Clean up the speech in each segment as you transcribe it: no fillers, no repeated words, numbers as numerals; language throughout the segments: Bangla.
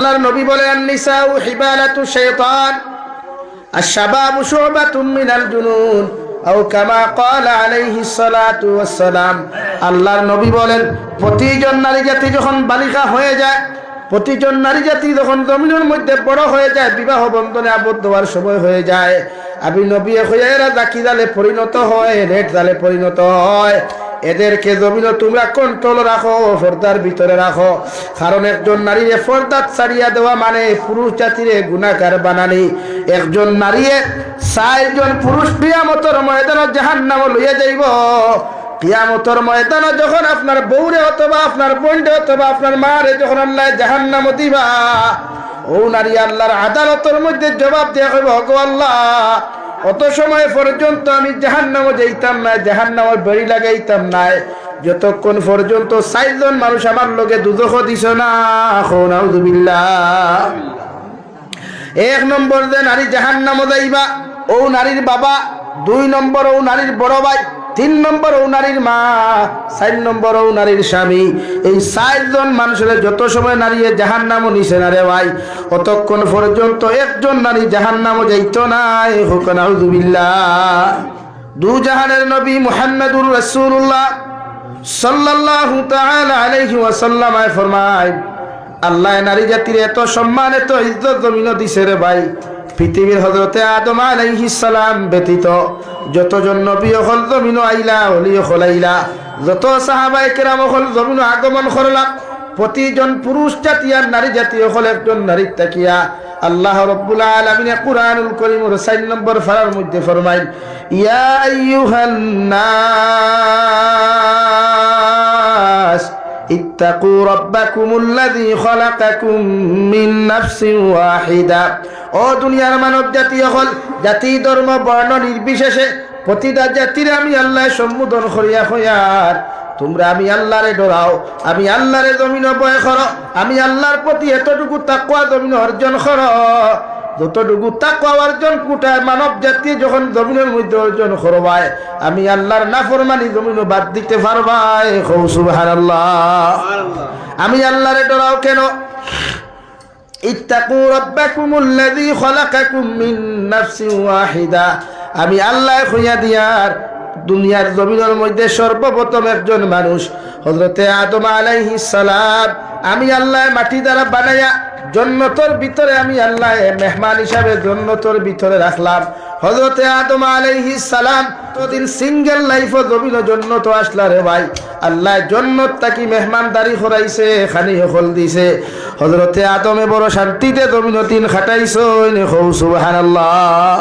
আল্লাহর নবী বলেন আন-নিসাউ হিবালাতু শাইতান আশ-শাবাবু শুবাতুম মিনাল জুনুন আও কামা ক্বালা আলাইহিস সালাতু ওয়াস সালাম। আল্লাহর নবী বলেন প্রতিজন নারী জাতি যখন বালিকা হয়ে যায়, প্রতিজন নারী জাতি যখন জমিনের মধ্যে বড় হয়ে যায়, বিবাহ বন্ধনে আবদ্ধ হওয়ার সময় হয়ে যায়, আমি নবী হয়ে এরা জাকি জালে পরিণত হয়, রেড জালে পরিণত হয়। এদেরকে জমিন তোমরা কন্ট্রোল রাখো, পর্দার ভিতরে রাখো। কারণ একজন নারীরে পর্দা ছাড়িয়া দেওয়া মানে পুরুষ জাতিরে গুনাহগার বানানি। একজন নারীরে 4 জন পুরুষ কিয়ামতের ময়দানে জাহান্নামে লইয়া যাইব। কিয়ামতের ময়দানে যখন আপনার বউরে অথবা আপনার বোনরে অথবা আপনার মারে যখন আল্লাহ জাহান্নামে দিবা, ও নারী আল্লাহর আদালতের মধ্যে জবাব দিয়া কইব, গো আল্লাহ, অত সময় পর্যন্ত আমি জাহান্নামে যাইতাম না, জাহান্নামে বেড়ি লাগাইতাম না, যতক্ষণ পর্যন্ত 4 জন মানুষ আমার লগে দুজখ দিছ না। নাউযুবিল্লাহ। 1 নম্বর যে নারী জাহান্নামে যাইবা, ও নারীর বাবা। 2 নম্বর ও নারীর বড় ভাই। 3 নম্বর ও নারীর মা। 4 নম্বর ও নারীর স্বামী। এই 4 জন মানুষের যত সময় নারী জাহান্নামে নিছে না রে ভাই, অতক্ষণ পর্যন্ত একজন নারী জাহান্নামে যাইতো না। নাউযুবিল্লাহ। 2 জাহানের নবী মুহাম্মদুর রাসূলুল্লাহ সাল্লাল্লাহু তাআলা আলাইহি ওয়াসাল্লাম ফরমায়, আল্লাহ নারী জাতির এত সম্মান এত ইজ্জত জমিন দিছে রে ভাই, পৃথিবীর হযরতে আদম আলাইহিস সালাম ব্যতীত যতজন নবী হল জমিন আইলা, ওলি হল আইলা, যত সাহাবায়ে কেরাম হল জমিন আগমন করলা, প্রতিজন পুরুষ জাতি আর নারী জাতি হল একজন নারী তাকিয়া আল্লাহ রাব্বুল আলামিন কুরআনুল কারীমের 4 নম্বর ফারার মধ্যে ফরমায়, ইয়া আইয়ুহান নাস ইত্তাকু রাব্বাকুমুল্লাযী খালাকাকুম মিন নাফসিন ওয়াহিদা। ও দুনিয়ার মানব জাতি হল, জাতি ধর্ম বর্ণ নির্বিশেষে প্রতিটা জাতির আমি আল্লাহ সম্বোধন করিয়া হইয়ার, তোমরা আমি আল্লাহরে ডরাও, আমি আল্লাহরে জমিন ভয় করো, আমি আল্লাহর প্রতি এতটুকু তাকওয়া জমিন অর্জন করো, যতটুকু তাকওয়া অর্জন কোটা মানব জাতি যখন জমিনের মধ্যে অর্জন করবায়, আমি আল্লাহর নাফরমানি জমিন বাদ দিতে পারবাই। সুবহানাল্লাহ। আমি আল্লাহরে ডরাও কেন? ইত্তাকু রাব্বাকুমুল্লাযী খালাকাকুম মিন নাফসিন ওয়াহিদা। আমি আল্লাহ কইয়া দিয়ার দুনিয়ার জমিনের মধ্যে সর্বপ্রথম একজন মানুষ হযরতে আদম আলাইহিস সালাম আমি আল্লাহ মাটি দ্বারা বানায়া জান্নাতের ভিতরে আমি আল্লাহ মেহমান হিসাবে জান্নাতের ভিতরে রাখলাম। হযরতে আদম আলাইহিস সালাম তদিন সিঙ্গেল লাইফে জমিন জান্নাত আসলা রে ভাই, আল্লাহ জান্নাত তাকি মেহমানদারি করাইছে, খানি হল দিছে। হযরতে আদমে বড় শান্তিতে জমিন দিন খাটাইছো। সুবহানাল্লাহ।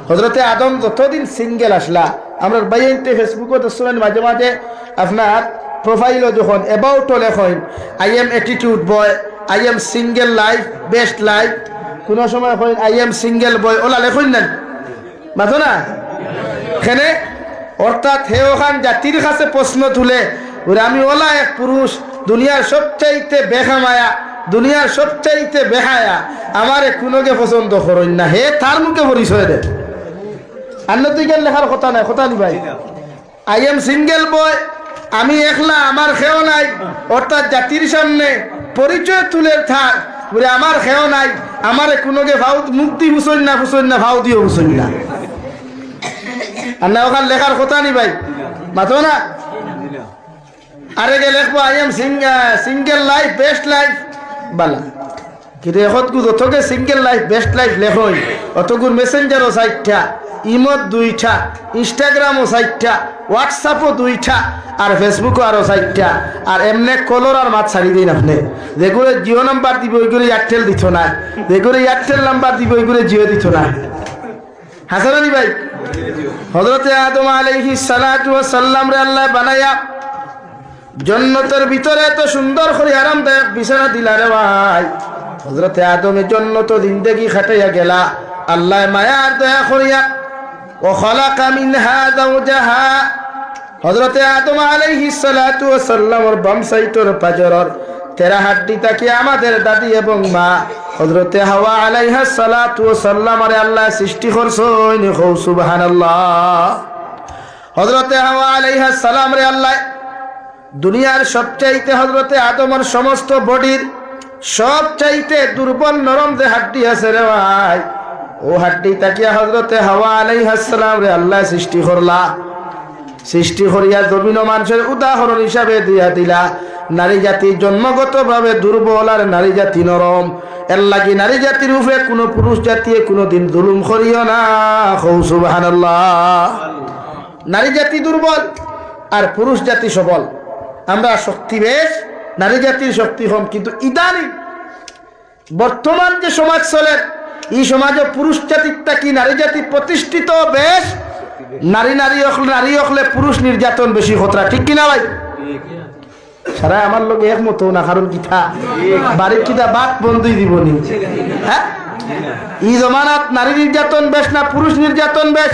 হযরতে আদম যতদিন সিঙ্গেল আসলা, আমরা বাইনতে ফেসবুকে তো শুনেন মাঝে মাঝে আপনার প্রোফাইলও যখন অ্যাবাউট লেখেন, I am attitude boy, I am single life best life, কোনো সময় coin I am single boy, OLA লেখেন না মাথো না এখানে। অর্থাৎ হে ওখান জাতির কাছে প্রশ্ন তুলে, আমি ওলা এক পুরুষ, দুনিয়ার সবচাইতে বেখামায়া, দুনিয়ার সবচাইতে বেহায়া, আমারে কোনোকে পছন্দ করেন না, হে তার মুখে পরিচয় দেয়। আন্নতিকের লেখার কথা নাই, কথা নি ভাই। আই এম সিঙ্গেল বয়, আমি একলা, আমার খেও নাই, অর্থাৎ জাতির সামনে পরিচয় তুলে থাক বলে আমার খেও নাই, আমারে কোনোকে ভাও মুক্তি হুসইন না ভাও দিও হুসইন না। আর না ওখান লেখার কথা নি ভাই, মাথো না। আরে গে লেখবো I am single life best life বালা, কিন্তু এখন যতকে সিঙ্গেল লাইফ বেস্ট লাইফ লেখই, অতগুর মেসেঞ্জারও 4টা, ইমত 2টা, ইনস্টাগ্রামও 4টা, হোয়াটসঅ্যাপও 2টা, আর ফেসবুকও আরো 4টা। আর এমনি কলর আর মাছ ছাড়ি দিন আপনি, যেগুলো জিও নাম্বার দিব ওইগুলো এয়ারটেল দিত না, যেগুলো এয়ারটেল নাম্বার দিব ওইগুলো জিও দিত না। হাসানি ভাই, হযরতে আদম আলাইহিস সালাতু ওয়াস সালাম রে আল্লাহ বানায়া জান্নাতের ভিতরে এত সুন্দর করে আরামদায়ক বিছানা দিলা রে ভাই। হযরতে আদমের জান্নাত জিন্দেগি খাটাইয়া গেলা, আল্লাহ মায়ার দয়া করিয়া ও খালাকা মিনহা যাওজাহা, হযরতে আদম আলাইহিস সালাতু ওয়াস সালামের বাম সাইডের পাজরের 13 হাড্ডি তাকে আমাদের দাদি এবং মা হযরতে হাওয়া আলাইহিস সালাতু ওয়াস সালামের আল্লাহ সৃষ্টি করছেন। সুবহানাল্লাহ। হযরতে হাওয়া আলাইহিস সালাম রে আল্লাহ দুনিয়ার সবচাইতে হযরতে আদমের সমস্ত বডির সব চাইতে দুর্বল নরম যে হাড্ডি আছে রে ভাই, ও হাড্ডি তাকিয়া হযরতে হাওয়া আলাইহিস সালাম রে আল্লাহ সৃষ্টি করলা। সৃষ্টি করিয়া জমিন মানুষের উদাহরণ হিসাবে দিয়া দিলা। নারী জাতি জন্মগতভাবে দুর্বল আর নারী জাতি নরম। এর লাগি নারী জাতির উপরে কোনো পুরুষ জাতি কোনোদিন জুলুম করিও না। সুবহানাল্লাহ। নারী জাতি দুর্বল আর পুরুষ জাতি সবল। আমরা শক্তি বেশ, নারী জাতির শক্তি কম। কিন্তু ইদানিং বর্তমান যে সমাজ চলে, এই সমাজে পুরুষ জাতিটা কি নারী জাতি প্রতিষ্ঠিত বেশ। নারী হলে পুরুষ নির্যাতন বেশি খতরা, ঠিক কিনা ভাই? সারা আমার লোক একমত না, কারণ কিতা বাড়ির কিতা বাদ বন্ধই দিবনি। হ্যাঁ, এই জমানাত নারী নির্যাতন বেশ না পুরুষ নির্যাতন বেশ?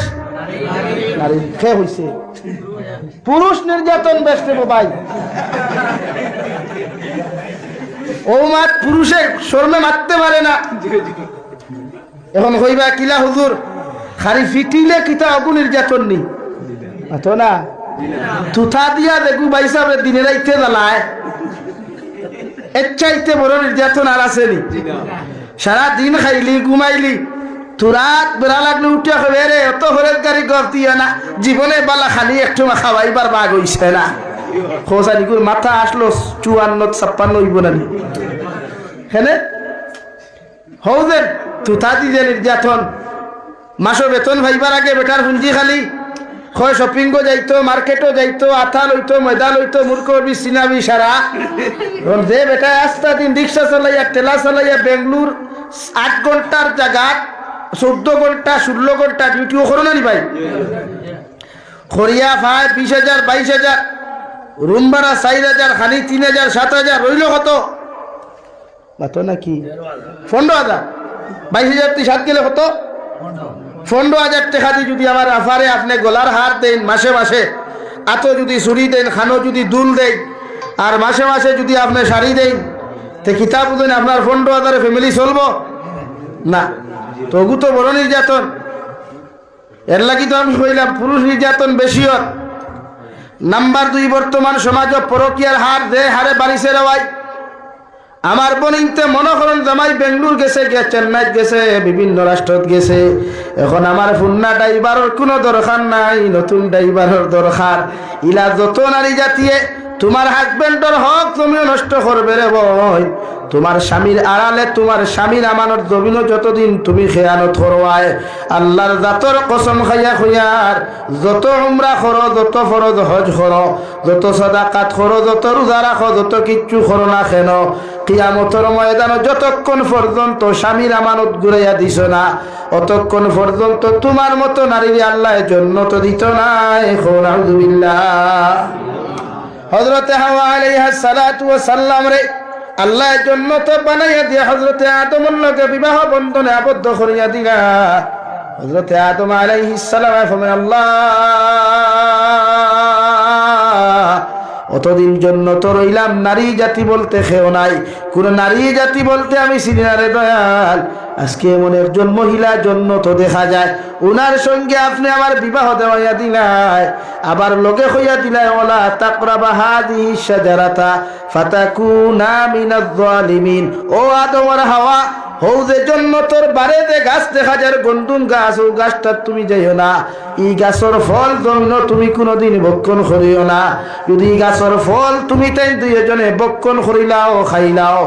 নারী খেয়ে হয়েছে, পুরুষ নির্যাতন বেশ নেব ভাই। ও মাত পুরুষে শর্মে মারতে পারে না। এখন কইবা কিলা হুজুর খালি ফিটিলে কিতা অগু নির্যাতন নি তো না, তুথা দিয়া দেখু ভাই সাহেব দিনে রাইতে জ্বালায়, এর চাইতে বড় নির্যাতন আর আছে নি? সারা দিন খাইলি ঘুমাইলি, তুরাত বেড়া লাগলে উঠিয়া হবে রে অত হরের গাড়ি গর্তিয়া না, জীবনে বালা খালি একটু খাওয়াইবার বাঘ হইছে না। খোঁজানিকুর মাথা আসলো 54-56 হইব না হেনে হৌ যে তুথা দিয়ে নির্যাতন। মাসো বেতন ভাইবার আগে বেটার পুঞ্জি খালি হয় শপিংও যাইতো, মার্কেটও যাইতো, আথা লইতো, ময়দা লইতো, মূর্খ সিনাবি সারা। যে বেটা আস্তা দিন রিক্সা চালাইয়া ঠেলা চালাইয়া বেঙ্গলুর 8 ঘন্টার জায়গা 14 ঘন্টা 16 ঘন্টা ডিউটিও করো না নি ভাই? খরিয়া ভাই 20,000 22,000, রুম ভাড়া 4,000, খানি 3,000 7,000, রইল কত মাতো নাকি 15,000। 22,000 তুই 7 গেলে কত 15,000 টাকা দিয়ে যদি আমার আফারে আপনি গলার হার দেন মাসে মাসে, আতো যদি চুরি দেন, খানো যদি দুল দেন, আর মাসে মাসে যদি আপনি শাড়ি দেন, তো কিতাব দেন আপনার 15,000 ফ্যামিলি চলবো না? তবু তো বড় নির্যাতন। এর লাগি তো আমি কইলাম পুরুষ নির্যাতন বেশি হয়। নাম্বার 2, বর্তমান সমাজ পরকীয়ার হার যে হারে বাড়িছে রে ভাই। আমার বোনিতে মনে করেন জামাই বেঙ্গলুর গেছে, চেন্নাইত গেছে, বিভিন্ন রাষ্ট্রত গেছে। এখন আমার ফুন্না ড্রাইভারের কোনো দরকার নাই, নতুন ড্রাইভারের দরকার। ইলা যত নারী জাতিয়ে তোমার হাজবেন্ডর হক তুমিও নষ্ট করবে রে বই। তোমার স্বামীর আড়ালে তোমার স্বামীর আমানত জমিনও যতদিন তুমি খেয়ানত করবায়, আল্লাহর জাতর কসম খাইয়া খুইয়ার যত উমরা করো, যত ফরজ হজ করো, যত সাদাকাত করো, যত রোজা রাখো, যত কিচ্ছু করো না কেন, কিয়ামতের ময়দানে যতক্ষণ পর্যন্ত স্বামীর আমানত ঘুরাইয়া দিছ না, অতক্ষণ পর্যন্ত তোমার মতো নারীর আল্লাহ জান্নাত দিত না। আউযুবিল্লাহ। হযরতে হাওয়া আলাইহিস সালাতু ওয়াস সালাম রে আল্লাহ জান্নাত বানাইয়া দিয়ে হযরতে আদমের লগে বিবাহ বন্ধনে আবদ্ধ করিয়া দিলা। হযরতে আদম আলাইহিস সালাম ফরমান আল্লাহ অতদিন জান্নাত রইলাম, নারী জাতি বলতে কেউ নাই, কোন নারী জাতি বলতে আমি চিনি না রে দয়াল। আজকে এমন একজন মহিলা জান্নাত দেখা যায়, ওনার সঙ্গে আপনি আমার বিবাহ দেওয়াইয়া দিলাই, আবার লগে হইয়া দিলাই ওয়ালা তাকরাবা হাদিহি শাজারাতা ফাতাকুনা মিনাজ জালিমিন। ও আদম আর হাওয়া, হৌ যে জান্নাতের বারে যে গাছ দেখা যায় গন্ডুম গাছ, ও গাছটা তুমি যাইও না। এই গাছের ফল জমিন তুমি কোনোদিন ভক্ষণ করিও না। যদি গাছের ফল তুমি তাই দুইজনে ভক্ষণ করিলাও খাইলাও,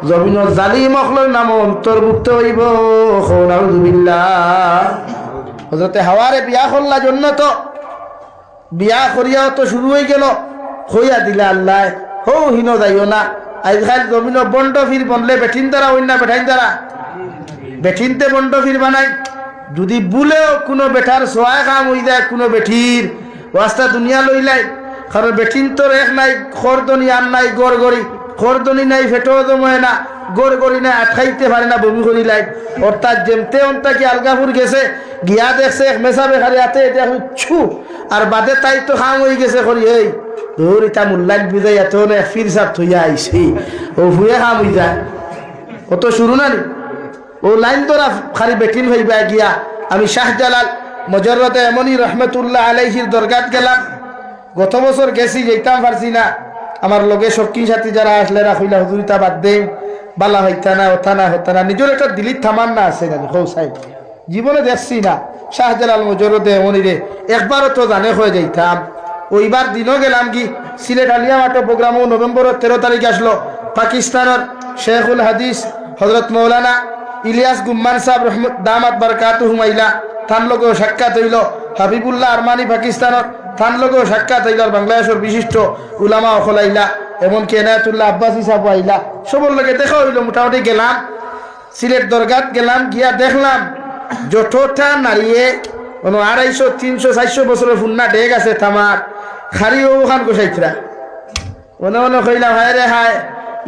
জমিনের জালিম অখলের নাম অন্তর্ভুক্ত হইব। আউযুবিল্লাহ। হযরতে হাওয়ারে বিয়া করলা জান্নাত, বিয়া করিয়াও তো শুরু হয়ে গেল, হইয়া দিলা আল্লাহ হৌ হিন যাইও না। আজকাল জমিন বন্ড ফির বনলে বেঠিন দ্বারা অন্য বেঠাইন দ্বারা বেঠিনতে বন্ড ফির বানাই। যদি বুলেও কোনো বেঠার সোয়ায় কাম হয়ে যায়, কোনো বেঠির রাস্তা দুনিয়া লইলাই, কারণ বেঠিন তোর এক নাই, খরদনি আর নাই, গড় গড়ি খরদনি নাই, ফেটো জময় না, গড় গড়ি নাই, আটকাইতে পারে না, বমি করি লাই। অর্থাৎ যেমতে অন্তা কি আলগাপুর গেছে, গিয়া দেখছে এক মেসা বেখারি হাতে এটা ছু আর বাদে তাই তো খাম হয়ে গেছে করি এই ধর এটা মূল্যায় বুঝাই এত ফির সাপ থইয়া আইসি ও ভুয়ে খাম হয়ে যায়। অত শুরু না নি ও লাইন তোরা খালি বেটিন ভাইবা গিয়া। আমি শাহজালাল মজরতে এমনই রহমতুল্লাহ আলাইহির দরগাত গেলাম, গত বছর গেছি, যেতাম পারছি না। আমার লগে সক্ষী সাথী যারা আসলে রাখইলা হুজুরিতা বাদ দেন, বালা হইতা না হতা না হতা না নিজের একটা দিলির থামান্না আছে না হৌ সাহেব জীবনে দেখছি না শাহজালাল মজরদে মনিরে একবারও তো জানে হয়ে যাইতাম ওইবার দিনও গেলাম কি সিলেট আলিয়া মাঠে প্রোগ্রামও নভেম্বরের 13 তারিখ আসলো পাকিস্তানের শেখুল হাদিস হজরত মৌলানা ইলিয়াস গুম্মান সাহেব রহমত দামাত বারকাতু হুমাইলা তার লগেও সাক্ষাৎ হইল হাবিবুল্লাহ আরমানি পাকিস্তানের তার লগেও সাক্ষাৎ হইল বাংলাদেশের বিশিষ্ট উলামা অখলাইলা এমনকি এনায়তুল্লাহ আব্বাসি সাহেব আইলা সবর লগে দেখা হইল মোটামুটি গেলাম সিলেট দরগাত গেলাম গিয়া দেখলাম যতটা নারীয়ে 250 300 400 বছরের ফুন্না ডেগ আছে তামার খারিও ওখান গোসাইতরা মনে মনে কইলাম হায় রে হায়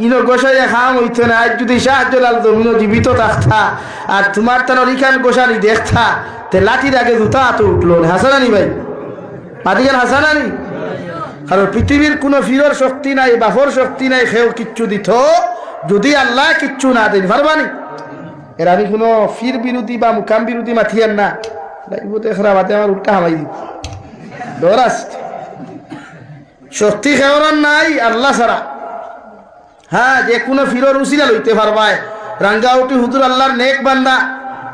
ইনো গোসাইয়া খাম হইতো না আজ যদি শাহজালাল জমিন জীবিত থাকতা আর তোমার তানোর ইখান গোসানি দেখতা তে লাঠির আগে জুতা হাতে উঠলো হাসানানি ভাই মাদিগান হাসানানি কারণ পৃথিবীর কোনো ফিরর শক্তি নাই বাফর শক্তি নাই সেও কিচ্ছু দিত যদি আল্লাহ কিচ্ছু না দেন পারবানি এর আমি কোনো ফির বিরোধী বা মুকাম বিরোধী মাথিয়ান না খারাপ আমার উল্টা হামাই দিব দৌড়াস শক্তি খেওয়ার নাই আল্লাহ ছাড়া হ্যাঁ যে কোনো ফিরর উসিলা লইতে পারবায় রাঙ্গাউটি হুজুর আল্লাহর নেক বান্দা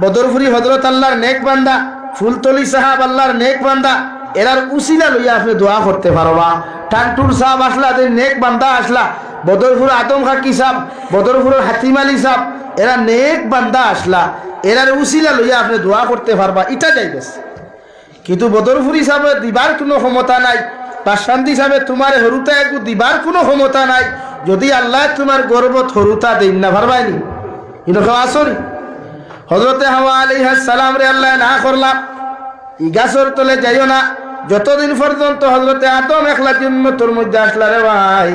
বদরপুরি হজরত আল্লাহর নেক বান্দা ফুলতলি সাহাব আল্লাহর নেক বান্দা এরার উসিলা লইয়া আপনি দোয়া করতে পারবা টানটুর সাহাব আসলা নেক বান্দা আসলা বদরপুর আদম খাকি সাহেব বদরপুরের হাতিম আলী সাহেব এরা নেক বান্দা আসলা এরার উসিলা লইয়া আপনি দোয়া করতে পারবা এটা যাইবেস কিন্তু বদরপুরি সাহেব দিবার কোনো ক্ষমতা নাই বা শান্তি সাহেব তোমার হরুতা একটু দিবার কোনো ক্ষমতা নাই যদি আল্লাহ তোমার গর্বত হরুতা দেন না পারবাইনি ইনকে আসরি হজরতে হাওয়া আলাইহিস সালাম রে আল্লাহ না করলাম ই গাছর তলে যাইও না যতদিন পর্যন্ত হজরতে আদম একলা জিন্নতর মধ্যে আসলা রে ভাই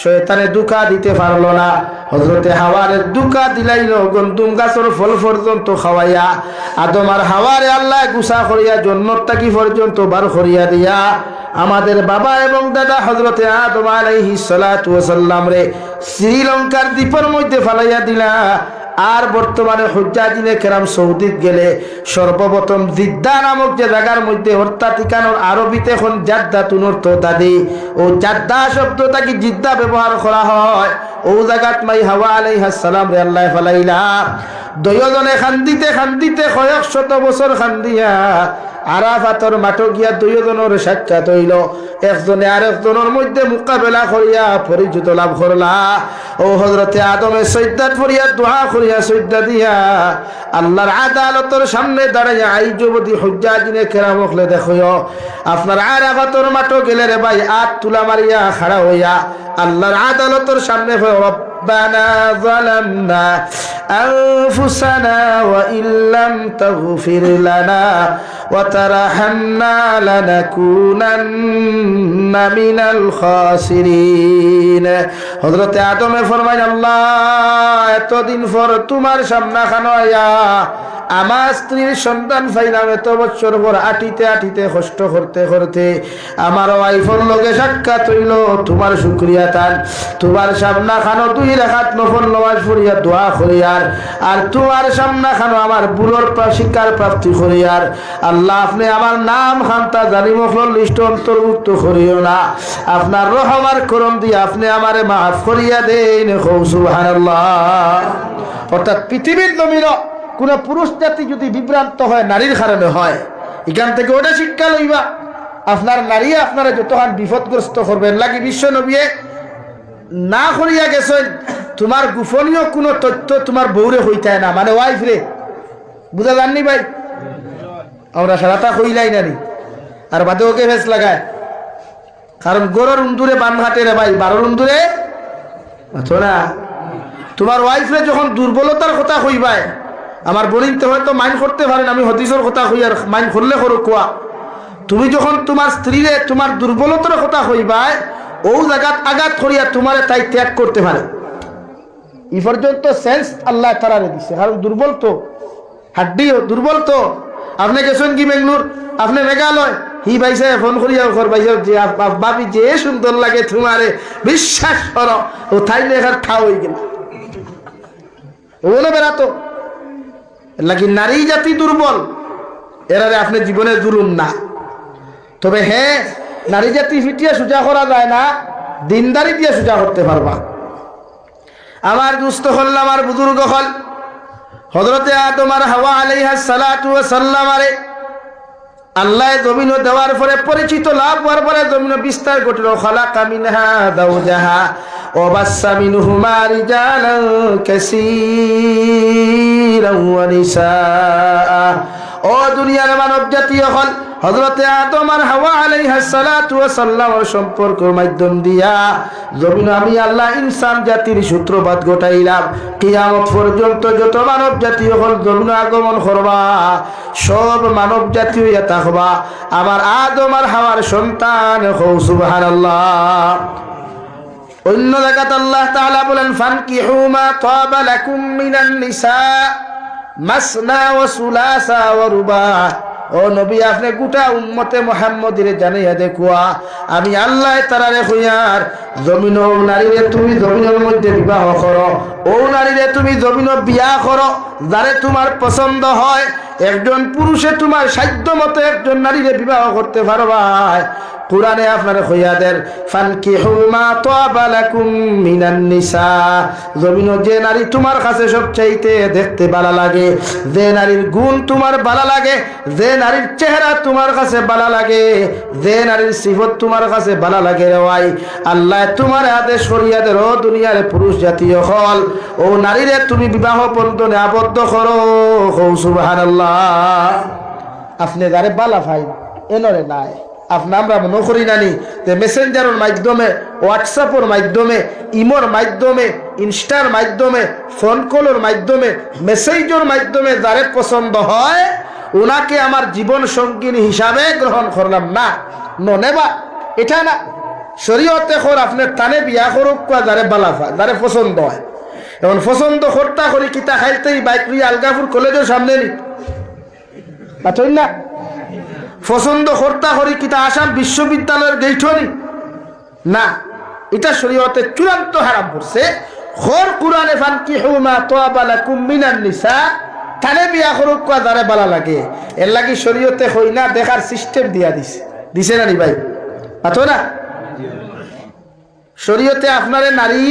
শয়তানে দুকা দিতে পারলো না হজরতে হাওয়ারে দুকা দিলাইল গন্তুম গাছর ফল পর্যন্ত খাওয়াইয়া আদম আর হাওয়ারে আল্লাহ গুসা করিয়া জন্নত তাকি পর্যন্ত বার করিয়া দিয়া আমাদের বাবা এবং দাদা হজরতে আদম আলাইহিস সালাতু ওয়াস সালাম রে শ্রীলঙ্কার দ্বীপের মধ্যে ফালাইয়া দিলা আর বর্তমানে হুজ্জাজিনে কেরাম সৌদিত গেলে সর্বপ্রথম জিদ্দা নামক যে জায়গার মধ্যে অর্থাৎ ইকানোর আরবিতে এখন জাদ্দা তুনর্থ দাদি ও জাদ্দা শব্দটা কি জিদ্দা ব্যবহার করা হয় ও জায়গাত মাই হাওয়া আলাইহিস সালাম রে আল্লাহ ফালাইলা দুইজনে খান্দিতে খান্দিতে কয়েক শত বছর খান্দিয়া আরাফাতর মাঠে গিয়া দুইজনের সাক্ষাৎ হইল একজনে আরেকজনের মধ্যে মোকাবেলা করিয়া পরিচিত লাভ করলা ও হযরতে আদমে সজদাত করিয়া দোয়া করিয়া সজদা দিয়া আল্লাহর আদালতের সামনে দাঁড়াইয়া আইজবদি হুজ্জাজিনে কেরামখলে দেখো আপনার আরাফাতর মাঠে গেলে রে ভাই আট তুলা মারিয়া খাড়া হইয়া আল্লাহর আদালতের সামনে ربنا ظلمنا أنفسنا وإن لم تغفر لنا وترحمنا لنكونن من الخاسرين হযরত আদমে ফরমায় আল্লাহ এতদিন পর তোমার সামনে খানো আয়া আমার স্ত্রীর সন্তান পাইলাম এত বছর পর আটিতে আটিতে কষ্ট করতে করতে আমার ওয়াইফের লগে সাক্ষাৎ হইল তোমার শুকরিয়া তান তোমার সামনা খানো 2 রাকাত নফল নামাজ পড়িয়া দোয়া করিয়ার আর তোমার সামনা খানো আমার বুলোর শিকার প্রাপ্তি করিয়ার আল্লাহ আপনি আমার নাম খান্তা জালিমফল লিস্ট অন্তর্ভুক্ত করিও না আপনার রহম আর করম দিয়ে আপনি আমারে মাফ করিয়া দেন সুবহানাল্লাহ অর্থাৎ পৃথিবীর জমিনে কোন পুরুষ জাতি যদি বিভ্রান্ত হয় নারীর কারণে হয় এখান থেকে ওটা শিক্ষা লইবা আপনার নারী আপনারা যতক্ষণ বিপদগ্রস্ত করবেন লাগি বিশ্ব নবী না করিয়া গেছেন তোমার গোপনীয় কোনো তথ্য তোমার বউরে হইতায় না মানে ওয়াইফ রে বুঝা জাননি ভাই আমরা সারাটা হইলাই নানি আর বাদে ওকে ফেস লাগায় কারণ গরুর উন্দুরে বান হাটে রে ভাই 12 উন্দুরে না তোমার ওয়াইফ রে যখন দুর্বলতার কথা কইবায় আমার বলিতে হয়তো মাইন্ড করতে পারেন আমি হদিসের কথা কই আর মাইন্ড করলে করো কোয়া তুমি যখন তোমার স্ত্রীরে তোমার দুর্বলতার কথা কইবায় ও জায়গাত আঘাত করিয়া তোমারে তাই ত্যাগ করতে পারে এই পর্যন্ত সেন্স আল্লাহ তাআলা দিছে কারণ দুর্বল তো হাড্ডিও দুর্বল তো আপনি গেছেন কি বেঙ্গলোর আপনি মেঘালয় হি ভাইসে ফোন করিয়া ঘর ভাইসে যে ভাবি যে সুন্দর লাগে তোমারে বিশ্বাস করো ও থাইলে এখানে খাও হয়ে গেল ওগুলো বেড়াতো লাগি নারী জাতি দুর্বল এরারে আপনি জীবনে জুলুম না তবে হ্যাঁ নারী জাতি ফিটিয়ে সোজা করা যায় না দিনদারি দিয়ে সোজা করতে পারবা আমার দুস্থ হল, আমার বুজুর্গ হল, হযরতে আদম আর হাওয়া আলাইহিস সালাতু ওয়াস সালাম আরে আল্লাহ জমিন দেওয়ার পরে পরিচিত লাভ হওয়ার পরে জমিন বিস্তার ঘটল। খালাকা মিনহা যাওজাহা ওয়া বাসসা মিনহুমা রিজালান কাসীরান ওয়া নিসা। ও দুনিয়ার মানব জাতীয় হল, হযরতে আদম আর হাওয়া আলাইহিস সালাতু ওয়াস সালামের সম্পর্কের মাধ্যম দিয়া জমিন আমি আল্লাহ ইনসান জাতির সূত্রপাত ঘটাইলাম। কিয়ামত পর্যন্ত যত মানব জাতীয় হল জমিন আগমন করবা, সব মানব জাতীয় ইয়া থাকবা আমার আদম আর হাওয়ার সন্তান। হও সুবহানাল্লাহ। অন্য জায়গাতে আল্লাহ তাআলা বলেন ফানকিহু মা তাবা লাকুম মিনান নিসা মাসনা ওয়া সুলাসা ওয়া রুবা। ও নবী, আপনি গোটা উম্মতে মুহাম্মদের জানাইয়া দেখুয়া আমি আল্লাহ তারারে হইয়ার জমিন ও নারীরে তুমি জমিনের মধ্যে বিবাহ করো, ও নারীরে তুমি জমিন বিয়া করো যারে তোমার পছন্দ হয়। একজন পুরুষে তোমার সাধ্য মতো একজন নারীরে বিবাহ করতে পারবা। কুরআনে আপনারা হইয়া দেন ফানকিহু মা তাবা লাকুম মিনান নিসা। জমিন যে নারী তোমার কাছে সবচাইতে দেখতে ভালো লাগে, যে নারীর গুণ তোমার ভালো লাগে, যে নারীর চেহারা তোমার কাছে ভালো লাগে, যে নারীর সিফত তোমার কাছে ভালো লাগে রে ভাই, আল্লাহ তোমার আদেশ করিয়া দেন ও দুনিয়ার পুরুষ জাতীয় হল ও নারীরে তুমি বিবাহ বন্ধনে আবদ্ধ করো। সুবহানাল্লাহ। আপনি যারে বালা ভাই এনরে নাই আপনি আমরা মনে করি নানি যে মেসেঞ্জারের মাধ্যমে, হোয়াটসঅ্যাপের মাধ্যমে, ইমোর মাধ্যমে, ইনস্টার মাধ্যমে, ফোন কলের মাধ্যমে, মেসেজের মাধ্যমে যারে পছন্দ হয় ওনাকে আমার জীবন সঙ্গিনী হিসাবে গ্রহণ করলাম না, নেবা এটা না। শরীয়তে খর আপনার টানে বিয়া করুক যারে বালাফা যারে পছন্দ হয়। এখন পছন্দ করতা করি কিতা খাইতেই বাইক লইয়া আলগাপুর কলেজের সামনে নি পাঠই না, পছন্দ কর্তা করি কিতা আসাম বিশ্ববিদ্যালয়ের গেইঠনি না, এটা শরীয়তে চূড়ান্ত হারাম করছে। খর কুরআনে ফানকিহু মা তাবা লাকুম মিনান নিসা, তানে বিয়া করুক যারে ভালো লাগে। এর লাগি শরীয়তে হই না দেখার সিস্টেম দিয়া দিছে না নি ভাই আতো না। শরীয়তে আপনারে নারী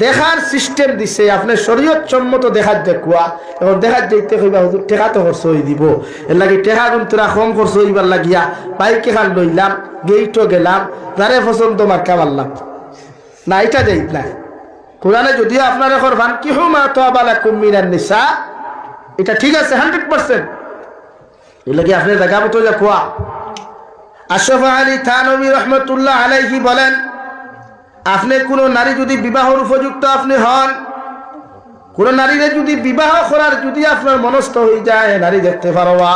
দেখার সিস্টেম দিছে, আপনি শরীয়ত সম্মত দেখার দেখুয়া। এখন দেখার যাইতে কইবা হুজুর টেকা তো খরচ হই দিব, এর লাগি টেকা গুণ তোরা কম খরচ হইবার লাগিয়া বাইকে খান লইলাম, গেইটো গেলাম, যারে পছন্দ মার্কা মারলাম না, এটা যাই না। কোরআনে যদিও আপনার এখন ফানকিহু মা তাবা লাকুম মিনান নিসা এটা ঠিক আছে 100%, এর লাগি আপনি জায়গা মতো যা কোয়া। আশরাফ আলী থানভী রহমতুল্লাহ আলাইহি বলেন আপনি কোন নারী যদি বিবাহর উপযুক্ত আপনি হন, কোন নারীরে যদি বিবাহ করার যদি আপনার মনস্থ হয়ে যায়, নারী দেখতে পারবা,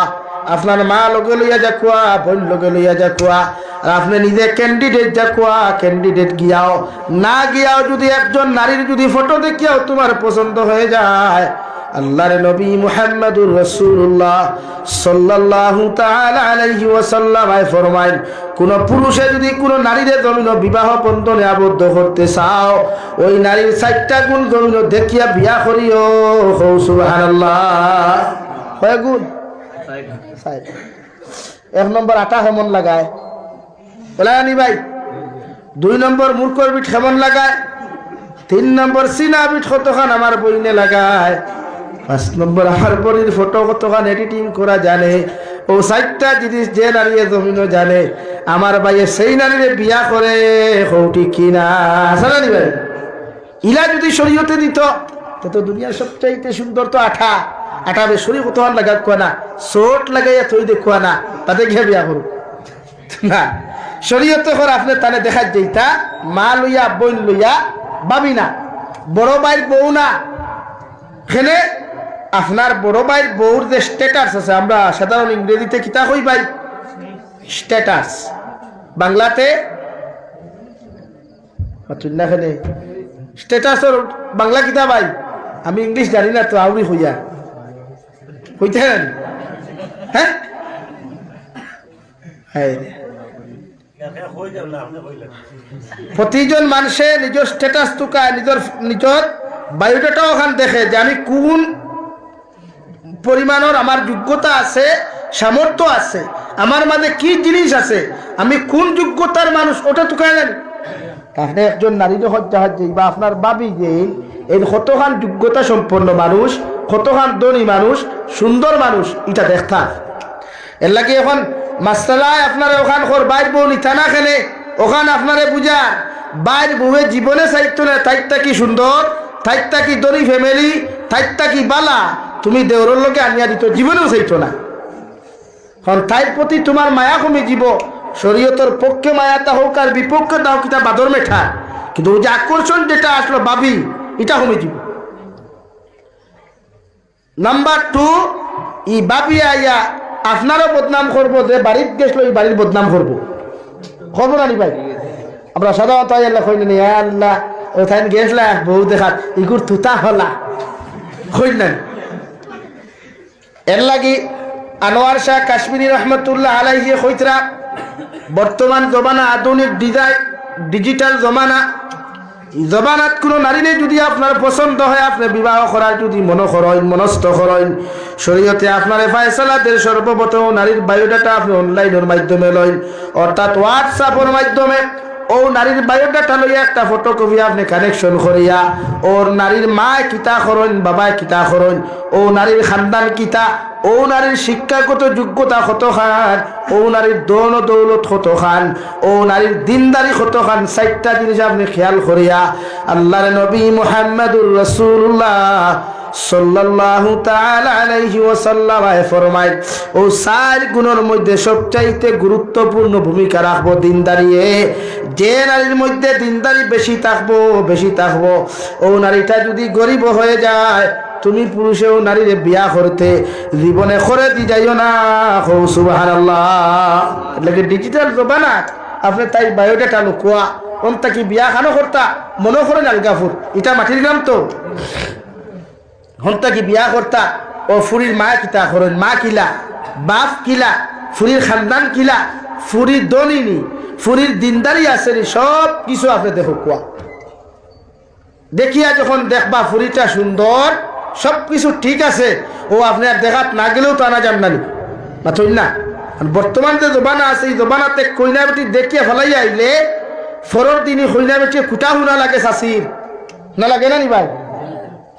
আপনার মা লগে লইয়া যাকুয়া, বোন লগে লইয়া যাকুয়া, আর আপনি নিজে ক্যান্ডিডেট যাকুয়া, ক্যান্ডিডেট গিয়াও না গিয়াও যদি একজন নারীর যদি ফটো দেখিয়াও তোমার পছন্দ হয়ে যায়, আল্লাহর নবী মুহাম্মদুর রাসূলুল্লাহ সাল্লাল্লাহু তাআলা আলাইহি ওয়াসাল্লাম ফরমায়েন কোন পুরুষে যদি কোন নারীরে জমিন বিবাহ বন্ধনে আবদ্ধ করতে চাও, ওই নারীর 4টা গুণ জমিন দেখিয়া বিয়া করিও। সুবহানাল্লাহ। কয় গুণ? 4। 1 নম্বর আটা কেমন লাগায় বলানি ভাই, 2 নম্বর মূর্খর বিট কেমন লাগায়, 3 নম্বর সিনা বিট কতখান আমার বইনে লাগায়, 5 নম্বর আমার বড়ির ফটো কতখান এডিটিং করা জানে। ও 4টা জিনিস যে নারী জমিনও জানে আমার ভাইয়ে সেই নারীরে বিয়া করে। হৌটি কিনা জানি ভাই, ইলা যদি শরীয়তে দিত তো দুনিয়ার সবচাইতে সুন্দর তো আঠা আটা শরীর কতখান লাগা কোয়া না, চোট লাগাইয়া থই দেখুয়া না, তাতে গিয়ে বিয়া করুক না। শরীয়তে করে আপনি তানে দেখা যেটা মা লইয়া বোন লইয়া ভাবি না, বড় ভাইয়ের বউ না, এখানে আপনার বড় ভাইয়ের বউর যে স্ট্যাটাস আছে, আমরা সাধারণ ইংরেজিতে কিতা কই ভাই স্ট্যাটাস, বাংলাতে স্ট্যাটাসের বাংলা কিতা ভাই, আমি ইংলিশ জানি না তো আউরি হইয়া হইতেন। হ্যাঁ প্রতিজন মানুষে নিজের স্ট্যাটাস টুকায়, নিজের বায়োডাটা ওখান দেখে যে আমি কোন পরিমাণের আমার যোগ্যতা আছে, সামর্থ্য আছে, আমার মাঝে কি জিনিস আছে, আমি কোন যোগ্যতার মানুষ, ওটা টুকায় নেন আপনি একজন নারীর হজ্জা হজ্জে বা আপনার বাবি যে এই কতখান যোগ্যতা সম্পন্ন মানুষ, কতখান ধনী মানুষ, সুন্দর মানুষ, এটা দেখতা। এর লাগে এখন মাসালায় আপনার ওখান কর বাইর বউ নিতা না খেলে ওখান আপনারে বুঝা বাইর বউয়ে জীবনে চাইতো না তাইটা কি সুন্দর, তাইটা কি ধনী ফ্যামিলি, তাইটা কি বালা, তুমি দেওরের লোকে আনিয়া দিত জীবনেও চাইতো না। কারণ তাইর প্রতি তোমার মায়া কমে যাব। শরীয়তের পক্ষে মায়াটা হোক আর বিপক্ষে তা হোক, এটা বাদর মেঠা, কিন্তু ওই যে আকর্ষণ যেটা আসলো ভাবি, এটা কমে যাব। নাম্বার 2, ই ভাবি আইয়া আপনারও বদনাম করবো, যে বাড়ির গেছিল এই বাড়ির বদনাম করবো, করবো না নি ভাই? আমরা সাধারণত আল্লাহ কইনি নি আল্লাহ ওখানে গেছলা বউ দেখাত ইগুর তুতা হলা কই না। এর লাগি আনোয়ার শাহ কাশ্মীরি রহমতুল্লাহ আলাইহি কইতরা বর্তমান জমানা আধুনিক ডিজিটাল জমানাত কোনো নারীরে যদি আপনার পছন্দ হয়, আপনি বিবাহ করার যদি মনস্থ করেন, শরীয়তে আপনার ফায়সালাদের সর্বপ্রথম নারীর বায়োডাটা আপনি অনলাইনের মাধ্যমে লইন, অর্থাৎ হোয়াটসঅ্যাপের মাধ্যমে ও নারীর বায়োডাটা লইয়া একটা ফটোকপি আপনি কানেকশন করিয়া ওর নারীর মা কিতা করেন, বাবা কিতা করেন, ও নারীর খানদান কিতা, ও নারীর শিক্ষাগত যোগ্যতা কত খান, ও নারীর দৌন দৌলত কত খান, ও নারীর দিনদারি কত খান, 4টা জিনিস আপনি খেয়াল করিয়া আল্লাহর নবী মুহাম্মদুর রাসূলুল্লাহ সাল্লাল্লাহু তাআলা আলাইহি ওয়াসাল্লাম ফরমায় ও 4 গুণের মধ্যে সবচাইতে গুরুত্বপূর্ণ ভূমিকা রাখবো দিনদারি। যে নারীর মধ্যে দিনদারি বেশি থাকবো ও নারীটা যদি গরিব হয়ে যায়, তুমি পুরুষেও নারীরে বিয়া করতে জীবনে করে দি যাইও না। সুবহানাল্লাহ। লাগে ডিজিটাল জমানা আপনি তাই বায়োডাটা লুকুয়া ওমটা কি বিয়া খানো করতা মনে করেন আলগাফুর, এটা মাটির গ্রাম তো হন্তা কি বিয়া করতা ও ফুরির মা কিতা করেন, মা কিলা, বাপ কিলা, ফুরির খানদান কিলা, ফুরির দনিনি, ফুরির দিনদারি আছে, সব কিছু আপনি দেখো কুয়া দেখিয়া যখন দেখবা ফুরিটা সুন্দর, সব কিছু ঠিক আছে, ও আপনার দেখাত না গেলেও তো আনা যান না থই না। বর্তমান যে জবানা আছে এই জবানাতে কইনা বেটি দেখিয়া ফেলাই আইলে ফরর দিনই কইনা বেটি কুটা শুনা লাগে, শাসির না লাগে না নি ভাই?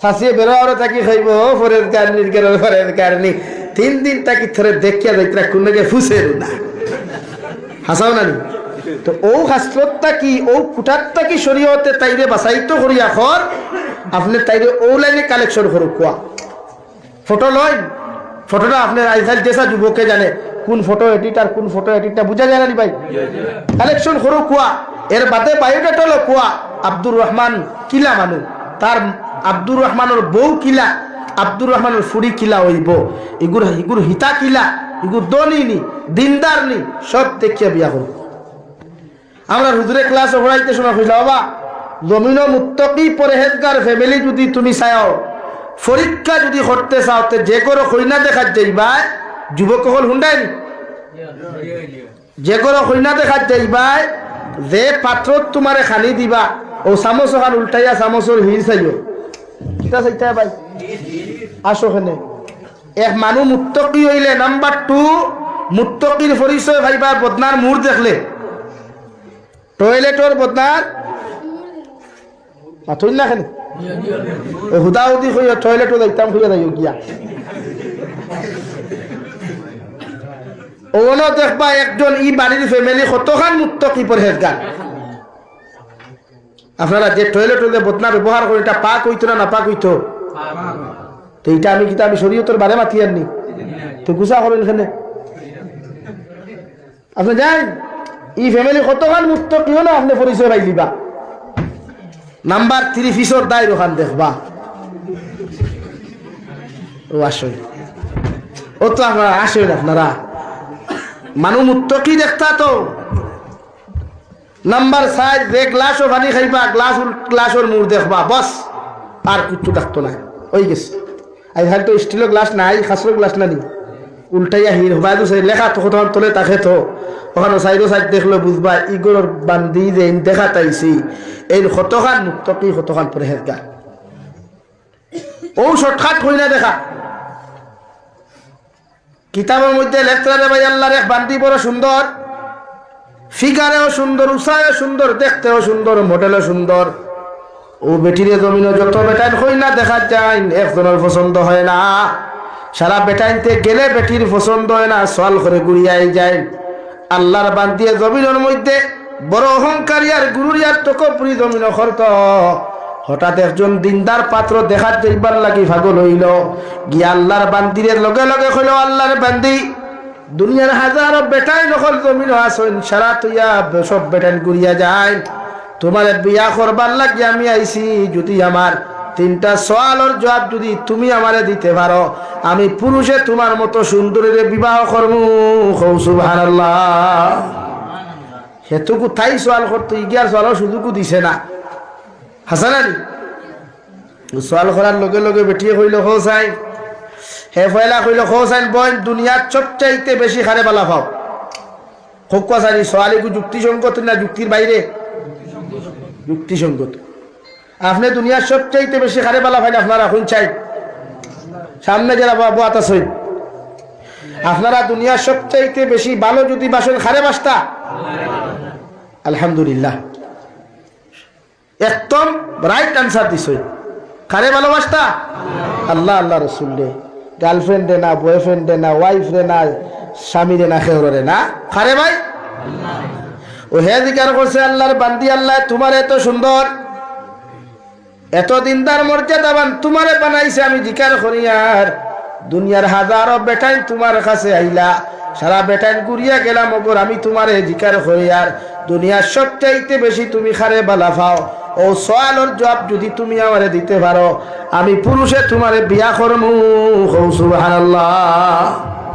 শাসিয়ে বেরোয়ারও থাকি খাইব ফরের কারণে 3 দিন তাকি থরে দেখিয়া যাইতরা কোনকে ফুসের না হাসাও না নি। তো ও হাসলতটা কি, ও কুটারটা কি শরীয়তে তাইরে বাছাইতো করিয়া খর আপনি তাইরে ও লাইনে কালেকশন করো কোয়া ফটো লয়, ফটোটা আপনার আইসাল যেসা যুবকে জানে কোন ফটো এডিট আর কোন ফটো এডিটটা বুঝা যায় না নি ভাই? কালেকশন করো কুয়া। এর বাদে বায়োডাটা হলো কুয়া আব্দুর রহমান কিলা মানু, তার আব্দুর রহমানের বউ কিলা, আব্দুর রহমানের ফুড়ি কিলা হইব, এগুর হিতা কিলা, এগুর দনিনি দিনদার নি, সব দেখিয়া বিয়া করব। আমরা হুজুরে ক্লাস পড়াইতে শোনা খুঁজলা বাবা জমিন মুত্তকি পরহেজগার ফ্যামিলি যদি তুমি চাও, পরীক্ষা যদি করতে চাও, যে করো কইনা দেখার যাইবা যুবক হল হুন্ডাইনি, যে করো কইনা দেখার যাইবা যে পাত্র তোমারে খানি দিবা ও চামচ খান উল্টাইয়া চামচর হির চাইও কিতা চাইতা ভাই আসো খানে। এক মানুষ মুত্তকি হইলে, নাম্বার 2 মুত্তকির পরিচয় ভাইবা বদনার মুর দেখলে, টয়লেটর বদনার মাথুন না খানি হুদাহুদি হইয়া টয়লেটও যাইতাম হইয়া যাইও গিয়া ওনো দেখবা একজন ই বাড়ির ফ্যামিলি কতখান মুত্তকি পরহেজগার। আপনারা যে টয়লেট বদনা ব্যবহার করে এটা পাক হইতো না পাক হইতো, তো এইটা আমি শরীয়তের বারে মাতি আননি তো গুছা করেন এখানে আপনি যান ই ফ্যামিলি কতখান মুত্তকি হলো আপনি পরিচয় পাই দিবা। নাম্বার 3 ফিসর দায় ওখান দেখবা ও আসই ও তো আপনারা আসেন, আপনারা মানুষ মুত্তকি দেখতা তো। নাম্বার 4 যে গ্লাসও পানি খাইবা গ্লাসের মুড় দেখবা, বস আর কিছু ডাকতো না ওই গেছে। আজকাল তো স্টিলের গ্লাস নাই, খাসের গ্লাস না নি, উল্টাইয়া হির হবা লেখা তো কতক্ষণ তোলে তাকে তো ওখানে সাইড দেখলো বুঝবা ইগোর বান্দি যে দেখা তাইছি এই কতখান মুক্তকি কতখান পরহেজগার। ও শর্টকাট হই না দেখা কিতাবের মধ্যে লেখতে ভাই আল্লাহর এক বান্দি বড় সুন্দর, ফিগারেও সুন্দর, উসায়ও সুন্দর, দেখতেও সুন্দর, মডেলও সুন্দর। ও বেটিরে জমিনে যত বেটাইন হই না দেখা যায়, একজনের পছন্দ হয় না। সারা বেটাইনতে গেলে বেটির পছন্দ হয় না, সওয়াল করে ঘুরিয়াই যায়। আল্লাহর বান্দিয়ে জমিনের মধ্যে বড় অহংকারী আর গুরুরিয়ার তকপুরি জমিন করত। হঠাৎ একজন দিনদার পাত্র দেখার যাইবার লাগি পাগল হইল, গিয়ে আল্লাহর বান্দিরে লগে লগে কইল, আল্লাহর বান্দি, দুনিয়ার হাজারো বেটাই নকল জমিন আসেন, সারা তুইয়া সব বেটাইন ঘুরিয়া যায়, তোমার বিয়া করবার লাগি আমি আইছি। যদি আমার 3টা সওয়ালের জবাব যদি তুমি আমারে দিতে পারো, আমি পুরুষে তোমার মতো সুন্দরীর বিবাহ করবো। সুবহানাল্লাহ। সেটুকু তাই সওয়াল করতো, ইগিয়ার সওয়ালও সুযোগও দিছে না। হাসান আলী সওয়াল করার লগে লগে বেটিয়ে কইল, হোসাইন, হে ফয়লা কইল, হোসাইন বোন, দুনিয়ার সবচাইতে বেশি খারে বালা পাও। হোকাসারি সওয়ালিকু যুক্তিসঙ্গত না যুক্তির বাইরে? যুক্তিসঙ্গত। আপনি দুনিয়ার সবচাইতে বেশি খারে বালা পাইলে আপনারা এখন চাই সামনে যারা বাত আছে, আপনারা দুনিয়ার সবচাইতে বেশি ভালো যদি বাসন খারে বাসতা, আলহামদুলিল্লাহ, একদম রাইট আনসার দিছে। খারে ভালোবাসতা আল্লাহ আল্লাহ রসুল রে, গার্লফ্রেন্ডে না, বয়ফ্রেন্ডে না, ওয়াইফ রে না, স্বামী রে না, খেহরে না, খারে ভাই। ও হে জিকার করছে, আল্লাহর বান্দি, আল্লাহ তোমার এত সুন্দর, এত দিনদার মর্যাদাবান তোমারে বানাইছে, আমি জিকার করি আর দুনিয়ার হাজারো বেটাইন তোমার কাছে আইলা, সারা বেটাইন ঘুরিয়া গেলাম, ওপর আমি তোমারে জিকার করি আর দুনিয়ার সবচাইতে বেশি তুমি খারে বালা পাও। ও সওয়ালের জবাব যদি তুমি আমারে দিতে পারো, আমি পুরুষে তোমারে বিয়া করমু। সুবহানাল্লাহ।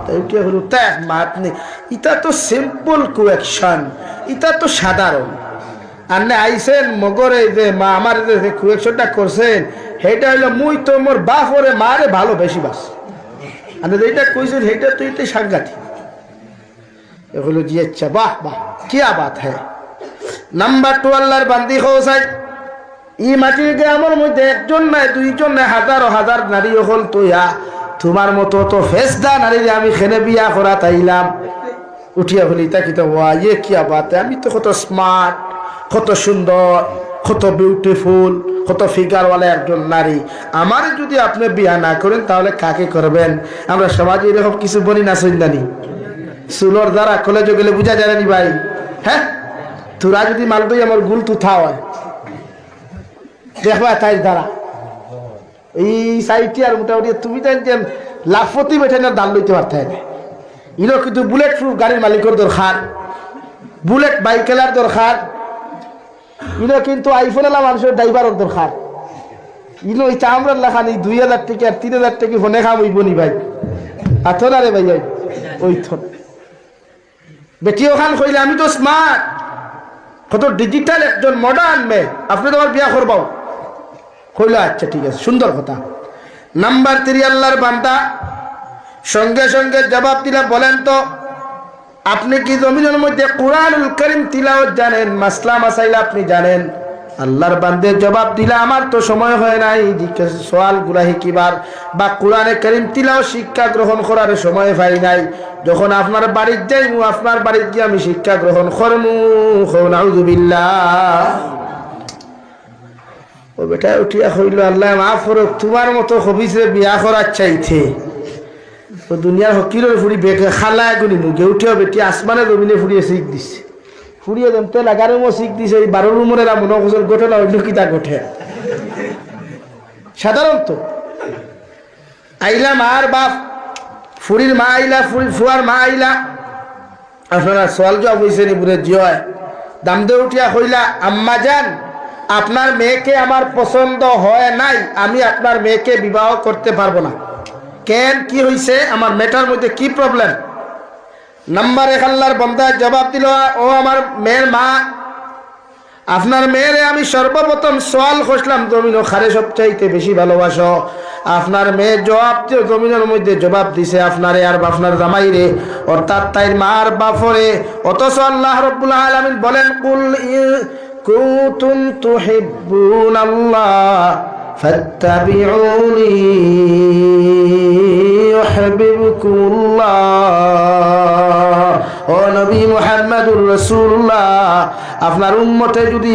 তাই হলো তাই মাত নেই, এটা তো সিম্পল কোয়েকশন, এটা তো সাধারণ। আপনি আইসেন মগরে যে মা আমার যে কোয়েকশনটা করছেন, সেটা হইলো মুই তো মোর বাপ ওরে মারে ভালো বেশি বাস, আপনি যেটা কইছেন সেটা তো এটাই সাংঘাতিক। এগুলো জি আচ্ছা, বাহ বাহ, কিয়া বাত হ্যাঁ। নাম্বার 2, আল্লাহর বান্দি হোসাই, ই মাটির গ্রামের মধ্যে একজন নাই, 2জন নাই, হাজারো হাজার নারী হল তুইয়া, তোমার মতো তো ফেসদা নারী আমি খেনে বিয়া করা তাইলাম। উঠিয়া বলি তাকি তো ইয়ে কিয়া বাত, আমি তো কত স্মার্ট, কত সুন্দর, কত বিউটিফুল, কত ফিগারওয়ালা একজন নারী, আমার যদি আপনি বিয়া না করেন তাহলে কাকে করবেন? আমরা সমাজে এরকম কিছু বলি না, সন্ধানী চুলোর দ্বারা কলেজে গেলে বুঝা যায় নি ভাই। হ্যাঁ, তোরা যদি মালদই আমার গুল তুথা হয় দেখবা তাই দ্বারা এই সাইটি আর মোটামুটি তুমি জানতেন লাফতি বেঠে না দাল লইতে পারতে হবে। ইনো কিন্তু বুলেট প্রুফ গাড়ির মালিকের দরকার, বুলেট বাইকেলার দরকার, ইনো কিন্তু আইফোন এলা মানুষের ড্রাইভারের দরকার। ইনো ওই চামড়ার লেখানি 2000 টাকা আর 3000 টাকা ফোনে খাম হইব নি ভাই? আথো না রে ভাই, ওই থন বেটিও খান কইলে আমি তো স্মার্ট, কত ডিজিটাল একজন মডার্ন মেয়ে, আপনি তোমার বিয়া করবাও কইল, আচ্ছা ঠিক আছে, সুন্দর কথা। নাম্বার 3, আল্লাহর বান্দা সঙ্গে সঙ্গে জবাব দিলা, বলেন তো আপনি কি জমিনের মধ্যে কুরআনুল কারীম তিলাওয়াত জানেন? মাসলা মাসাইল আপনি জানেন? আল্লাহর বান্দে জবাব দিলা, আমার তো সময় হয় নাই সওয়াল গুলা শিকিবার বা কুরআনে কারীম তিলাওয়াত শিক্ষা গ্রহণ করার সময় পাই নাই। যখন আপনার বাড়ির যাইমু, আপনার বাড়ির গিয়ে আমি শিক্ষা গ্রহণ করমু। নাউযুবিল্লাহ। ও বেটা উঠিয়া হইল, আল্লাহ মাফ করো, তোমার মতো হবিছে বিয়া করার চাইতে তো দুনিয়ার হকিরের ফুড়ি বেগে খালা এগুলি মুখে উঠেও বেটি আসমানে জমিনে ফুড়িয়ে শিখ দিচ্ছে, ফুড়িয়ে জমতে লাগারও শিখ দিছে। এই 12 রুমের এরা মনে বছর ঘটে না, অন্য কিতা ঘটে সাধারণত। আইলা মার বাপ, ফুড়ির মা আইলা, ফুয়ার মা আইলা, আপনারা সওয়াল জবাব হয়েছে নি বুড়ে জিয় দাম দিয়ে উঠিয়া কইলা, আম্মা জান আপনার মেয়েকে আমার পছন্দ হয় নাই, আমি আপনার মেয়েকে বিবাহ করতে পারবো না। কেন, কি হয়েছে, আমার মেয়েটার মধ্যে কি প্রবলেম? নাম্বার 1, আল্লাহর বান্দা জবাব দিল, ও আমার মেয়ের মা, আপনার মেয়েরে আমি সর্বপ্রথম সওয়াল করলাম জমিন ও খারে সবচাইতে বেশি ভালোবাসো। আপনার মেয়ের জবাব জমিনের মধ্যে জবাব দিছে আপনারে আর আপনার জামাইরে, অর্থাৎ তাই মার বাপরে। অথচ আল্লাহ রাব্বুল আলামিন বলেন, কুল কুনতুম তুহিব্বুনাল্লাহ ফাত্তাবিউনি ইউহিব্বুকুমুল্লাহ। ও নবী মুহাম্মদুর রাসূলুল্লাহ, আপনার উম্মতে যদি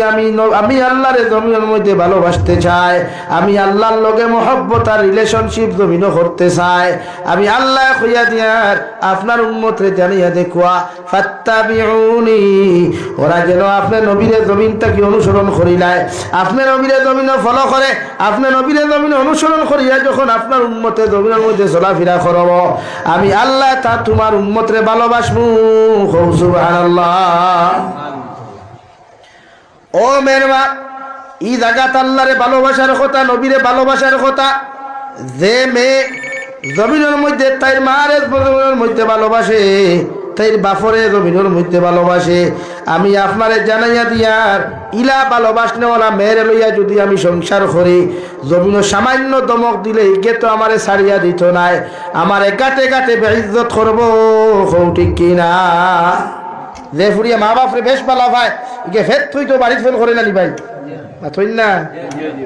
আমি আল্লাহরে জমিনের মধ্যে ভালোবাসতে চাই, আমি আল্লাহর লগে মহব্বত আর রিলেশনশিপ জমিন করতে চাই, আমি আল্লাহ কইয়া দিয়ার আপনার উম্মতে জানিয়া দেখুয়া ফাত্তাবিউনি, ওরা যেন আপনার নবীরে জমিন থেকে অনুসরণ করিলায়, আপনার নবীরে জমিন ফলো করে, আপনার নবীরে জমিন অনুসরণ করিয়া যখন আপনার উম্মতে জমিনের মধ্যে চলাফেরা করব, আমি আল্লাহ তা তোমার উম্মতরে ভালোবাসবো। সুবহানাল্লাহ। ও মেরমা, ই জাগাত আল্লাহরে ভালোবাসার কথা, নবীরে ভালোবাসার কথা। যে মেয়ে জমিনের মধ্যে তাইর মারে জমিনের মধ্যে ভালোবাসে, তাইর বাপরে জমিনের মধ্যে ভালোবাসে, আমি আপনারে জানাইয়া দিয়ার ইলা ভালোবাসনেওয়ালা মেয়েরে লইয়া যদি আমি সংসার করি, জমিন সামান্য দমক দিলে ইকে তো আমারে ছাড়িয়া দিত নাই, আমারে গাতে গাতে বেইজ্জত করবো। ঠিক কিনা? যে ফুরিয়া মা বাপরে বেশ ভালো ভাই, ইকে ফের তুই তো বাড়িতে ফেল করে নালি ভাই, তুই না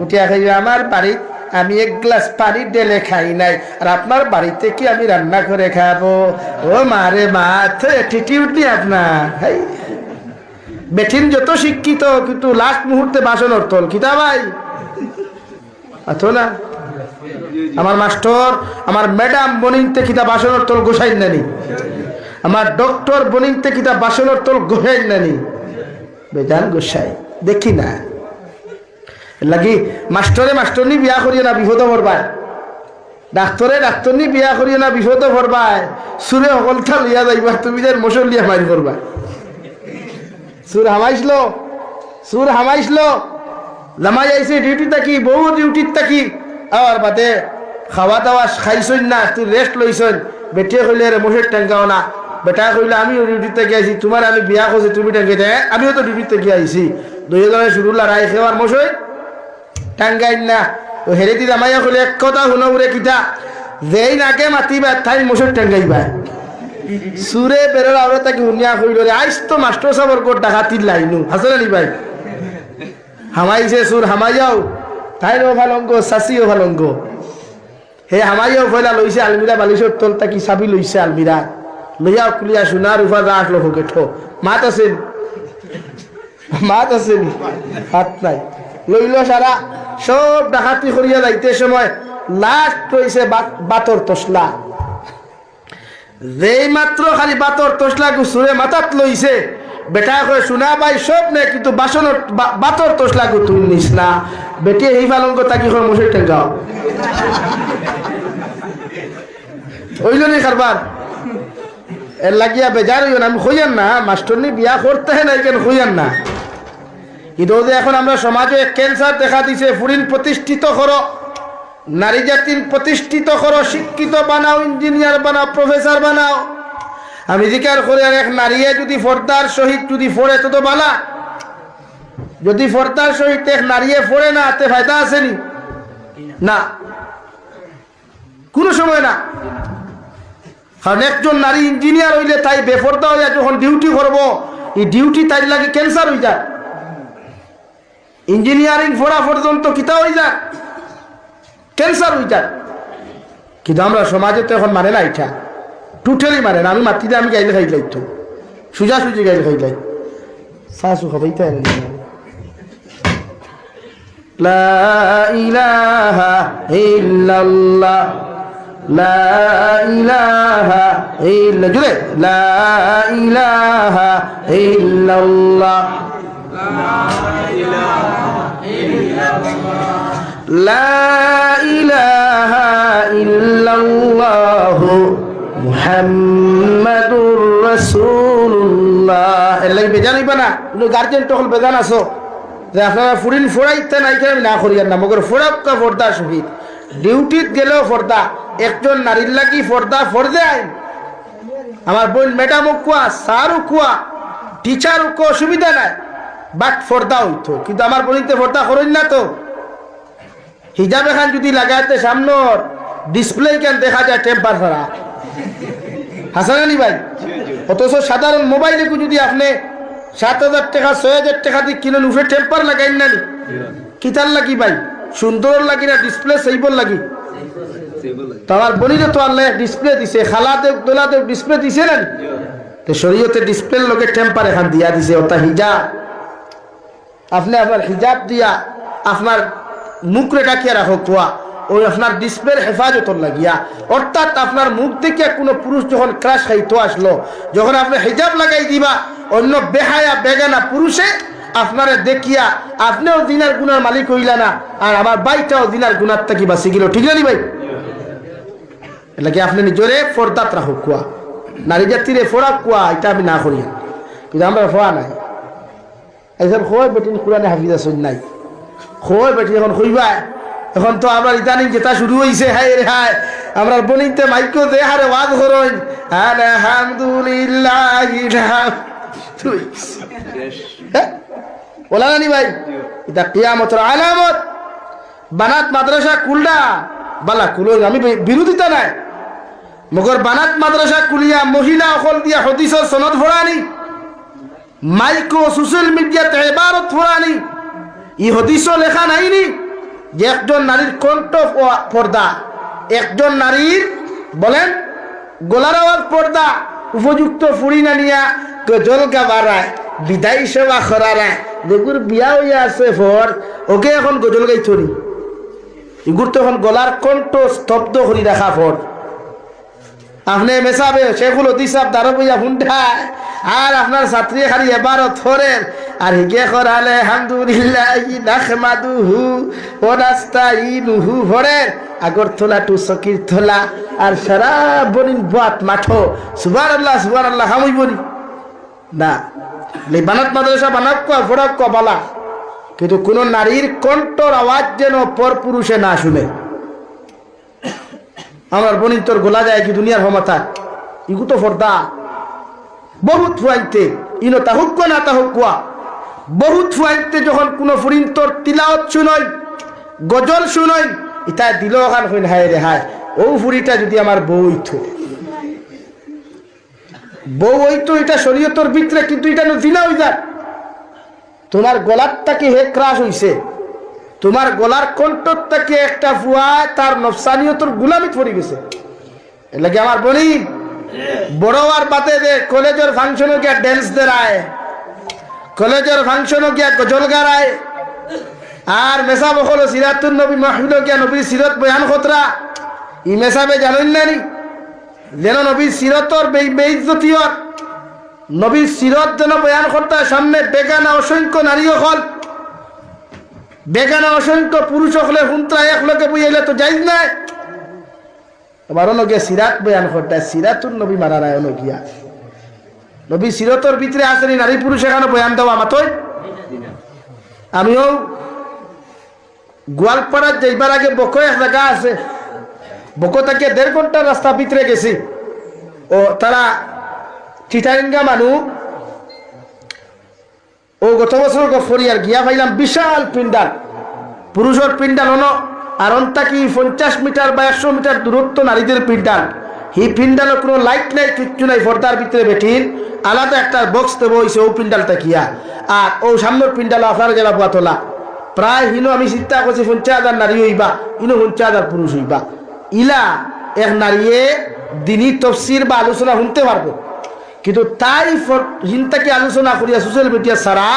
উঠিয়া খাইবে আমার বাড়িত আমি এক গ্লাস পানি ঢেলে খাই নাই, আর আপনার বাড়িতে কি আমি রান্না করে খাবো? ও মারে মা, তো অ্যাটিটিউড নেই আপনার। হাই বেঠিন যত শিক্ষিত, কিন্তু লাস্ট মুহূর্তে বাসন অর্থল কিতা ভাই আতো না। আমার মাস্টার, আমার ম্যাডাম বনিতে কিতা বাসন অর্থল গোসাই নানি, আমার ডক্টর বনিতে কিতা বাসন অর্থল গোসাই নানি, বেজান গোসাই দেখি না লাগি। মাস্টরে মাস্টরনি বিয়া করিয়ে না বিপদ পড়বাই, ডাক্তরে ডাক্তরনি বিয়া করিয়ে না বিপদ পড়বাই, সুরে সকলটা লইয়া যাইবা, তুমি যে মশল লিয়া মারি করবা। সুর হামাইছিল জামাই আইছে ডিউটি থাকি, বউ ডিউটির থাকি, আর বাদে খাওয়া দাওয়া খাইছই না, তুই রেস্ট লইছই। বেটিয়ে কইলে রে মশের টেঙ্গাও না, বেটা কইলে আমিও ডিউটির থেকে আইছি, তোমার আমি বিয়া করছি তুমি টেঙ্গে দে, আমিও তো ডিউটির থেকে আইছি, দুইজনে শুরু লড়াই খেওয়ার মশই টাঙ্গাই না। ও হেরে দি জামাইয়া কইলে এক কথা শুনো উরে কিতা, যেই নাকে মাতিবা তাই মশর টাঙ্গাইবা। সুরে বেরোর আওরে তাকে শুনিয়া কইল রে আইস তো মাস্টার সাহেবের কোট ডাকাতির লাইনু হাসলে নি ভাই, হামাইছে সুর হামাইয়াও, তাইরও ভালঙ্গ সাসিও ভালঙ্গ। হে হামাইয়াও ফয়লা লইছে আলমিরা বালিশর তল তাকি চাবি লইছে আলমিরা লইয়া খুলিয়া সোনার উপর রাখলো পকেটো। মাত আছেন? মাত আছেন? হাত নাই। লইল সারা সব ডাকাতি করিয়া যাইতে সময় লাস্ট হইছে বাতর তসলা। যেই মাত্র খালি বাতর তসলা সুরে মাথাত লইছে, বেটা কয়ে শোনা ভাই সব নে, কিন্তু বাসনের বাতর তসলা গু তুই নিস না। বেটি এই পালঙ্গ তাকি করে মশাই টেঙ্গাও ওইল নি কারবার এর লাগিয়া বেজার হইও না। আমি হইয়ান না মাস্টরনি বিয়া করতে হয় না, কেন হইয়ান না। কিন্তু এখন আমরা সমাজে ক্যান্সার দেখা দিছে। ফুরিন প্রতিষ্ঠিত করো, নারী জাতির প্রতিষ্ঠিত করো, শিক্ষিত বানাও, ইঞ্জিনিয়ার বানাও, প্রফেসর বানাও। আমি জিকার করি আর এক নারীয়ে যদি ফর্দার সহিত যদি ফোড়ে তো বালা, যদি ফর্দার সহিত এক নারীয়ে ফোড়ে না তে ফায়দা আসেনি না, কোনো সময় না। কারণ একজন নারী ইঞ্জিনিয়ার হইলে তাই বেফর্দা হইয়া যখন ডিউটি করবো, এই ডিউটি তাই লাগে ক্যান্সার হয়ে যায়। ইঞ্জিনিয়ারিং পড়া পর্যন্ত কিতা হয়ে যায়, ক্যান্সার হয়ে যায়। কিন্তু আমরা সমাজে তো এখন মানে না, এটা টোটালি মানে না। আমি মাতিতে আমি গাইলে খাই লাইতো, সুজা সুজি গাইলে খাই লাই শাশু খাবাই তাই লা ইলাহা ইল্লাল্লাহ, লা ইলাহা ইল্লা জুড়ে লা ইলাহা ইল্লাল্লাহ, লা ইলাহা ইল্লাল্লাহু মুহাম্মাদুর রাসূলুল্লাহ। এর লাগি বেজান হইবা না, গার্জেন তখন বেজান আছো যে আপনারা ফুরিন ফোড়াইতে নাই কেন না করিয়ার না, মগর ফোড়াক্কা ফর্দা শহীদ ডিউটিত গেলেও ফর্দা। একজন নারীর লাগি ফর্দা ফর্দে আইন। আমার বোন ম্যাডামও কুয়া, স্যারও কুয়া, টিচারও কো অসুবিধা নাই, বাট ফর্দা হইতো। কিন্তু আমার বোনিতে ফর্দা করেন না তো। হিজাব এখান যদি লাগাইতে সামনের ডিসপ্লে কেন দেখা যায় টেম্পার ছাড়া, হাসানি ভাই। অথচ সাধারণ মোবাইলে যদি আপনি 7,000 টাকা 6,000 টাকা দিয়ে কিনেন, উঠে টেম্পার লাগাইন না, কিতার লাগি ভাই? সুন্দর লাগি না ডিসপ্লে সেইবল লাগি? তোমার বলিলে তো আল্লাহ ডিসপ্লে দিছে, খালা দেব দোলা দেব ডিসপ্লে দিছে না। তো শরীয়তে ডিসপ্লের লগে টেম্পার এখান দিয়া দিছে ওটা হিজাব আপনি আপনার হিজাব দিয়া আপনার মুখ রেখাকিয়া রাখো কোয়া ওই আপনার ডিসপ্লের হেফাজতর লাগিয়া অর্থাৎ আপনার মুখ থেকে কোনো পুরুষ যখন ক্রাশ খাইতো আসলো যখন আপনি হিজাব লাগাই দিবা অন্য বেহায়া বেগানা পুরুষে আপনারে দেখিয়া আপনিও দিনার গুনার মালিক হইলা না আর আমার বাইটাও দিনার গুনার থাকি বাঁচি গেল ঠিক না নি ভাই এটা কি আপনি নিজরে ফরদাত রাখো কোয়া নারী জাতিরে ফোড়া কোয়া এটা আমি না করি কিন্তু আমরা ফোয়া নাই এইসব খোয় বেটিন কোরআনে হাফিজা শুন নাই খোয় বেটি এখন খুঁজবা এখন তো আমরা ইদানিং যেটা শুরু হয়েছে হাই রে হাই আমরা বনিতে মাইকো দে হারে ওয়াজ করইন আলহামদুলিল্লাহ বলা জানি ভাই এটা কিয়ামতের আলামত বানাত মাদ্রাসা কুলডা বালা কুলো আমি বিরোধিতা নাই মগর বানাত মাদ্রাসা কুলিয়া মহিলা অকল দিয়া হদিসর সনদ ফোড়ানি মাইকো সোশ্যাল মিডিয়াতে ইবারত ফোড়ানি ই হদিসও লেখা নাইনি যে একজন নারীর কণ্ঠ পর্দা একজন নারীর বলেন গলার আওয়াজ পর্দা উপযুক্ত ফুড়ি না নিয়া জলগা বাড়ায় বিদায় সেবা করারায় যেগুর বিয়া হইয়া আছে ফর ওকে এখন গজল গাই চড়ি এগুর তো এখন গলার কণ্ঠ স্তব্ধ করি রাখা ফর আপনি মেসাবে শেখুল অতিসাব দারো বইয়া ফুন্ডায় আর আপনার ছাত্রী খালি এবারও থরেন আর হিগে করালে আলহামদুলিল্লাহ নাহমাদুহু ওয়া নাস্তাইনুহু ভরেন আগরতলা টু সকির তোলা আর সারা বনিন বাত মাঠো সুবহানাল্লাহ হামুই বনি না বানাত মাদ্রাসা বানাক ফোড়াক বালা কিন্তু কোন নারীর কণ্ঠর আওয়াজ যেন পর পুরুষে না শুনে আমার বনিন তোর গোলা যায় কি দুনিয়ার ক্ষমতা ইগু তো ফর্দা বহুত ফুয়াইতে ইনো তাহুক না তাহুকুয়া বহুত ফুয়াইতে যখন কোনো ফুরিন তোর তিলাওয়াত শুনই গজল শুনই ইতা দিল খান হইন হায় রে হায় ও ফুরিটা যদি আমার বউ হইতো বউ হইতো এটা শরীয়তের ভিতরে কিন্তু এটা জিনা হই যায় তোমার গলারটাকে হে ক্রাশ হইছে তোমার গলার কণ্ঠর থেকে একটা ফুয়া তার নফসানিয়তর গুলামি পড়ে গেছে এর লাগে আমার বলি বড় আর বাতে দে কলেজের ফাংশনে গিয়া ড্যান্স দেরায় কলেজের ফাংশনে গিয়া গজল গারায় আর মেসাব হলো সিরাতুন নবী মাহফিল গিয়া নবীর সিরত বয়ান খতরা ই মেসাবে জানেন না নি যেন নবীর সিরতর বেইজ্জতিয়র নবীর সিরত যেন বয়ান করতে সামনে বেগানা অসংখ্য নারী হল বেগানা অসংখ্য পুরুষ হলে হুন্ত্রা এক লোকে বুঝাইলে তো যাইজ নাই তোমার নগিয়া সিরাত বয়ান করতে সিরাতুন নবী মারা রায় নগিয়া নবী সিরতর ভিতরে আসেনি নারী পুরুষ এখানে বয়ান দেওয়া মাতই আমিও গোয়ালপাড়ার যাইবার আগে বকো এক জায়গা আছে বকো থেকে 1.5 ঘন্টার রাস্তা ভিতরে গেছি ও তারা চিটারিঙ্গা মানুষ ও গত বছর গফরিয়ার গিয়া পাইলাম বিশাল পিন্ডাল পুরুষের পিন্ডাল হলো আর অন্তাকি 50 মিটার বা 100 মিটার দূরত্ব নারীদের পিন্ডাল হি পিন্ডালের কোনো লাইট নাই কিচ্ছু নাই পর্দার ভিতরে বেঠিন আলাদা একটা বক্স দেবো হয়েছে ও পিন্ডালটা কিয়া আর ও সামনের পিন্ডাল আপনার গেলা তোলা প্রায় হিনো আমি চিন্তা করছি 50,000 নারী হইবা ইনো 50,000 পুরুষ হইবা ইলা এক নারীয়ে দিনী তফসির বা আলোচনা শুনতে পারবো কিন্তু তাই হিনতাকে আলোচনা করিয়া সোশ্যাল মিডিয়া ছাড়া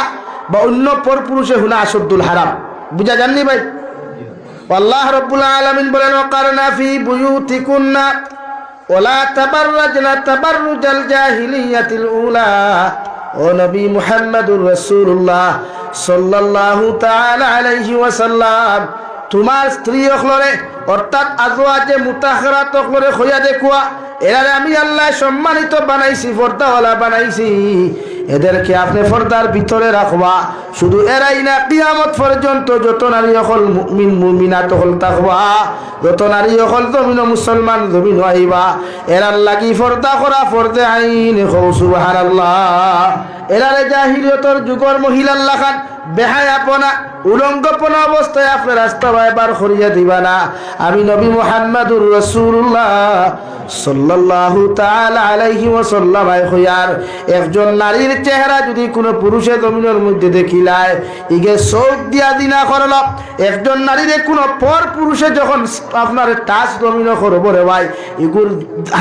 বা অন্য পর পুরুষে শুনা আশদ্দুল হারাম বুঝা জাননি ভাই আল্লাহ রাব্বুল আলামিন বলেন ওয়াকারনা ফি বুয়ুতিকুন্না ওয়ালা তাবাররাজনা তাবাররুজাল জাহিলিয়াতিল উলা ও নবী মুহাম্মদুর রাসূলুল্লাহ সাল্লাল্লাহু তাআলা আলাইহি ওয়াসাল্লাম তোমার স্ত্রী হলরে অর্থাৎ আজওয়াজে মুতাহহারাত হলরে খোয়া দেখুয়া এরারে আমি আল্লাহ সম্মানিত বানাইছি পর্দাওয়ালা বানাইছি এদেরকে আপনি পর্দার ভিতরে রাখবা শুধু এরাই না কিয়ামত পর্যন্ত যত নারী হল মুমিন মুমিনাত হল তাকওয়া যত নারী হল জমিন মুসলমান জমিন আইবা এরার লাগি পর্দা করা ফরজে আইন হও সুবহানাল্লাহ এরারে জাহিলিয়তর যুগর মহিলাল্লাহ খান বেহায়াপনা উলঙ্গপনা অবস্থায় আপনি রাস্তা বার করিয়া দিবা না। আমি নবী মুহাম্মদুর রাসূলুল্লাহ সাল্লাল্লাহু তাআলা আলাইহি ওয়াসাল্লাম হইয়ার একজন নারীর চেহারা যদি কোনো পুরুষে জমিনের মধ্যে দেখিলায় ইগে চোখ দিয়া দিনা করল। একজন নারীর কোনো পর পুরুষে যখন আপনার টাচ জমিন করব রে ভাই ইগুর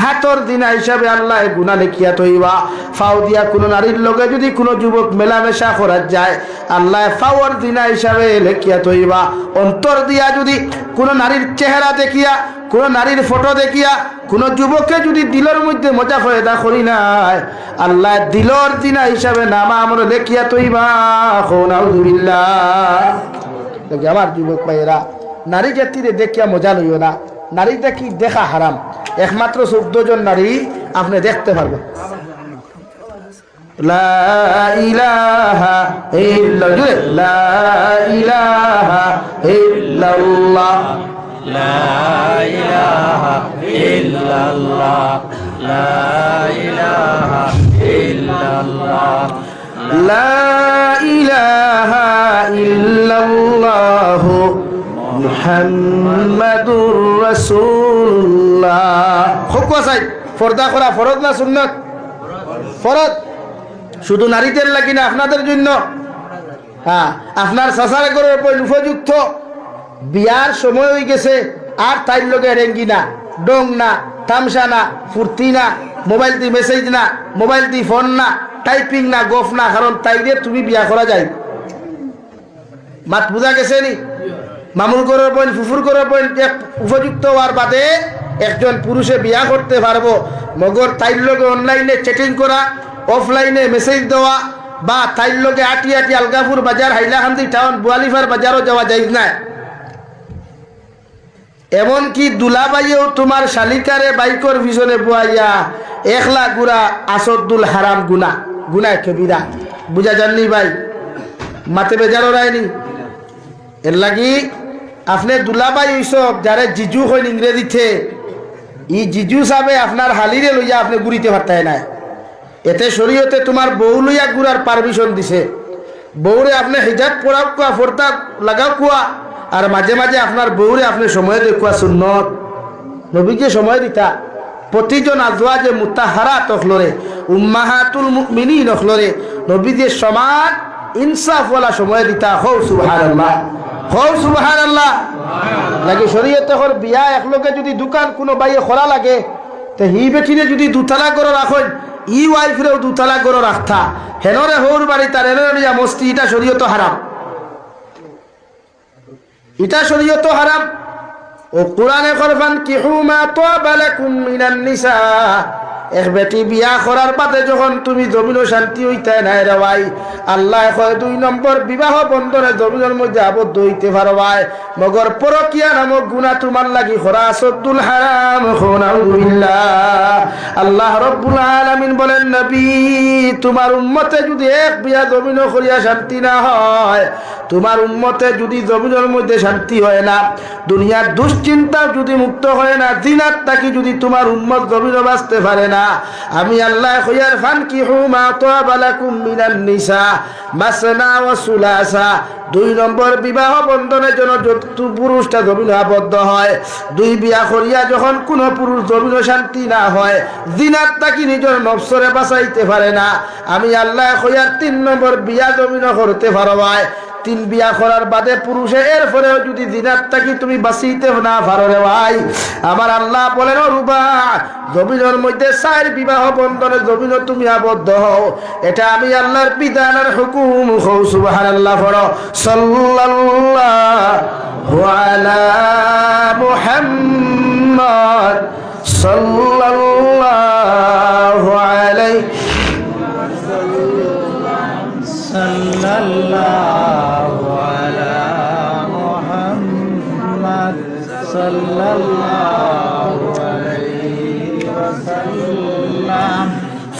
হাতর দিনা হিসাবে আল্লাহ গুনাহ লিখিয়া তইবা। ফাও দিয়া কোনো নারীর লগে যদি কোনো যুবক মেলামেশা করা যায় আল্লাহ ফাওয়ার দিনা হিসাবে লিখিয়া তইবা। অন্তর দিয়া যদি কোনো নারীর চেহারা দেখিয়া কোনো নারীর ফটো দেখিয়া কোনো যুবককে যদি দিলের মধ্যে মজা ফয়দা করি নাই আল্লাহ দিলর দিনা হিসাবে নামা আমরা লেখিয়া তৈবা। আমার যুবক ভাইয়েরা নারী জাতিরে দেখিয়া মজা লইও না। নারী দেখি দেখা হারাম। একমাত্র 14 জন নারী আপনি দেখতে পারবেন। লা ইলাহা ইল্লাল্লাহ লা ইলাহা ইল্লাল্লাহ লা ইলাহা ইল্লাল্লাহ লা ইলাহা ইল্লাল্লাহ লা ইলাহা ইল্লাল্লাহ মুহাম্মাদুর রাসূলুল্লাহ। খুব চাই পর্দা করা ফরজ না সুন্নাত? ফরজ। শুধু নারীদের লাগি না, আপনাদের জন্য। হ্যাঁ, আপনার চাচার ঘরের উপযুক্ত বিয়ার সময় হয়ে গেছে আর তাই লগে রেঙ্গি না, ডং না, তামসা না, ফুর্তি না, মোবাইল দিয়ে মেসেজ না, মোবাইল দিয়ে ফোন না, টাইপিং না, গফ না। কারণ তাই দিয়ে তুমি বিয়া করা যায়। মাত বুঝা গেছে নি? মামুর ঘরের বোন, ফুফুর ঘরের বোন উপযুক্ত হওয়ার বাদে একজন পুরুষে বিয়া করতে পারবো। মগর তাইর লগে অনলাইনে চ্যাটিং করা, অফলাইনে মেসেজ দেওয়া বা তাইর লগে আটি আটি আলগাপুর বাজার, হাইলাকান্দি টাউন, বুয়ালিফার বাজারও যাওয়া যায় না। এমনকি দুলাবাইও তোমার শালিকারে বাইকর পিছনে বুয়াইয়া একলা গুড়া আসদ্দুল হারাম গুনা, গুনায় কবিরা। বুঝা জাননি ভাই? মাতে বেজারও রায়নি। এর লাগি আপনি দুলাবাই ওইসব যারে জিজু হইন ইংরেজিতে, ই জিজু সাবে আপনার হালিরে লইয়া আপনি ঘুরিতে পারতাই না। এতে শরীয়তে তোমার বউ লইয়া ঘুরার পারমিশন দিছে। বউরে আপনি হিজাব পরাও কুয়া, ফোরতা লাগাও কুয়া, আর মাঝে মাঝে আপনার বউরে আপনি সময় দেখুয়া সুন্নত। নবীকে সময় দিতা। প্রতিজন আজওয়াজে মুতাহারাত হলরে, উম্মাহাতুল মুমিনিন হলরে নবী যে সমান ইনসাফওয়ালা সময় দিতা। হৌ সুবহানাল্লাহ, হৌ সুবহানাল্লাহ। লাগে শরীয়তে হর বিয়া একলগে যদি দোকান কোনো বাইয়ে খোলা লাগে তো হি বেঠিনে যদি দুতলা করে রাখেন, ই ওয়াইফরেও দুতলা করে রাখতা, হেনরে হৌর বাড়ি তার এনে মস্তি। এটা শরীয়ত হারাম, এটা শরীয়ত হারাম। ও কোরআনে করবান কিহু মা তাবা লাকুম মিনান নিসা। এক বেটি বিয়া করার বাদে যখন তুমি জমিনও শান্তি হইতে নাই রে ভাই, আল্লাহ কয় 2 নম্বর বিবাহ বন্ধনে জমিনের মধ্যে আবদ্ধ হইতে পারো ভাই। মগর পরকিয়া নামক গুনাহ তোমার লাগি করা আসদ্দুল হারাম। নাউযুবিল্লাহ। আল্লাহ রাব্বুল আলামিন বলেন, নবী তোমার উম্মতে যদি এক বিয়া জমিনও করিয়া শান্তি না হয়, তোমার উম্মতে যদি জমিনের মধ্যে শান্তি হয় না, দুনিয়ার দুশ্চিন্তা যদি মুক্ত হয় না, জিনাত থাকি যদি তোমার উম্মত জমিনে বাঁচতে পারে না, আমি আল্লাহ কইয়ার ফানকিহু মা তাবা লাকুম মিনান নিসা মাসনা ওয়া সুলাসা। 2 নম্বর বিবাহ বন্ধনের জন্য যত পুরুষটা জমিনে আবদ্ধ হয়, 2 বিয়া করিয়া যখন কোন পুরুষ জমিনে শান্তি না হয়, জিনাত থাকি নিজের নফসরে বাঁচাইতে পারে না, আমি আল্লাহ কইয়ার 3 নম্বর বিয়া জমিনে করতে পারো ভাই। 3 বিয়া করার বাদে পুরুষে এরপরেও যদি জিনাত থাকি তুমি বাঁচিতে না পারো রে ভাই, আমার আল্লাহ বলেন রুবা জমিনের মধ্যে 4 বিবাহ বন্ধনে জমিনে তুমি আবদ্ধ হও। এটা আমি আল্লাহর বিধানের হুকুম। হও সুবহানাল্লাহ। পড়ো সাল্লাল্লাহু আলা মুহাম্মদ সাল্লাল্লাহু আলাইহি সাল্লাল্লাহু আলা মুহাম্মদ সাল্লাল্লাহু আলাইহি ওয়াসাল্লাম।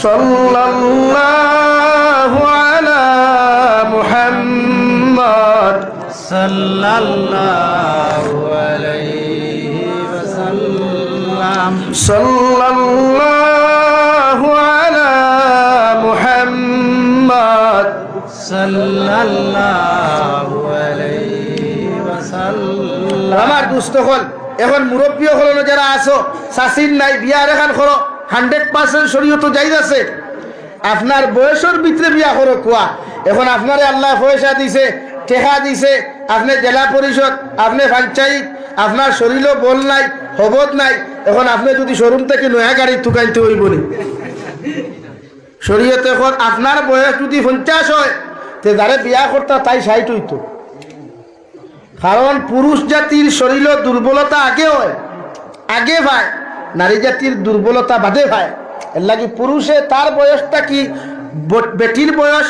সাল্লাল্লাহু আলা মুহাম্মদ সাল্লাল্লাহু আলাইহি ওয়াসাল্লাম। সাল্লাল্লাহু আলা মুহাম্মদ সাল্লাল্লাহু আলাইহি ওয়াসাল্লাম। সাল্লাল্লাহু আলা মুহাম্মদ সাল্লাল্লাহু আলাইহি ওয়াসাল্লাম। সাল্লাল্লাহু আলা মুহাম্মদ সাল্লাল্লাহু আলাইহি ওয়াসাল্লাম। সাল্লাল্লাহু আলা মুহাম্মদ সাল্লাল্লাহু আলাইহি ওয়াসাল্লাম। সাল্লাল্লাহু আলা মুহাম্মদ সাল্লাল্লাহু আলাইহি ওয়াসাল্লাম। আমার দুস্থ হল এখন মুরব্বী হল যারা আছো শাসিন নাই বিয়ার এখন করো 100% শরীয়ত জায়েজ আছে। আপনার বয়সের ভিতরে বিয়া করো কোয়া। এখন আপনারে আল্লাহ পয়সা দিছে, টেকা দিছে, আপনি জেলা পরিষদ, আপনি পঞ্চায়েত, আপনার শরীরও বল নাই, হবত নাই। এখন আপনি যদি শোরুম থেকে নয়া গাড়ি তুকাইতে হইব নি? শরীয়ত এখন আপনার বয়স যদি 50 হয় তে যারে বিয়া করতা তাই 60 হইতো। কারণ পুরুষ জাতির শরীর দুর্বলতা আগে হয়, আগে ভাই, নারী জাতির দুর্বলতা বাদে ভাই। এর লাগি পুরুষে তার বয়সটা কি বেটির বয়স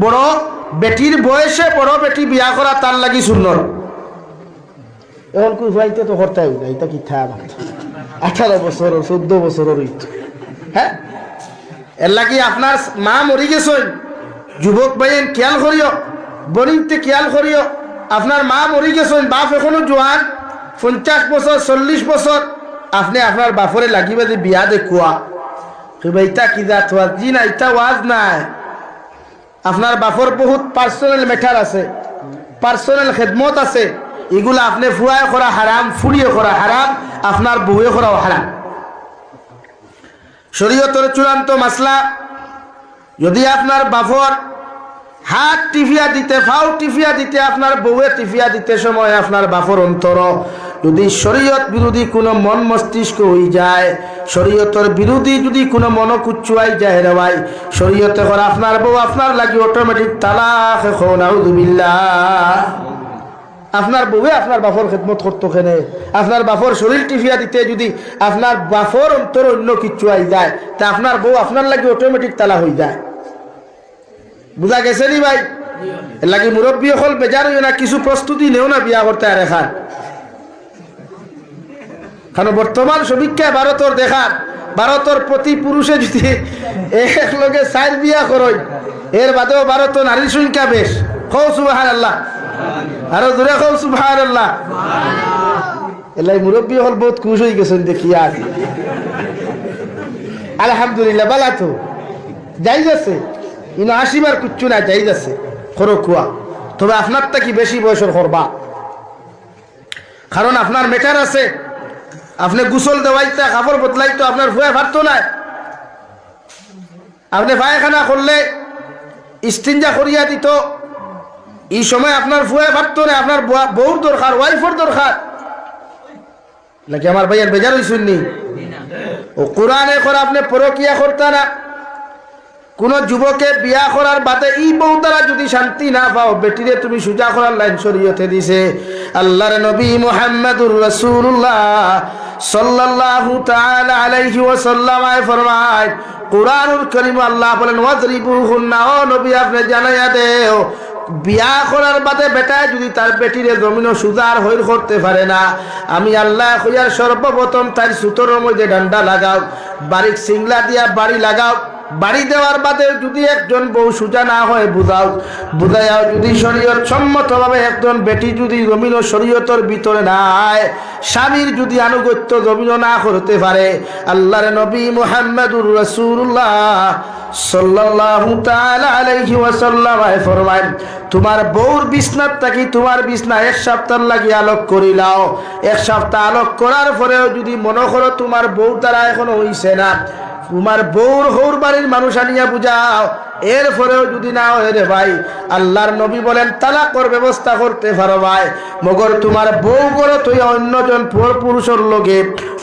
বড়, বেটির বয়সে বড় বেটি বিয়া করা তার লাগি সুন্দর। এখন কই ভাইতে তো করতে হবে না, এটা কি থাক 18 বছর 14 বছরের হইতো। হ্যাঁ, এর লাগি আপনার মা মরি গেছেন, যুবক ভাইয়ের খেয়াল করিও, বনিতে খেয়াল করিও। আপনার মা মরি গেছেন, বাপ এখনো জোয়ান, 50 বছর 40 বছর, আপনি আপনার বাপরে লাগিবে যে বিয়া দেখুয়া ইটা কি জাত ওয়াজ? জি না, ইটা ওয়াজ নাই। আপনার বাপর বহুত পার্সোনাল ম্যাটার আছে, পার্সোনাল খেদমত আছে, এগুলা আপনি ফুয়ায় করা হারাম, ফুরিয়ে করা হারাম, আপনার বউয়ে করাও হারাম। শরীয়তের চূড়ান্ত মাসলা, যদি আপনার বাপর হাত টিফিয়া দিতে, ফাও টিফিয়া দিতে, আপনার বউয়ে টিফিয়া দিতে সময় আপনার বাপর অন্তর যদি শরীয়ত বিরোধী কোনো মন মস্তিষ্ক হয়ে যায়, শরীয়তের বিরোধী যদি কোনো মন কুচুয়াই যায় রে ভাই, শরীয়তে করে আপনার বউ আপনার লাগি অটোমেটিক তালাক। নাউযুবিল্লাহ। আপনার বউয়ে আপনার বাপর খেদমত করতো কেনে? আপনার বাপর শরীর টিফিয়া দিতে যদি আপনার বাপর অন্তর অন্য কিছু আই যায়, তা আপনার বউ আপনার লাগি অটোমেটিক তালা হয়ে যায়। বুঝা গেছে নি ভাই? এর লাগে মুরব্বী হল বেজার হইও না, কিছু প্রস্তুতি নেও না বিয়া করতে। আর এখন কারণ বর্তমান সমীক্ষায় ভারতের দেখার, ভারতের প্রতি পুরুষে যদি এক লগে 4 বিয়া করই, এর বাদেও ভারত নারীর সংখ্যা বেশ। কও সুবহানাল্লাহ, আরো জোরে কও সুবহানাল্লাহ। এলাই মুরব্বী হল বহুত খুশ হয়ে গেছেন দেখি। আর আলহামদুলিল্লাহ, বালা তো যাই যাচ্ছে, ইনো আসিবার কুচ্ছু না, যাই যাচ্ছে খরো খুয়া। তবে আপনারটা কি বেশি বয়সের করবা, কারণ আপনার মেটার আছে। আপনি গোসল দেওয়াইতে, কাপড় বদলাইতো আপনার ফুয়া ফাটতো না। আপনি পায়খানা করলে ইস্তিনজা করিয়া দিত, এই সময় আপনার ফুয়া ফাটতো না। আপনার বউর দরকার, ওয়াইফর দরকার নাকি? আমার ভাইয়ের বেজার হইসুননি ও কোরআনে করে আপনি পরকিয়া করতে না। কোন যুবকে বিয়া করার বাদে এই বউ দ্বারা যদি শান্তি না পাও, বেটিরে তুমি সুজা করার লাইন শরীয়তে দিছে। আল্লাহর নবী মুহাম্মদুর রাসূলুল্লাহ সাল্লাল্লাহু তাআলা আলাইহি ওয়াসাল্লাম ফরমায়, কুরআনুল কারীম আল্লাহ বলেন ওয়াজরিবুহুন্না, ও নবী আপনি জানাইয়া দেও, বিয়া করার বাদে বেটা যদি তার বেটিরে জমিনও সুজার হইর করতে পারে না, আমি আল্লাহ কইয়ার সর্বপ্রথম তার সুতোর মধ্যে ডান্ডা লাগাও, বাড়ির সিংলা দিয়া বাড়ি লাগাও। বাড়ি দেওয়ার বাদে যদি একজন বউ সুজা না হয় বুঝাও, বুঝাইয়াও যদি শরীয়ত সম্মতভাবে একজন বেটি যদি জমিন ও শরীয়তের ভিতরে নাই, স্বামীর যদি আনুগত্য জমিন না করতে পারে, আল্লাহর নবী মুহাম্মদুর রাসূলুল্লাহ সাল্লাল্লাহু তাআলা আলাইহি ওয়াসাল্লাম ফরমায়, তোমার বউর বিছনাত থাকি তোমার বিছনা 1 সপ্তাহ লাগি আলোক করিলাও। 1 সপ্তাহ আলোক করার পরেও যদি মনে করো তোমার বউ তারা এখনো হইছে না, তোমার বউর হৌর বাড়ির মানুষ আনিয়া বুঝাও, এরপরেও যদি না হয় রে ভাই, আল্লাহর নবী বলেন তালাকর ব্যবস্থা করতে পারো ভাই। মগর তোমার বউ করো তুই অন্যজন পুরুষের লগে,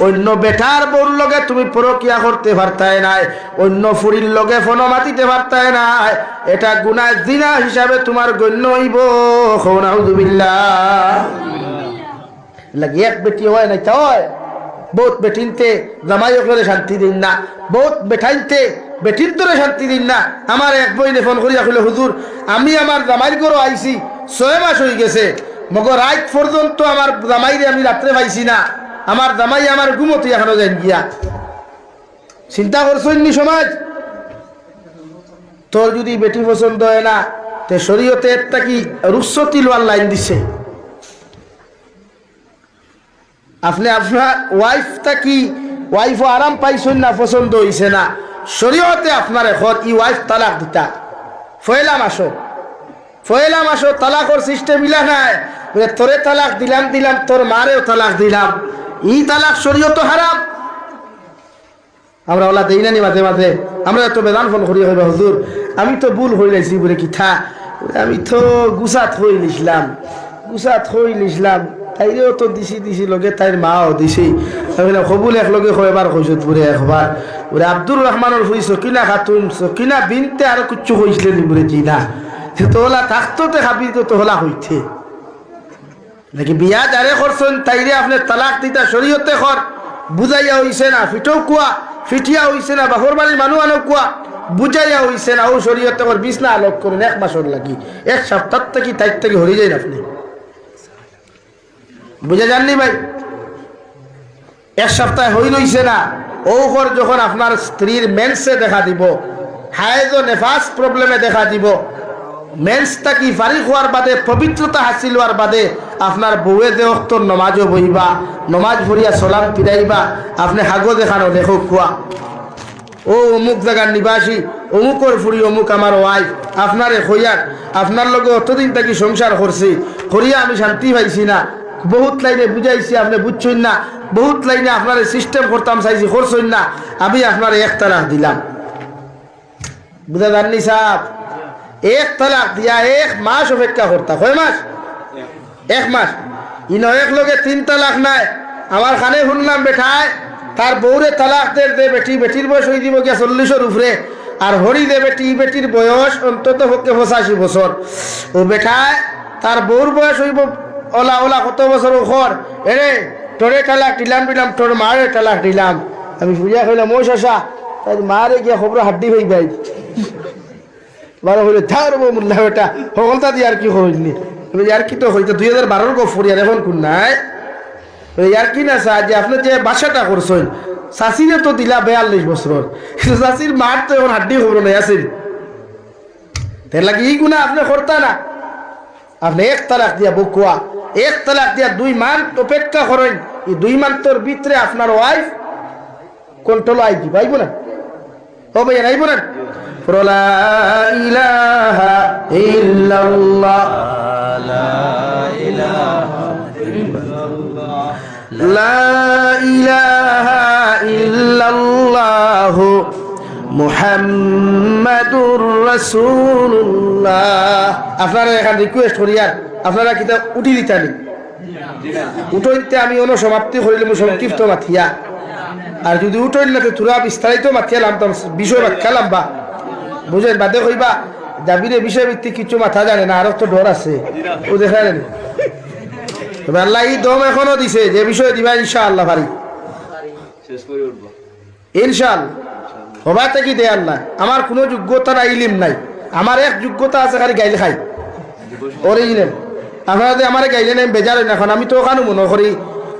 অন্য বেটার বউর লগে তুমি পরকিয়া করতে পারতাই নাই, অন্য ফুরির লগে ফোনো মাতিতে পারতাই নাই, এটা গুনাহ জিনা হিসাবে তোমার গণ্য হইব। নাউযুবিল্লাহ। লাগে এক বেটি হয় না হয়, বহুত বেটিনতে জামাই করে শান্তি দিন না, বহুত বেঠাইতে বেটির তোরে শান্তি দিন না। আমার এক বইনে ফোন করিয়া কইল, হুজুর আমি আমার জামাইর ঘরও আইছি, 6 মাস হয়ে গেছে, মগর রাত পর্যন্ত আমার জামাইরে আমি রাত্রে পাইছি না, আমার জামাই আমার ঘুমোতে এখনো যাই গিয়া। চিন্তা করছেন নি সমাজ? তোর যদি বেটি পছন্দ হয় না, তে শরীয়তে একটা কি রুখসতি লওয়ার লাইন দিছে। আপনি আপনার ওয়াইফটা কি ওয়াইফও আরাম পাইছেন না, পছন্দ হইছে না, শরীয়তে আপনার এখন ই ওয়াইফ তালাক দিতা, ফয়লা মাসো পয়লা মাসও তালাকর সিস্টেম মিলা নাই, তোরে তালাক দিলাম তোর মারেও তালাক দিলাম, ই তালাক শরীয়ত হারাম। আমরা ওলা দেই না নি মাঝে মাঝে, আমরা তো বেদান ফোন করি হইবা হুজুর আমি তো ভুল হয়ে যাইছি বলে কিথা, আমি তো গুছাত হয়ে লিখলাম তাইরেও তো দিছি লগে তাইর মাও দিছি, আমি কবুল একলগে কয়বার কইছত পুরে একবার ওরে আব্দুর রহমানের ফুই সকিনা খাতুন সকিনা বিনতে আর কিচ্ছু কইছিলেন নি বলে জি না, তোলা থাকতো তে খাবি তো তোলা হইতে নাকি বিয়া যারে করছেন তাইরে আপনি তালাক দিতা শরীয়তে কর, বুঝাইয়া হইছে না, ফিটও কুয়া ফিটিয়া হইছে না, বাপর বাড়ির মানুষ আনো কুয়া বুঝাইয়া হইছে না, ও শরীয়তে কর বিছনা আলোক করেন 1 মাসের লাগি, 1 সপ্তাহ থেকে তাই থেকে হয়ে যায় আপনি বুঝে যাননি ভাই। 1 সপ্তাহ হই লইছে না, ও ঘর যখন আপনার স্ত্রীর মেন্সে দেখা দিব, হায়েজ ও নেফাস প্রবলেমে দেখা দিব, মেন্সটা কি ফারিক হওয়ার বাদে পবিত্রতা হাসিল হওয়ার বাদে আপনার বউয়ে দে অক্তর নমাজও বইবা, নমাজ ভরিয়া সালাম ফিরাইবা, আপনি হাগো দেখানো লেখক কুয়া ও অমুক জায়গার নিবাসী অমুকর ফুরি অমুক আমার ওয়াইফ আপনারে হইয়ার আপনার লগে অতদিন থাকি সংসার করছি করিয়া আমি শান্তি পাইছি না, বহুত লাইনে বুঝাইছি আপনি বুঝছেন না, বহুত লাইনে আপনার সিস্টেম করতাম চাইছি করছেন না, আমি আপনার 1 তালাক দিলাম। বুঝা জাননি সাহেব, 1 তালাক দিয়া 1 মাস অপেক্ষা করতা, কয় মাস? 1 মাস। ইনো এক লগে 3 তালাক নাই, আমার খানে শুনলাম বেঠায় তার বউরে তালাক দে বেটির বয়স হয়ে দিব গিয়া 40-এর উপরে, আর হরি দে বেটির বয়স অন্তত পক্ষে 85 বছর, ও বেঠায় তার বউর বয়স হইব ওলা কত বছর ওখর, এরে তোরে তালাক দিলাম তোর মারে তালাক দিলাম। আমি বুঝিয়া কইলাম ও শাসা তাই মারে গিয়া খবর হাড্ডি হয়ে যাই বারো হইলে থার মোল্লা বেটা সকলতা দিয়ে আর কি হইনি, আর কি তো হইতো 2012-র গফরি আর এখন কোন নাই আর কি না যে আপনি যে বাসাটা করছেন শাশিরে তো দিলা 42 বছর, কিন্তু শাশির মার তো এখন হাড্ডি খবর নাই আসেন, তাই লাগে এই গুণা আপনি করতা না, আপনি 1 তালাক দিয়া বকুয়া 1 তালাক দিয়া 2 মান অপেক্ষা করেন, এই 2 মান্তর ভিতরে আপনার ওয়াইফ কন্ট্রোল আইবি পাইব না, ও ভাই আইব না। লা ইলাহা ইল্লাল্লাহ লা ইলাহা ইল্লাল্লাহ মুহাম্মাদুর রাসূলুল্লাহ। আপনারা এখানে রিকোয়েস্ট করি আর আপনারা কিতা উঠি দিতানি উঠইতে আমি অন্য সমাপ্তি করিলাম সংক্ষিপ্ত মাথিয়া, আর যদি উঠইল না তো তুরা বিস্তারিত মাথিয়া লামতাম বিষয় ব্যাখ্যা লাম্বা বুঝেন বাদে কইবা জাবিরে বিষয় ভিত্তিক কিছু মাথা জানে না, আরো তো ডর আছে ও দেখা জানি, তবে আল্লাহ এই দম এখনো দিছে যে বিষয় দিবা ইনশাআল্লাহ পারি ইনশাআল্লাহ হবা থেকে দে আল্লাহ। আমার কোনো যোগ্যতা নাই, ইলিম নাই, আমার এক যোগ্যতা আছে খালি গাইলে খাই অরিজিনাল। আপনারা যে আমার গাইলেন আমি বেজার হই না, এখন আমি তো ওখানে মনে করি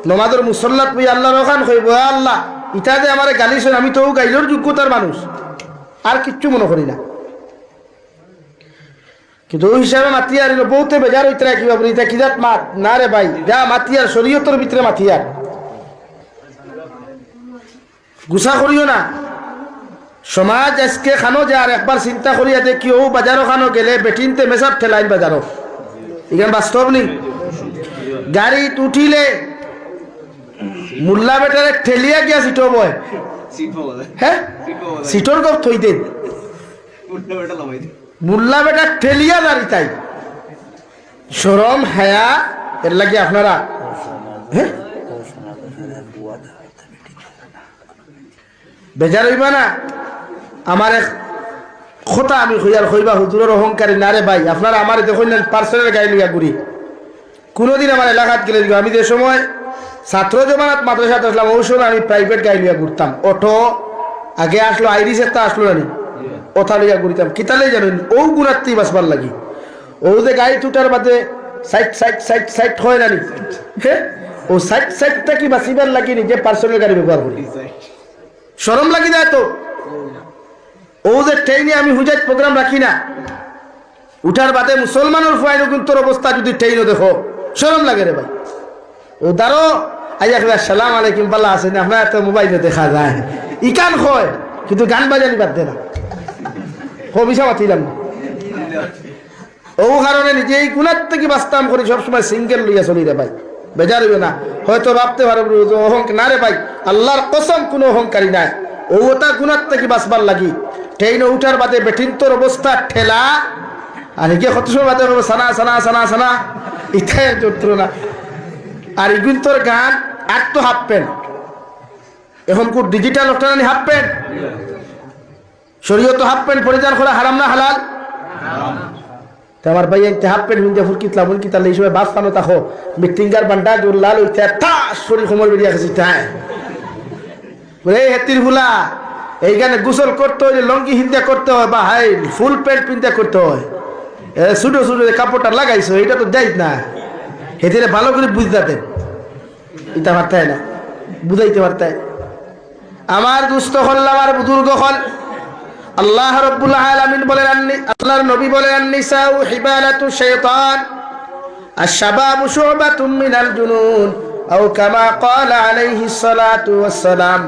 নমাজের মুসল্লাত বই আল্লাহর ওখান কইব আল্লাহ ইটা যে আমার গালিছেন আমি তো গাইলের যোগ্যতার মানুষ, আর কিচ্ছু মনে করি না। কিন্তু ওই হিসাবে মাতিয়ার বহুতে বেজার হইতে কিবা বলি এটা কিজাত মাত না রে ভাই, যা মাতিয়ার শরীয়তের ভিতরে মাতিয়ার গুছা করিও না। সমাজ আজকে খানো যার একবার চিন্তা করিয়া যে কেউ বাজারও খানো গেলে বেটিনতে মেসাব ঠেলাইন বাজারও, এখানে বাস্তব নেই। গাড়িত উঠিলে মুল্লা বেটারে ঠেলিয়া গিয়া সিটো বয়, হ্যাঁ সিটোর গপ থই দেন মুল্লা বেটা ঠেলিয়া দাঁড়ি তাই শরম হায়া এর লাগে আপনারা হ্যাঁ বেজার হইবা না। আমার এক কথা আমি হইয়ার হইবা হুজুরের অহংকারী না রে ভাই, আপনারা আমার দেখুন পার্সোনাল গাড়ি লিয়া ঘুরি, কোনোদিন আমার এলাকাত গেলে আমি যে সময় ছাত্র জমানাত মাদ্রাসাত আসলাম ওই সময় আমি প্রাইভেট গাড়ি লিয়া ঘুরতাম, অটো আগে আসলো আইরিস একটা আসলো না ওথা লিয়া ঘুরতাম, কিতালে জানেন ও গুণাত্মি বাসবার লাগি, ও যে গাড়ি টুটার বাদে সাইড হয় না হ্যাঁ ও সাইডটা কি বাঁচিবার লাগি নিজে পার্সোনাল গাড়ি ব্যবহার করি, শরম লাগি যায় তো। ও যে ট্রেনে আমি হুজাত প্রোগ্রাম রাখি না, উঠার বাদে মুসলমানের ফুয়াইনো কিন্তু অবস্থা যদি ট্রেনও দেখো শরম লাগে রে ভাই। ও দাঁড়ো আইয়া আসসালাম আলাইকুম পাল্লা আছে না, আপনার একটা মোবাইলে দেখা যায় ইকান হয় কিন্তু গান বাজানি বাদ দে না, হবিসা মাতিলাম না ও কারণে নিজেই গুণার থেকে বাঁচতাম করি সবসময় সিঙ্গেল লইয়া চলি রে ভাই, বেজার হইবে না। হয়তো ভাবতে পারো অহংকার না রে ভাই, আল্লাহর কসম কোনো অহংকারী নাই। ওটা গুণার থেকে বাঁচবার লাগি ট্রেনে উঠার বাদে বেঠিন্তর অবস্থা ঠেলা আর এগিয়ে কত সময় বাদে সানা সানা সানা সানা ইথায় যন্ত্র না। আর এগুন তোর গান আর তো হাফ প্যান্ট, এখন খুব ডিজিটাল অর্থাৎ হাফ প্যান্ট, শরীয়ত হাফ প্যান্ট পরিধান করা হারাম না হালাল? আমার ভাই হাফ প্যান্ট মিনজা ফুরকিতলা মুলকিতা এই সময় বাস পানো তাকো মিটিংগার বান্ডা জোর লাল হইতে ঠাস শরীর কোমর বেরিয়ে গেছে তাই বলে হেতির ভুলা এইখানে গোসল করতে হয়, লঙ্গি হিন্দা করতে হয় বা হাই ফুল প্যান্ট পিনতে করতে হয়, ছোটো ছোটো কাপড়টা লাগাইছো এটা তো যাই না, হেতিরে ভালো করে বুঝতে এটা পারতায় না, বুঝাইতে পারতায়। আমার দুস্থ হল আমার বুজুর্গ হল আল্লাহ রাব্বুল আলামিন বলেন, আল্লাহর নবী বলেন আন-নিসাউ হিবালাতু শাইতান আশ-শাবাবু শুবাতুম মিনাল জুনুন আও কামা ক্বালা আলাইহিস সালাতু ওয়াস সালাম।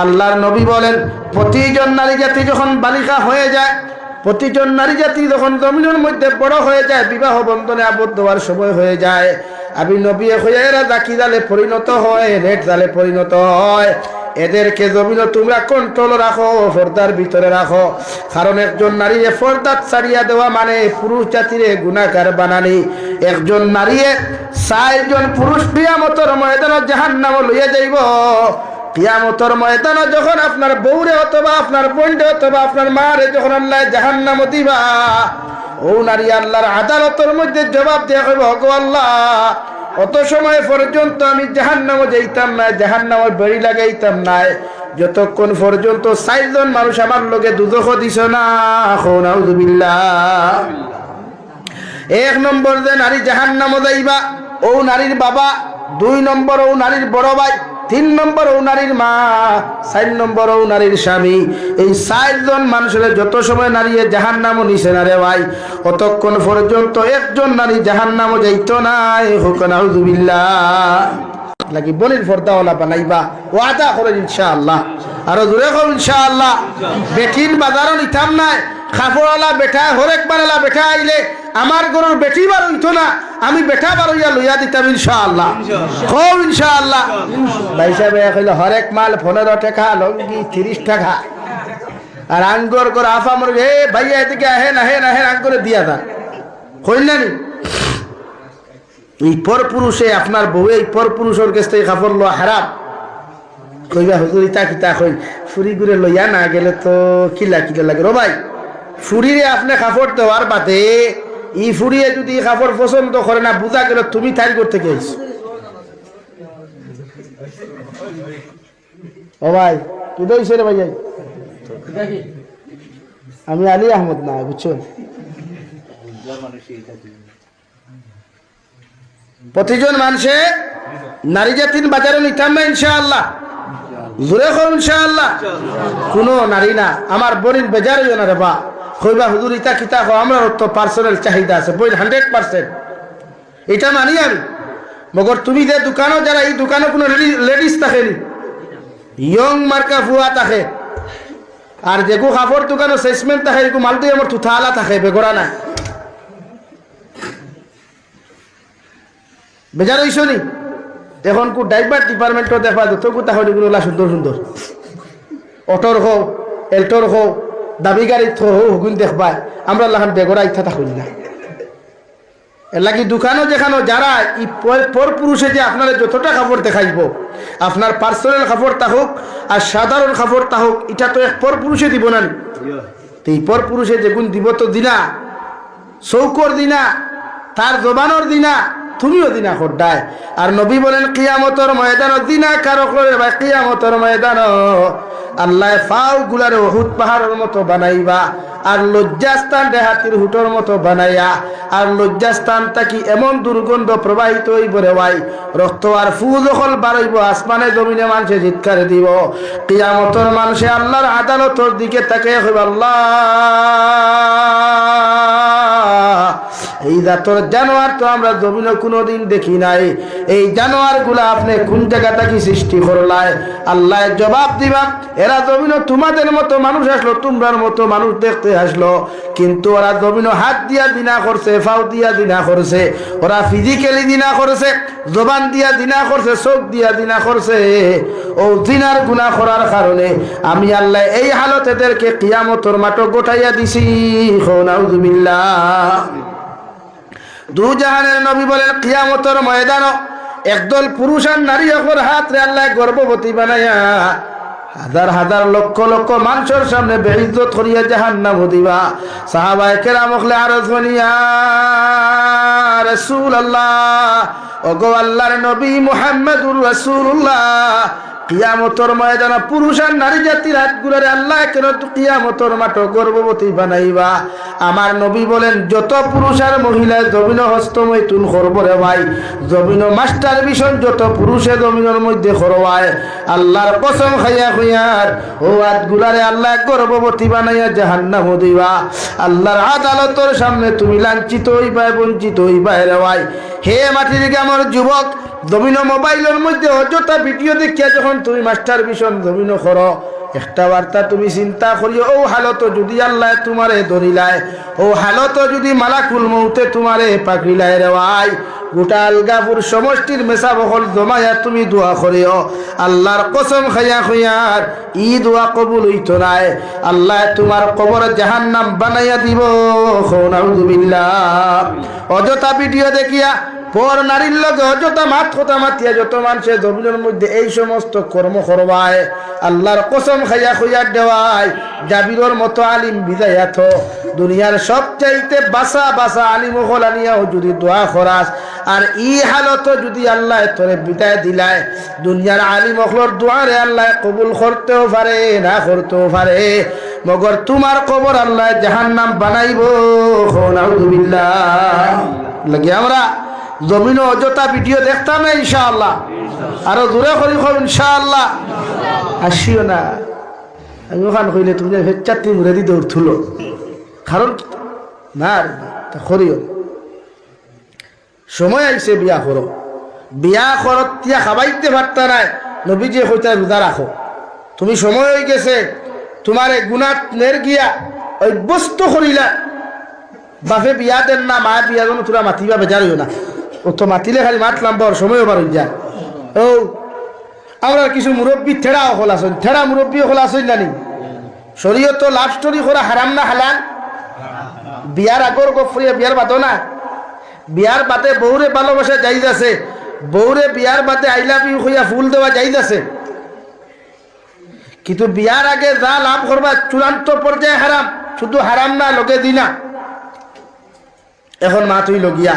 আল্লাহর নবী বলেন প্রতিজন নারী জাতি যখন বালিকা হয়ে যায়, প্রতিজন নারী জাতি যখন জমিনের মধ্যে বড় হয়ে যায়, বিবাহ বন্ধনে আবদ্ধ হওয়ার সময় হয়ে যায়, আমি নবী হয়ে এরা জাকি জালে পরিণত হয়, নেট জালে পরিণত হয়। এদেরকে জমিন তোমরা কন্ট্রোল রাখো, পর্দার ভিতরে রাখো। কারণ একজন নারীরে পর্দাত ছাড়িয়া দেওয়া মানে পুরুষ জাতিরে গুনাহগার বানানি। একজন নারীয়ে 4 জন পুরুষ কিয়ামতের ময়দানে জাহান্নামে লইয়া যাইব। কিয়ামতের ময়দানে যখন আপনার বউরে অথবা আপনার বোনরে অথবা আপনার মারে যখন আল্লাহ জাহান্নামে দিবা, ও নারী আল্লাহর আদালতের মধ্যে জবাব দেয়া কইব, গো আল্লাহ অত সময় পর্যন্ত আমি জাহান্নামে যাইতাম না, জাহান্নামে বেড়ি লাগাইতাম না, যতক্ষণ পর্যন্ত 4 জন মানুষ আমার লগে দুজখ দিছ না। নাউযুবিল্লাহ। 1 নম্বর যে নারী জাহান্নামে যাইবা ও নারীর বাবা, 2 নম্বর ও নারীর বড় ভাই, 3 নম্বর ও নারীর মা, 4 নম্বর ও নারীর স্বামী। এই 4 জন মানুষের যত সময় নারীয়ে জাহান্নামে নিছে না রে ভাই, অতক্ষণ পর্যন্ত একজন নারী জাহান্নামে যাইতো না। নাউযুবিল্লাহ। লাগি বলির পর্দাওয়ালা বানাইবা, ওয়াদা করেন ইনশাআল্লাহ। আর জোরে কও ইনশাআল্লাহ। বেটিন বাজারও নিতাম নাই, খাফড়ওয়ালা বেটা হরেক বানালা বেটা আইলে আমার গরুর বেটি বার হইতো না, আমি বেটা বার হইয়া লইয়া দিতাম ইনশাআল্লাহ। কও ইনশাআল্লাহ। ভাই সাহেব কইল হরেক মাল 15 টাকা, লঙ্গি 30 টাকা, আর আঙ্গুর করে আফা মর হে ভাইয়া এদিকে আহেন আহেন আহেন আঙ্গুরে দিয়া দা কইল না নি। এই পর পুরুষে আপনার বউ এই পর পুরুষের কাছ থেকে কাপড় লওয়া হারাম। কইবা হুজুর ইতা কিতা কই ফুরি ঘুরে লইয়া না গেলে তো কিলা কিলা লাগে। ও ভাই ফুরিরে আপনি কাপড় দেওয়ার বাদে ই ফুরিয়ে যদি কাপড় পছন্দ করে না, বুঝা গেল তুমি তাই করতে গেছ। ও ভাই কি দইছে রে ভাই? আমি আলী আহমদ না, বুঝছো? প্রতিজন মানুষে নারী জাতির বাজারে নিতাম না ইনশাআল্লাহ। জোরে কও ইনশাআল্লাহ। কোন নারী না আমার বোনের বেজার হইও না রে বা, কইবা হুজুর ইতা কিতা কও, আমরা তো পার্সোনাল চাহিদা আছে, বই 100% এটা মানি আমি। মগর তুমি যে দোকানও যারা, এই দোকানে কোনো লেডিস থাকে নি, ইয়ং মার্কা ফুয়া থাকে, আর যেগু কাপড় দোকানে সেলসম্যান থাকে এগু মাল দিয়ে আমার থুথালা থাকে, বেগরা না। বেজার হইছ নি? এখন কো ড্রাইভার ডিপার্টমেন্টও দেখবা যত কোথা হয় এগুলো সুন্দর সুন্দর অটোর হোক এল্টোর হোক দাবি গাড়ির হগুন দেখবা, আমরা লাহান বেগরা ইচ্ছা থাকুন না। এর লাগি দোকানও যেখানে যারা ই পর পুরুষে যে আপনারা যতটা কাপড় দেখাইব, আপনার পার্সোনাল কাপড় থাকুক আর সাধারণ কাপড় থাকুক, এটা তো এক পর পুরুষে দিব না। এই পর পুরুষে যেগুন দিব তো দিনা, চৌকর দিনা, তার জবানোর দিনা, তুমিও দিনা খোদ্দায়। আর নবী বলেন কিয়ামতের ময়দানত দিনা কারো করে ভাই, কিয়ামতের ময়দান আল্লাহ ফাও গুলারে উহুদ পাহাড়ের মতো বানাইবা, আর লজ্জাস্থান হাতির হুটোর মতো বানাইয়া, আর লজ্জাস্থান থাকি এমন দুর্গন্ধ প্রবাহিত হইব রে ভাই, রক্ত আর ফু যখন বাড়াইব, আসমানে জমিনে মানুষে চিৎকার দিব। কিয়ামতের মানুষে আল্লাহর আদালতের দিকে তাকে হইব, আল্লাহ এই জাতর জানোয়ার তো আমরা জমিনে কোনোদিন দেখি নাই, এই জানোয়ারগুলা আপনি কোন জায়গাটা কি সৃষ্টি করলাই? আল্লাহ জবাব দিবা, এরা জমিনে তোমাদের মতো মানুষ আসলো, তোমরার মতো মানুষ দেখতে আসলো, কিন্তু ওরা জমিনে হাত দিয়া দিনা করছে, ফাও দিয়া দিনা করছে, ওরা ফিজিক্যালি দিনা করছে, জবান দিয়া দিনা করছে, চোখ দিয়া দিনা করছে। ও দিনার গুনাহ করার কারণে আমি আল্লাহ এই হালত এদেরকে কিয়ামতের মাঠে গোটাইয়া দিছি। নাউযুবিল্লাহ। দু জাহানের নবী বলেন কিয়ামতের ময়দানে একদল পুরুষ আর নারী অপর হাতরে আল্লাহ গর্ভবতী বানাইয়া হাজার হাজার লক্ষ লক্ষ মানুষের সামনে বেইজ্জত করিয়া জাহান্নাম দিবা। সাহাবায়ে কেরাম হলে আরজ বলিয়া রাসূলুল্লাহ, ওগো আল্লাহর নবী মুহাম্মদুর রাসূলুল্লাহ, কিয়ামতের ময়দানে পুরুষ আর নারী জাতির হাতগুলোরে আল্লাহ কেন কিয়ামতের মাঠে গর্ভবতী বানাইবা? আমার নবী বলেন যত পুরুষ আর মহিলা জমিন হস্তমৈথুন করব রে ভাই, জমিন মাস্টার বিশন যত পুরুষে জমিনের মধ্যে করবায়, আল্লাহর কসম খাইয়া খুইয়ার ও হাতগুলারে আল্লাহ গর্ভবতী বানাইয়া জাহান্নাম দিবা। আল্লাহর আদালতের সামনে তুমি লাঞ্ছিত হইবাই, বঞ্চিত হইবাই রে ভাই। হে মাটির গ্রামের যুবক, জমিন মোবাইলের মধ্যে অযথা ভিডিও দেখিয়া যখন তুমি মাস্টার বিশন জমিন করো, একটা বার্তা তুমি চিন্তা করিও, ও হালত যদি আল্লাহ তোমারে ধরিলায়, ও হালত যদি মালাকুল মউতে তোমারে পাকড়িলায় রে ভাই, গোটা আলগাপুর সমষ্টির মেসা বহল জমাইয়া তুমি দোয়া করিও, আল্লাহর কসম খাইয়া খুইয়ার ই দোয়া কবুল হইতো নাই, আল্লাহ তোমার কবর জাহান্নাম বানাইয়া দিব। নাউযুবিল্লাহ। অযথা ভিডিও দেখিয়া পর নারীর লগে অযথা মাত কথা মাতিয়া যত মানুষের জমিনের মধ্যে এই সমস্ত কর্ম করবায়, আল্লাহর কসম খাইয়া খুইয়ার দেওয়ায় জাবিরর মতো আলিম বিদায়াত দুনিয়ার সবচাইতে বাসা বাসা আলিম হলানিয়াও যদি দোয়া করাস, আর ই হালত যদি আল্লাহ তোরে বিদায় দিলায়, দুনিয়ার আলিম হলর দোয়ারে আল্লাহ কবুল করতেও পারে, না করতেও পারে, মগর তোমার কবর আল্লাহ জাহান্নাম বানাইব। নাউযুবিল্লাহ। লাগি আমরা জমিন অযথা ভিডিও দেখতাম না ইনশাআল্লাহ, আরো দূরে করি খব ইনশাআল্লাহ। আসিও না আমি ওখান কইলে তুমি চারটি মুড়ে দিতে উঠল, কারণ না করিও সময় আইসে বিয়া করো, বিয়া করত তিয়া খাবাইতে পারতা নাই, নবীজি কইতা রোজা রাখো, তুমি সময় হয়ে গেছে তোমার গুনাত নের গিয়া অভ্যস্ত করিলা, বাপে বিয়া দেন না, মা বিয়া যেন তোরা মাতিবা বেজারিও না, ও তো মাতিলে খালি মাতলাম বর সময় বার হয়ে যায়। ও আমরা কিছু মুরব্বী ঠেড়া হল আসেন, ঠেড়া মুরব্বী হল আসেন জানি, শরীয়ত লাভ স্টোরি করা হারাম না হালাল? বিয়ার আগর গফরিয়া বিয়ার বাদো না, বিয়ার বাদে বউরে ভালোবাসা যাইজ আছে, বউরে বিয়ার বাদে আই লাভ ইউ হইয়া ফুল দেওয়া যাইজ আছে, কিন্তু বিয়ার আগে যা লাভ করবা চূড়ান্ত পর্যায়ে হারাম, শুধু হারাম না লগে দিনা। এখন মা তুই লগিয়া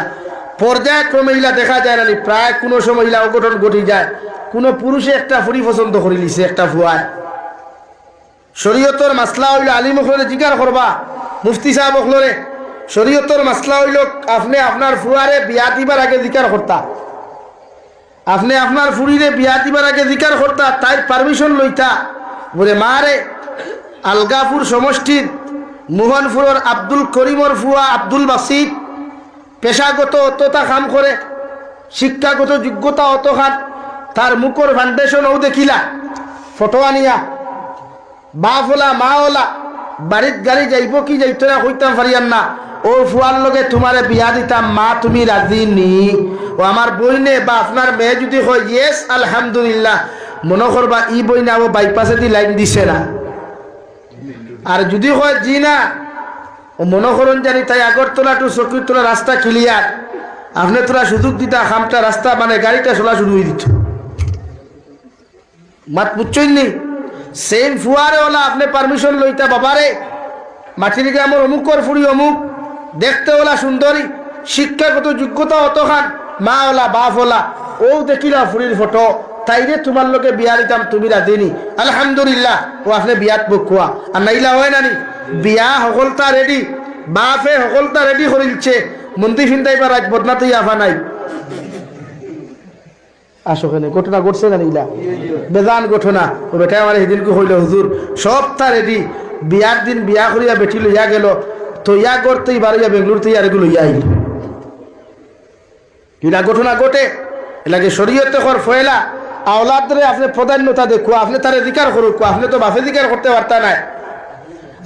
পর্যায়ক্রমে ইলা দেখা যায় না, প্রায় কোনো সময় ইলা অঘটন ঘটি যায়, কোনো পুরুষে একটা ফুরি পছন্দ করে লিছে একটা ফুয়ায়, শরীয়তর মাসলা হইল আলিম হকলরে জিজ্ঞার করবা, মুফতি সাহেব হকলরে, শরীয়তর মাসলা হইল আপনি আপনার ফুয়ারে বিয়া দিবার আগে জিকার করতা, আপনি আপনার ফুরিরে বিয়া দিবার আগে জিকার করতা, তাই পারমিশন লইতা। বলে মারে আলগাপুর সমষ্টির মোহনপুরের আব্দুল করিমর ফুয়া আব্দুল বাসিদ পেশাগত অতটা কাম করে, শিক্ষাগত যোগ্যতা অত খান, তার মুখর ফাউন্ডেশনও দেখিলা, ফটো আনিয়া বাপ ওলা মা ওলা বাড়িত গাড়ি যাইব কি যাইতো না কইতাম পারিয়ান না, ও ফুয়ার লগে তোমারে বিয়া দিতাম, মা তুমি রাজি নি? ও আমার বইনে বা আপনার মেয়ে যদি হয় ইয়েস আলহামদুলিল্লাহ, মনে করবা ই বইনে ও বাইপাসে দি লাইন দিছে না, আর যদি হয় জি না, ও মনে করেন জানি তাই আগরতলা টু চকিরতলা রাস্তা ক্লিয়ার, আপনি তোরা সুযোগ দিতা খামটা রাস্তা মানে গাড়িটা চলা শুরু হয়ে দিত, মাত বুঝছই নি? সেম ফুয়ারে ওলা আপনি পারমিশন লইতা, বাবারে মাটির গ্রামের অমুকর ফুড়ি অমুক, দেখতে ওলা সুন্দরী, শিক্ষাগত যোগ্যতা অত খান, মা ওলা বাপ ওলা, ও দেখিলা ফুড়ির ফটো, তাইরে তোমার লোকে বিয়া দিতাম, তুমি রাধিনি, আলহামদুলিল্লাহ ও আপনি বিয়াত বকুয়া, আর নাইলা হয় নানি বিয়া সকলতা রেডি, বাপে সকলতা রেডি করিলছে, মন্দির ফিন্দাইবার রাজ বদনাতেই আফা নাই। আসো কেন ঘটনা ঘটছে না নিলা বেজান ঘটনা, ও বেটা আমার সেদিনকে হইল হুজুর সব তা রেডি, বিয়ার দিন বিয়া করিয়া বেটি লইয়া গেল, তো ইয়া করতেই বাড়িয়া বেঙ্গলোর থেকে আর এগুলো ইয়াই কিনা ঘটনা ঘটে এলাকে শরীয়তে কর ফয়লা আওলাদরে আপনি প্রাধান্যতা দেখো আপনি তার অধিকার করুক আপনি তো বাপে অধিকার করতে পারতা নাই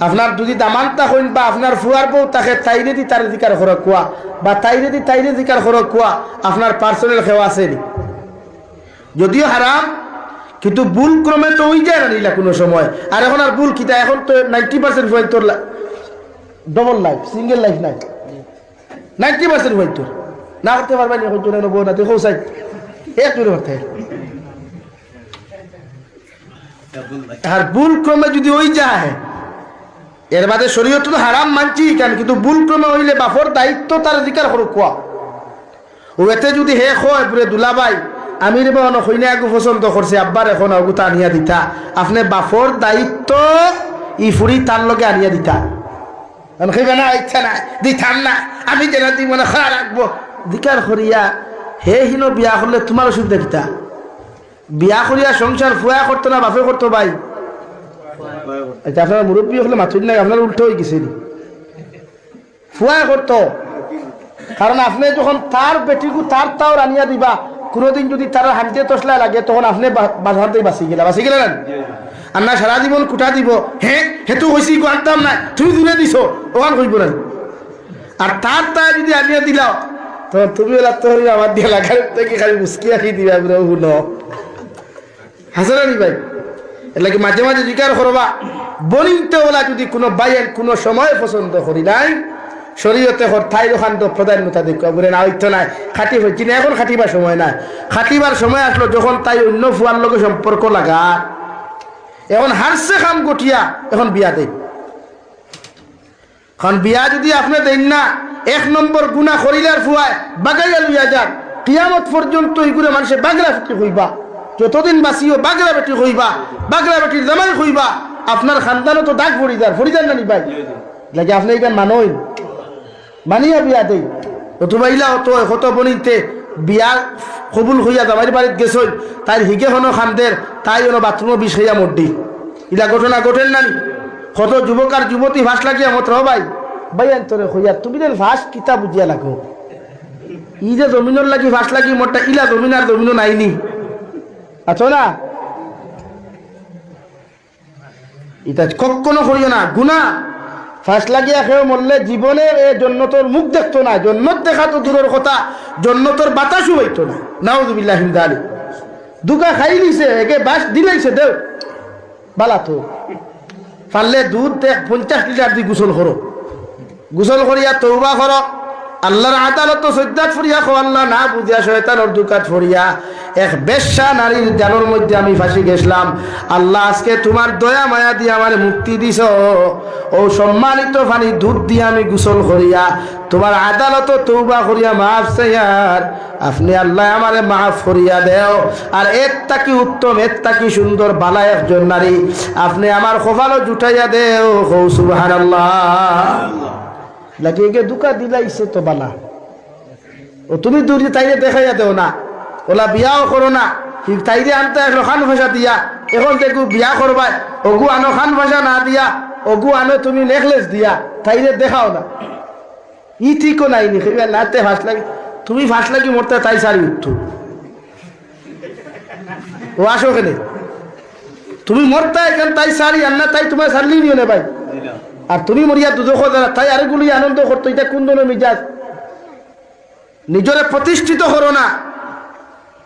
আপনার যদি দামানতা হইন বা আপনার ফুয়ার বউ তাকে তাইরে দি তার অধিকার করক কুয়া বা তাইরে দি তাইরে অধিকার করক কুয়া আপনার পার্সোনাল খেওয়া আছে যদিও হারাম কিন্তু ভুল ক্রমে তো ওই যায় না নিলা কোনো সময় আর এখন আর ভুল কিতা এখন তো 90% হয় তোর ডবল লাইফ সিঙ্গেল লাইফ নাই 90% হয় তোর না করতে পারবেন এখন চলে নেবো না দেখো সাই এক জোরে করতে আর ভুল ক্রমে যদি ওই যায় এর বাদে শরীয়ত তো হারাম মানছি কেন কিন্তু ভুল ক্রমে হইলে বাপর দায়িত্ব তার অধিকার করুক কোয়া ও এতে যদি হে হয় পুরে দুলাভাই আমি রে বাবা হইনে আগু পছন্দ করছে আব্বার এখন অগুতা আনিয়া দিতা আপনি বাপর দায়িত্ব ই ফুরি তার লগে আনিয়া দিতা খাইবে না ইচ্ছা না দিতাম না আমি যেন দিব না খারাপ রাখবো দিকার করিয়া হে হিনো বিয়া করলে তোমার অসুবিধা কিতা বিয়া করিয়া সংসার ফুয়া করতো না বাপে করতো ভাই আচ্ছা আপনার মুরব্বী হলে মাথুর নাই আপনার উল্টো হয়ে গেছে ফুয়া করতো কারণ আপনি যখন তার বেটিকু তার তাও রানিয়া দিবা কোনোদিন যদি তার হাঁটতে তসলা লাগে তখন আপনি বাজারতেই বাঁচি গেলেন আর না সারা জীবন কুটা দিব হ্যাঁ হেতু হয়েছি আনতাম না তুমি দূরে দিছ ওখান কইব না আর তার তা যদি আনিয়া দিলাও তখন তুমি তোর আমার দিয়ে লাগার থেকে খালি মুসকি আঁকি দিবা শুন হাসরানি ভাই এর লাগে মাঝে মাঝে জিকার করবা বনিতে ওলা যদি কোনো বাইয়ের কোনো সময় পছন্দ করি নাই শরীয়তে ঠাই ওখান তো প্রাধান্যতা দেখো বলে না হইতো নাই খাটি হয়েছি না এখন খাটিবার সময় নাই খাটিবার সময় আসলো যখন তাই অন্য ফুয়ার লোকের সম্পর্ক লাগা এখন হারছে খাম গঠিয়া এখন বিয়া দেন এখন বিয়া যদি আপনি দেন না 1 নম্বর গুণা করিলার ফুয়ায় বাগাইয়া লইয়া যান কিয়ামত পর্যন্ত এইগুলো মানুষের বাগরা বেটি হইবা যতদিন বাঁচিও বাগরা বেটি হইবা বাগরা বেটির জামাই হইবা আপনার খানদানও তো দাগ ফরিদার না নিবাই লাগে আপনি এখানে মানই মানিয়া বিয়া দেই অথবাইলা হত বনিতে বিয়া কবুল হইয়া জামাইর বাড়িতে গেছই তাই হিগে হনো খানদের তাই হনো বাথরুমও বিষ হইয়া মরডি ইলা ঘটনা ঘটেন না কত যুবক আর যুবতী ভাস লাগিয়া মত ভাই ভাই তোরে হইয়া তুমি ভাস কিতা বুঝিয়া লাগো ই যে জমিনের লাগি ভাস লাগি মোরটা ইলা জমিন আর জমিনও নাইনি আছো না এটা কখনো করিও না গুণা ফাঁস লাগিয়া খেয়ে মরলে জীবনে এ জন্নতর মুখ দেখতো না জন্নত দেখা তো দূরের কথা জন্নতর বাতাসও হইতো না নাউযুবিল্লাহি মিন যালিক দুকা খাই নিছে একে বাস দিলাইছে দেও বালা তো পারলে দুধ 50 লিটার দি গোসল করো গোসল করিয়া তওবা করো আল্লাহর আদালত সজ্জাত ফরিয়া খো আল্লাহ না বুঝিয়া শয়তানের দুকাত ফরিয়া এক বেশ্যা নারীর জানোর মধ্যে আমি ফাঁসি গেছিলাম আল্লাহ আজকে তোমার দয়া মায়া দিয়ে আমার মুক্তি দিছ ও সম্মানিত পানি দুধ দিয়ে আমি গোসল করিয়া তোমার আদালত তওবা করিয়া মাফ চাইয়ার আপনি আল্লাহ আমারে মাফ করিয়া দেও আর এর তাকি উত্তম এর তাকি সুন্দর বালা একজন নারী আপনি আমার কপালও জুটাইয়া দেও হো সুবহানাল্লাহ লাগে দুকা দিলাইছে তো বালা ও তুমি দূরে তাইরে দেখাইয়া দেও না ওলা বিয়াও করো না ঠিক তাইরে আনতে আসলো খান ভাষা দিয়া এখন দেখো বিয়া করবাই ওগু আনো খান ভাষা না দিয়া ওগু আনো তুমি নেকলেস দিয়া তাইরে দেখাও না ই ঠিকও নাই নি নাতে ফাঁস লাগে তুমি ফাঁস লাগি মরতে তাই সারি উঠতো ও আসো ওখানে তুমি মরতে এখান তাই সারি আর না তাই তোমার সারলি নিও না ভাই আর তুমি মরিয়া দুধ তাই আরেকগুলি আনন্দ করতো এটা কোন ধরনের মিজাজ নিজরে প্রতিষ্ঠিত করো না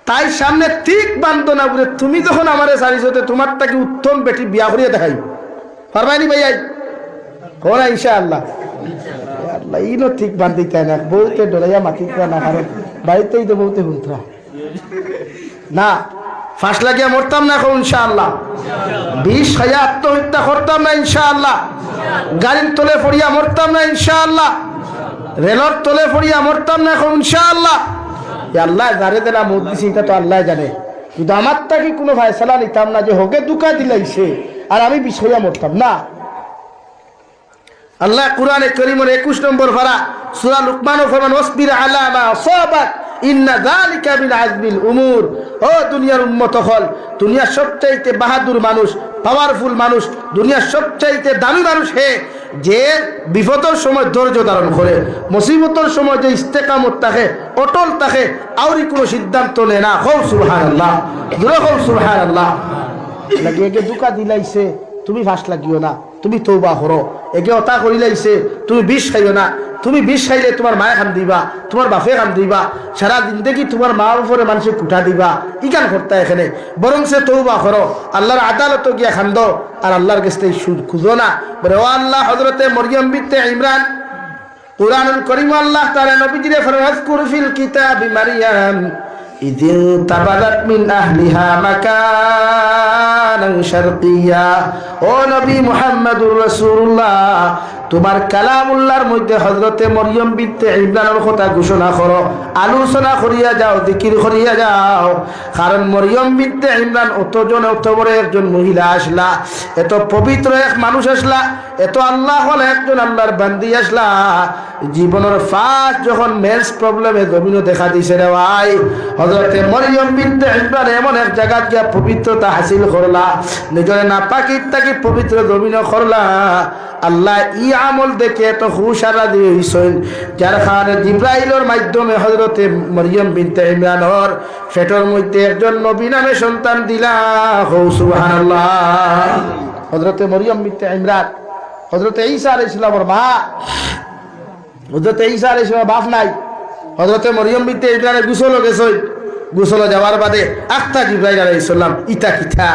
তাই সামনে ঠিক বান্ধ না বলে তুমি যখন আমার সারিছতে তোমার তাকে উত্তম বেটি বিয়া করিয়া দেখাই পারবাইনি ভাই করা ইনশাআল্লাহ আল্লাহ ইনো ঠিক বান্ধিতে না বলতে ডরাইয়া মাতিতে না কারণ বাড়িতেই তো বলতে হুন্তরা না ফাঁস লাগিয়া মরতাম না এখন ইনশাআল্লাহ 20 হাজার আত্মহত্যা করতাম না ইনশাআল্লাহ গাড়ির তলে পড়িয়া মরতাম না ইনশাআল্লাহ রেলর তলে পড়িয়া মরতাম না এখন ইনশাআল্লাহ আল্লাহ যারে দেনা মত দিছে এটা তো আল্লাহ জানে কিন্তু আমার তাকে কোনো ফয়সালা নিতাম না যে হোকে দুকা দিলাইছে আর আমি বিষয়া মরতাম না আল্লাহ কুরআনে কারীমের 21 নম্বর পারা সূরা লুকমানে ফরমান ওয়াসবির আলা মা আসাবাক ইন্না যালিকা মিন আযমিল উমুর। ও দুনিয়ার উম্মত হল, দুনিয়ার সবচাইতে বাহাদুর মানুষ, পাওয়ারফুল মানুষ, দুনিয়ার সবচাইতে দামি মানুষ হে যে বিপদের সময় ধৈর্য ধারণ করে, মুসিবতের সময় যে ইস্তেকামত থাকে, অটল থাকে, আউরি কোনো সিদ্ধান্ত নেয় না। হও সুবহানাল্লাহ, জোরে হও সুবহানাল্লাহ। লাগে একে দুকা দিলাইছে, তুমি ফাঁস লাগিও না, তুমি তৌবা করো। একে অতা করিলাইছে, তুমি বিষ খাইও না, তুমি বিষ খাইলে তোমার মায়ে খান দিবা, তোমার বাপে খান দিবা, সারা জিন্দগি তোমার মা উপরে মানুষের কুঠা দিবা, ইকান করতা এখানে। বরং সে তৌবা করো, আল্লাহর আদালত গিয়া খান্দ, আর আল্লাহর কাছে খুঁজো না। বলে ও আল্লাহ, হযরতে মরিয়ম বিনতে ইমরান, কুরআনুল কারীম আল্লাহ তাআলা নবীজিরে ফরমায়াজকুর ফিল কিতাবি মারইয়াম إذ انتبذت من أهلها مكانا شرقيا। ও নবী মুহাম্মদুর রাসূলুল্লাহ, তোমার কালামুল্লাহর মধ্যে হযরতে মরিয়ম বিনতে ইমরানের কথা ঘোষণা করো, আলোচনা করিয়া যাও, জিকির করিয়া যাও। কারণ মরিয়ম বিনতে ইমরান অত বড় একজন মহিলা আসলা, এত পবিত্র এক মানুষ আসলা, এত আল্লাহ হল একজন আল্লাহর বান্দি আসলা। জীবনের ফার্স্ট যখন মেন্স প্রবলেমে জমিনও দেখা দিছে রে ভাই, হযরতে মরিয়ম বিনতে ইমরান এমন এক জায়গা গিয়া পবিত্রতা হাসিল করলা, নিজের নাপাকির থেকে পবিত্র জমিনও করলা। আল্লাহ ই আমল দেখে এত হুশারা দিয়ে হইছেন, যার কারণে জিব্রাইলের মাধ্যমে হযরতে মরিয়ম বিনতে ইমরানের পেটের মধ্যে একজন নবী নামে সন্তান দিলা। হো সুবহানাল্লাহ। হযরতে মরিয়ম বিনতে ইমরান হযরতে ঈসা আলাইহিস সালামের মা, হযরতে ঈসা আলাইহিস সালামের বাপ নাই। হযরতে মরিয়ম বিনতে ইমরানের গোসল গেছে, গোসল যাওয়ার বাদে আখতা জিব্রাইল আলাইহিস সালাম ইতা কিতা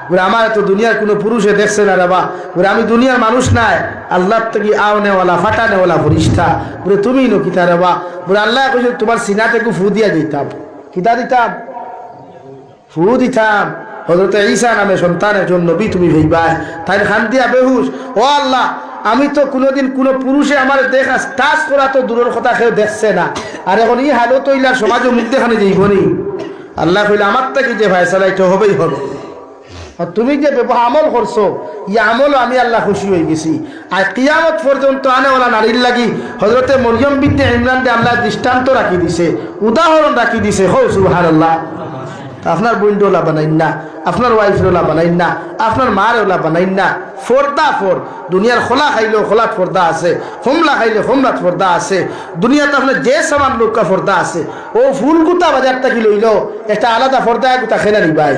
বলে, আমার তো দুনিয়ার কোনো পুরুষে দেখছে না রে বা, বলে আমি দুনিয়ার মানুষ নাই, আল্লাহর থেকে আওনেওয়ালা ফাটানেওয়ালা ফরিস্তা, বলে তুমি নো কিতা রে বা। বলে আল্লাহ কইছে তোমার সিনা থেকে ফু দিয়া দিতাম, কিতা দিতাম, ফু দিতাম। হযরতে ঈসা নামে সন্তান একজন নবী তুমি হইবা, তাই খান দিয়া বেহুশ। ও আল্লাহ, আমি তো কোনোদিন কোনো পুরুষে আমার দেখা টাচ করা তো দূরের কথা কেউ দেখছে না, আর এখন ই হালত হইলার সমাজে মুখ দেখানে যাইবনি। আল্লাহ কইলে আমার থেকে যে ফায়সালা এটা হবেই হবে, আর তুমি যে আমল করছো ই আমলও আমি আল্লাহ খুশি হয়ে গেছি। আর কিয়ামত পর্যন্ত আনেওয়ালা নারীর লাগি হযরতে মরিয়ম বিনতে ইমরান দে আল্লাহ দৃষ্টান্ত রাখি দিছে, উদাহরণ রাখি দিছে। হো সুবহানাল্লাহ। আপনার বন্ধুলা বানাইন না, আপনার ওয়াইফরওয়ালা বানাইন না, আপনার মারওয়ালা বানাইন না। ফর্দা ফর দুনিয়ার খোলা খাইলেও খোলাত ফর্দা আছে, হোমলা খাইলে হোমলাত ফর্দা আছে। দুনিয়াতে আপনার যে সমান লোকা ফর্দা আছে, ও ফুল গুতা বাজার থেকে লইল একটা আলাদা ফর্দা গুতা খেলা নিবাই।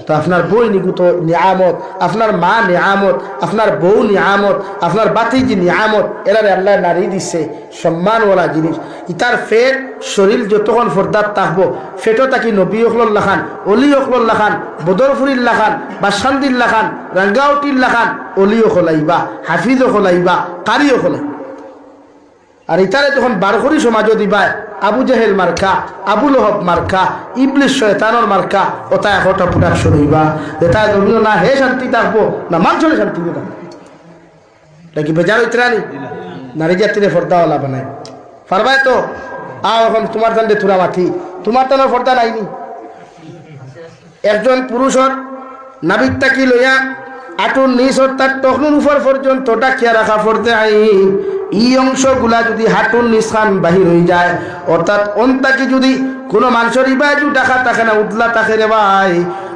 তো আপনার বই নিগুত নিয়ামত, আপনার মা নিয়ামত, আপনার বউ নিয়ামত, আপনার বাতিজি নিয়ামত, এরারে আল্লাহ নারী দিছে সম্মানওয়ালা জিনিস। ইতার ফেট শরীর যতক্ষণ ফর্দাত থাকবো, ফেটও তাকি নবী অখলর লাখান, অলি অখলর লাখান, বদরফুরির লাখান, বাসান্দির লাখান, রাঙ্গাউটির লাখান অলিও খোলাইবা, হাফিজও খোলাইবা, কারিও খোলাই। আর ইতারে যখন বারখরি সমাজও দিবা, আবু জাহেল মার্কা, আবু লহব মার্কা, ইবলিস শয়তানের মার্কা, ওটা একটা প্রোডাকশন হইবা। এটা জমিল না হে শান্তি থাকবো, না মানুষের শান্তি থাকবো। নাকি বেজার হইতে রানি নারী জাতিরে ফর্দাওয়ালা বানায় পারবাই তো। এখন তোমার জানলে তুরা মাথি, তোমার তো ফর্দা নাইনি। একজন পুরুষের নাবিক তাকি লইয়া আটুর নিচ অর্থাৎ তখনুর উপর পর্যন্ত ডাকিয়া রাখা ফর্দে আইন। এই অংশগুলা যদি হাঁটুর নিশান বাহির হয়ে যায়, অর্থাৎ অন্তাকে যদি কোনো মানুষের ইবাজু টাকা থাকে না, উতলা থাকে রে ভাই,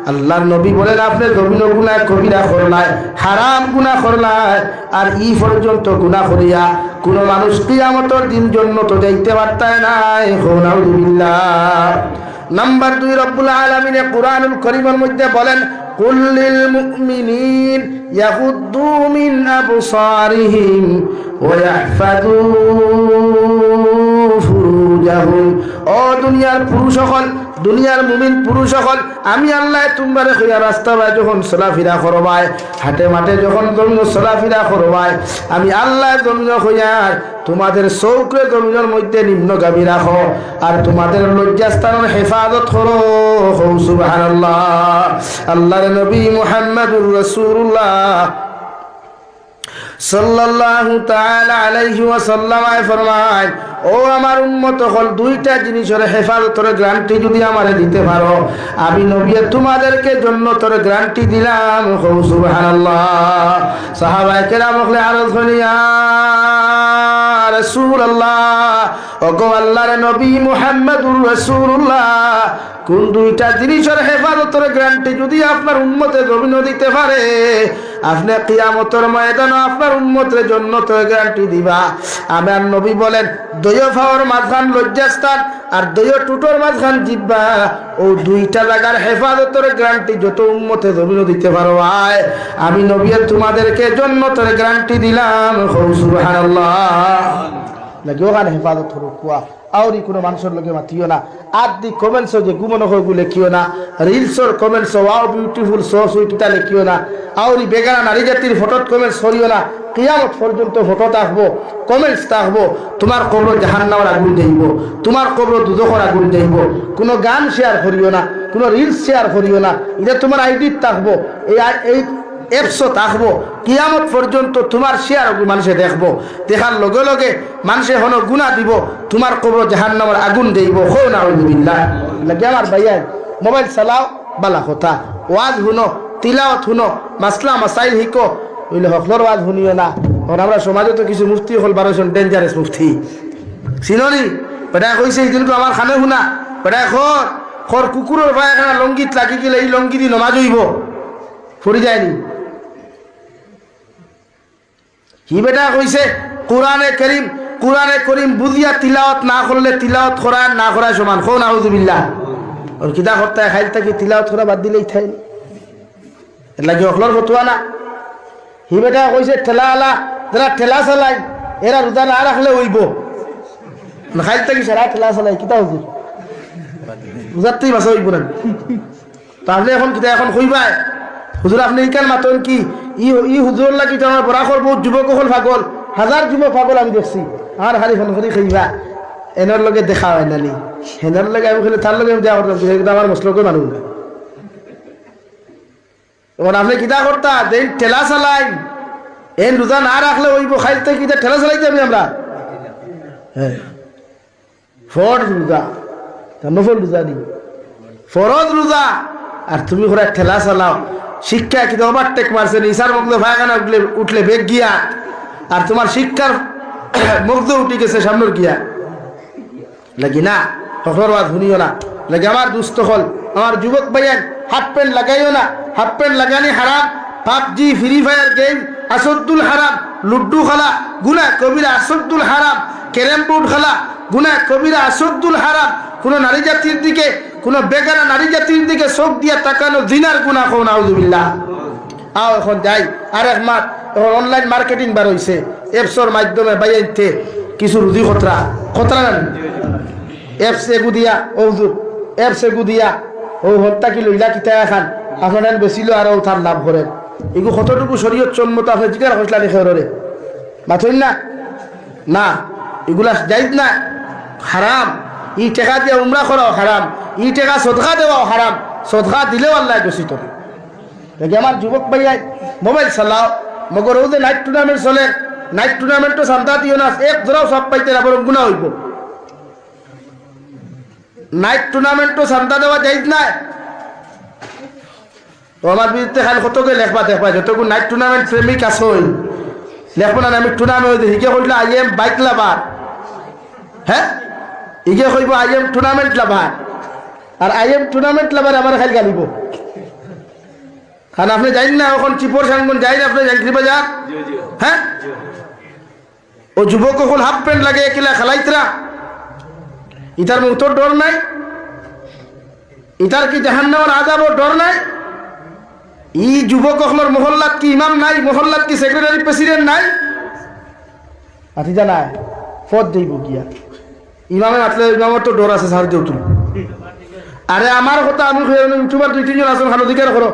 আল্লাহর নবী বলেন আপনার গভীর গুনাহ কবিরা করলায়, হারাম গুনাহ করলায়, আর ই পর্যন্ত গুনাহ করিয়া কোনো মানুষ কিয়ামতের দিন জন্য তো যাইতে পারতায় নাই। নাউযুবিল্লাহ। নাম্বার 2, রব্বুল আলামিন কুরআনুল কারীমের মধ্যে বলেন, কুল লিল মুমিনিন ইয়াগুদ্দু মিন আবসারিহিম ওয়া ইয়াহফাযু ফুরুজাহুম। ও দুনিয়ার পুরুষ সকল, দুনিয়ার মুমিন পুরুষ সকল, আমি আল্লাহ তোমারে কইয়া রাস্তায় যখন চলাফেরা করবাই, হাটে মাঠে যখন জমিন চলাফেরা করবাই, আমি আল্লাহ জমিন কইয়ার তোমাদের চৌকে জমিনের মধ্যে নিম্নগামী রাখো, আর তোমাদের লজ্জাস্থানের হেফাজত করো। সুবহানাল্লাহ। আল্লাহর নবী মুহাম্মদুর রাসূলুল্লাহ সাল্লাল্লাহু তাআলা আলাইহি ওয়াসাল্লাম ফরমায়, ও আমার উম্মত হল, দুইটা জিনিসের হেফাজতের গ্যারান্টি যদি আমারে দিতে পারো, আমি নবী তোমাদেরকে জান্নাতের গ্যারান্টি দিলাম। সুবহানাল্লাহ। সাহাবায়ে কেরাম বলে আরজ করিয়া রাসূলুল্লাহ, ওগো আল্লাহর নবী মুহাম্মদুর রাসূলুল্লাহ, কোন দুইটা জিনিসের হেফাজতের গ্যারান্টি যদি আপনার উম্মতে জমিন দিতে পারে, আপনি কিয়ামতের ময়দানে আপনার উম্মতের জন্য তো গ্যারান্টি দিবা। আমার নবী বলেন, দয় ফাওয়ার মাঝখান লজ্জাস্থান আর দয় টুটোর মাঝখান জিব্বা, ও দুইটা জায়গার হেফাজতের গ্যারান্টি যত উম্মতে জমিন দিতে পারো, আয় আমি নবী তোমাদেরকে জন্নতের গ্যারান্টি দিলাম। সুবহানাল্লাহ। নাকি ওখানে হেফাজত হলো কুয়া আউরি কোনো মানুষের লোকে মাতিও না, আদি কমেন্টস যে গুমন হয়ে লেখিও না, রিলসর কমেন্টস ওয়াও বিউটিফুল সো সুইটটা লেখিও না, আউরি বেগানা নারী জাতির ফটোত কমেন্টস করিও না। কিয়ামত পর্যন্ত ফটো থাকবো, কমেন্টস থাকবো, তোমার কবর জাহান্নামের আগুন দেইব, তোমার কবর দুজখের আগুন দেইব। কোনো গান শেয়ার করিও না, কোনো রিলস শেয়ার করিও না, এটা তোমার আইডি থাকবো, এই এপসও থাকবো। কিয়ামত পর্যন্ত তোমার শেয়ার মানুষে দেখবো, দেখার লগে লগে মানুষে হন গুণা দিব, তোমার কবর জাহান্নামের আগুন দেইব। হো নাউযুবিল্লাহ। লাগে আমার ভাইয়া মোবাইল চালাও বালা কথা, ওয়াজ শুনো, তিলাওয়াত শুনো, মাসলা মাসাইল শিখো, বুঝলে হকলর ওয়াজ শুনিও না। এখন আমরা সমাজে তো কিছু মুফতি হল 12জন ডেঞ্জারাস মুফতি চিননি, বেটা কইছে এইদিনকে আমার খানে শুনা, বেটা খর কুকুরের ভাই এখানে লঙ্গিত লাগি গেলে এই লঙ্গি দি নমাজ হইব, ফুরি যায়নি। কি বেটা কইছে কোরআনে করিম বুঝিয়া তিলাওয়াত না করলে তিলাওয়াত করা না করা সমান। খো নাউযুবিল্লাহ। ওর কিতা করতে খাইল থাকি তিলাওয়াত করা বাদ দিলেই থাই, এর লাগে অখলর ফতুয়া না। হি বেটা কইছে ঠেলা আলা যারা ঠেলা চালাই এরা রোজা না রাখলে হইব, খাইল থাকি সারা ঠেলা চালাই কিতা হুজুর রোজাতেই বাসা হইব না। তাহলে এখন কিতা এখন কইবাই হুজুর আপনি ইকান মাতন কি ই হুজুর লাগি তোমার বরাকর বহুত যুবক হল পাগল, হাজার যুবক পাগল আমি দেখছি, আর হারি ফোন করি খাইবা এনার লগে দেখা হয় নানি, হেনার লগে আমি খেলে তার লগে আমি দেওয়া করতাম, আমার মশলকে মানুষ। এখন আপনি কিতা করতা দেন ঠেলা চালাই এন রোজা না রাখলে ওইব, খাইতে কিতা ঠেলা চালাইতে আমি আমরা হ্যাঁ ফরজ রোজা নফল রোজা নি ফরজ রোজা, আর তুমি ঘরে ঠেলা চালাও। শিক্ষা কিন্তু ওভারটেক মারছে, নিশার মধ্যে ভাগানা উঠলে বেগ গিয়া, আর তোমার শিক্ষার মধ্যে উঠে গেছে সামনের গিয়া লাগি না। হকর ওয়াজ শুনিও না। লাগে আমার দুস্থ হল আমার যুবক ভাইয়ান, হাফ প্যান্ট লাগাইও না, হাফ প্যান্ট লাগানি হারাম। পাবজি ফ্রি ফায়ার গেম আসদ্দুল হারাম, লুড্ডু খেলা গুনাহ কবিরা আসদ্দুল হারাম, ক্যারেম বোর্ড খেলা গুনাহ কবিরা আসদ্দুল হারাম। কোনো নারী জাতির দিকে, কোনো বেগানা নারী জাতির দিকে চোখ দিয়া তাকানো জিনার গুনাহ। কও নাউযুবিল্লাহ। আও এখন যাই আর এক মাস এখন অনলাইন মার্কেটিং বার হইছে, এপসর মাধ্যমে বাইতে কিছু রুজি খতরা না এপস এগু দিয়া ও হুজুর এপস এগু দিয়া ও হত্যা কি লইলা কিতা খান আপনার বেশিল আর তার লাভ করেন। এগু কতটুকু শরীয়ত সম্মত আপনি জিজ্ঞাসা করছিলেন খেরে মাথইন না না, এগুলা যাইজ না, হারাম। ই টেকা দিয়ে উমরা করাও হারাম, ই টেকা সদকা দেওয়াও হারাম, সদকা দিলেও আল্লাহ দোষিত। দেখি আমার যুবক ভাইয়াই মোবাইল চালাও, মগর ও যে নাইট টুর্নামেন্ট চলে, নাইট টুর্নামেন্টও শান্তা দিও না, এক ধরাও সব পাইতে না, বরং গুণা হইব। নাইট টুর্নামেন্টও শান্তা দেওয়া যাইজ নাই। তো আমার বিরুদ্ধে খালি কতকে লেখবা দেখবা, যতক্ষণ নাইট টুর্নামেন্ট প্রেমিক আসই লেখবো না। আমি টুর্নামেন্ট হিকে কইলে আই এম বাইক লাভার, হ্যাঁ ইগে কইব আই এম টুর্নামেন্ট লাভার, আর আই এম টুর্নামেন্ট লাভার আমার খালি গালিব। কারণ আপনি যাইন না এখন চিপর সাংগন যাই না আপনি জাঙ্গি বাজার, হ্যাঁ ও যুবক কখন হাফ প্যান্ট লাগে একিলা খেলাইতরা, ইতার মুক্তর ডর নাই, ইতার কি জাহান্নামের আযাবের ডর নাই। ই যুবক হলর মহল্লাত কি ইমাম নাই, মহল্লাত কি সেক্রেটারি প্রেসিডেন্ট নাই, আতি জানায় পদ দেব গিয়া ইমামে মাতলে ইমামের তো ডর আছে সার দেউতুন। আরে আমার কথা আমি ইউটিউবার 2-3 জন আছেন খান অধিকার করো,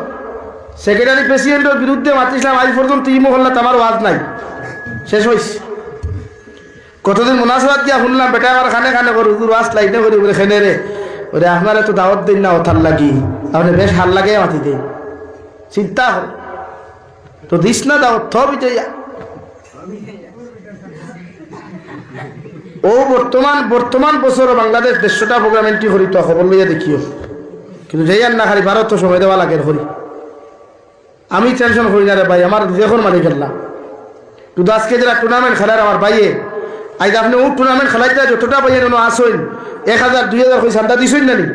সেক্রেটারি প্রেসিডেন্টের বিরুদ্ধে মাতিছিলাম, আজ পর্যন্ত ই মহল্লাত আমার ওয়াজ নাই, শেষ হয়েছে। কতদিন মুনাসাবাত দিয়া শুনলাম বেটা আমার খানে খানে করো হুজুর ওয়াজ লাইনে করি বলে খেনে রে ওরে আপনার এত দাওয়াত দিন না ওথার লাগি, আপনি বেশ হাল লাগে মাতি দেন, চিন্তা হল তো দিস না দাওয়াত থবি যাইয়া। ও বর্তমান বছর বাংলাদেশ 150টা প্রোগ্রাম এন্ট্রি করি, তো খবর লইয়া দেখিও, কিন্তু যাইয়ার না খালি ভারত সময় দেওয়া লাগে করি। আমি টেনশন করি না রে ভাই, আমার যখন মারি ফেললাম। কিন্তু আজকে যারা টুর্নামেন্ট খেলার আমার ভাইয়ে আজ আপনি ও টুর্নামেন্ট খেলাইতে যতটা পাইয়েন আসইন 1000 2000 কই চান্দা দিছইন না নি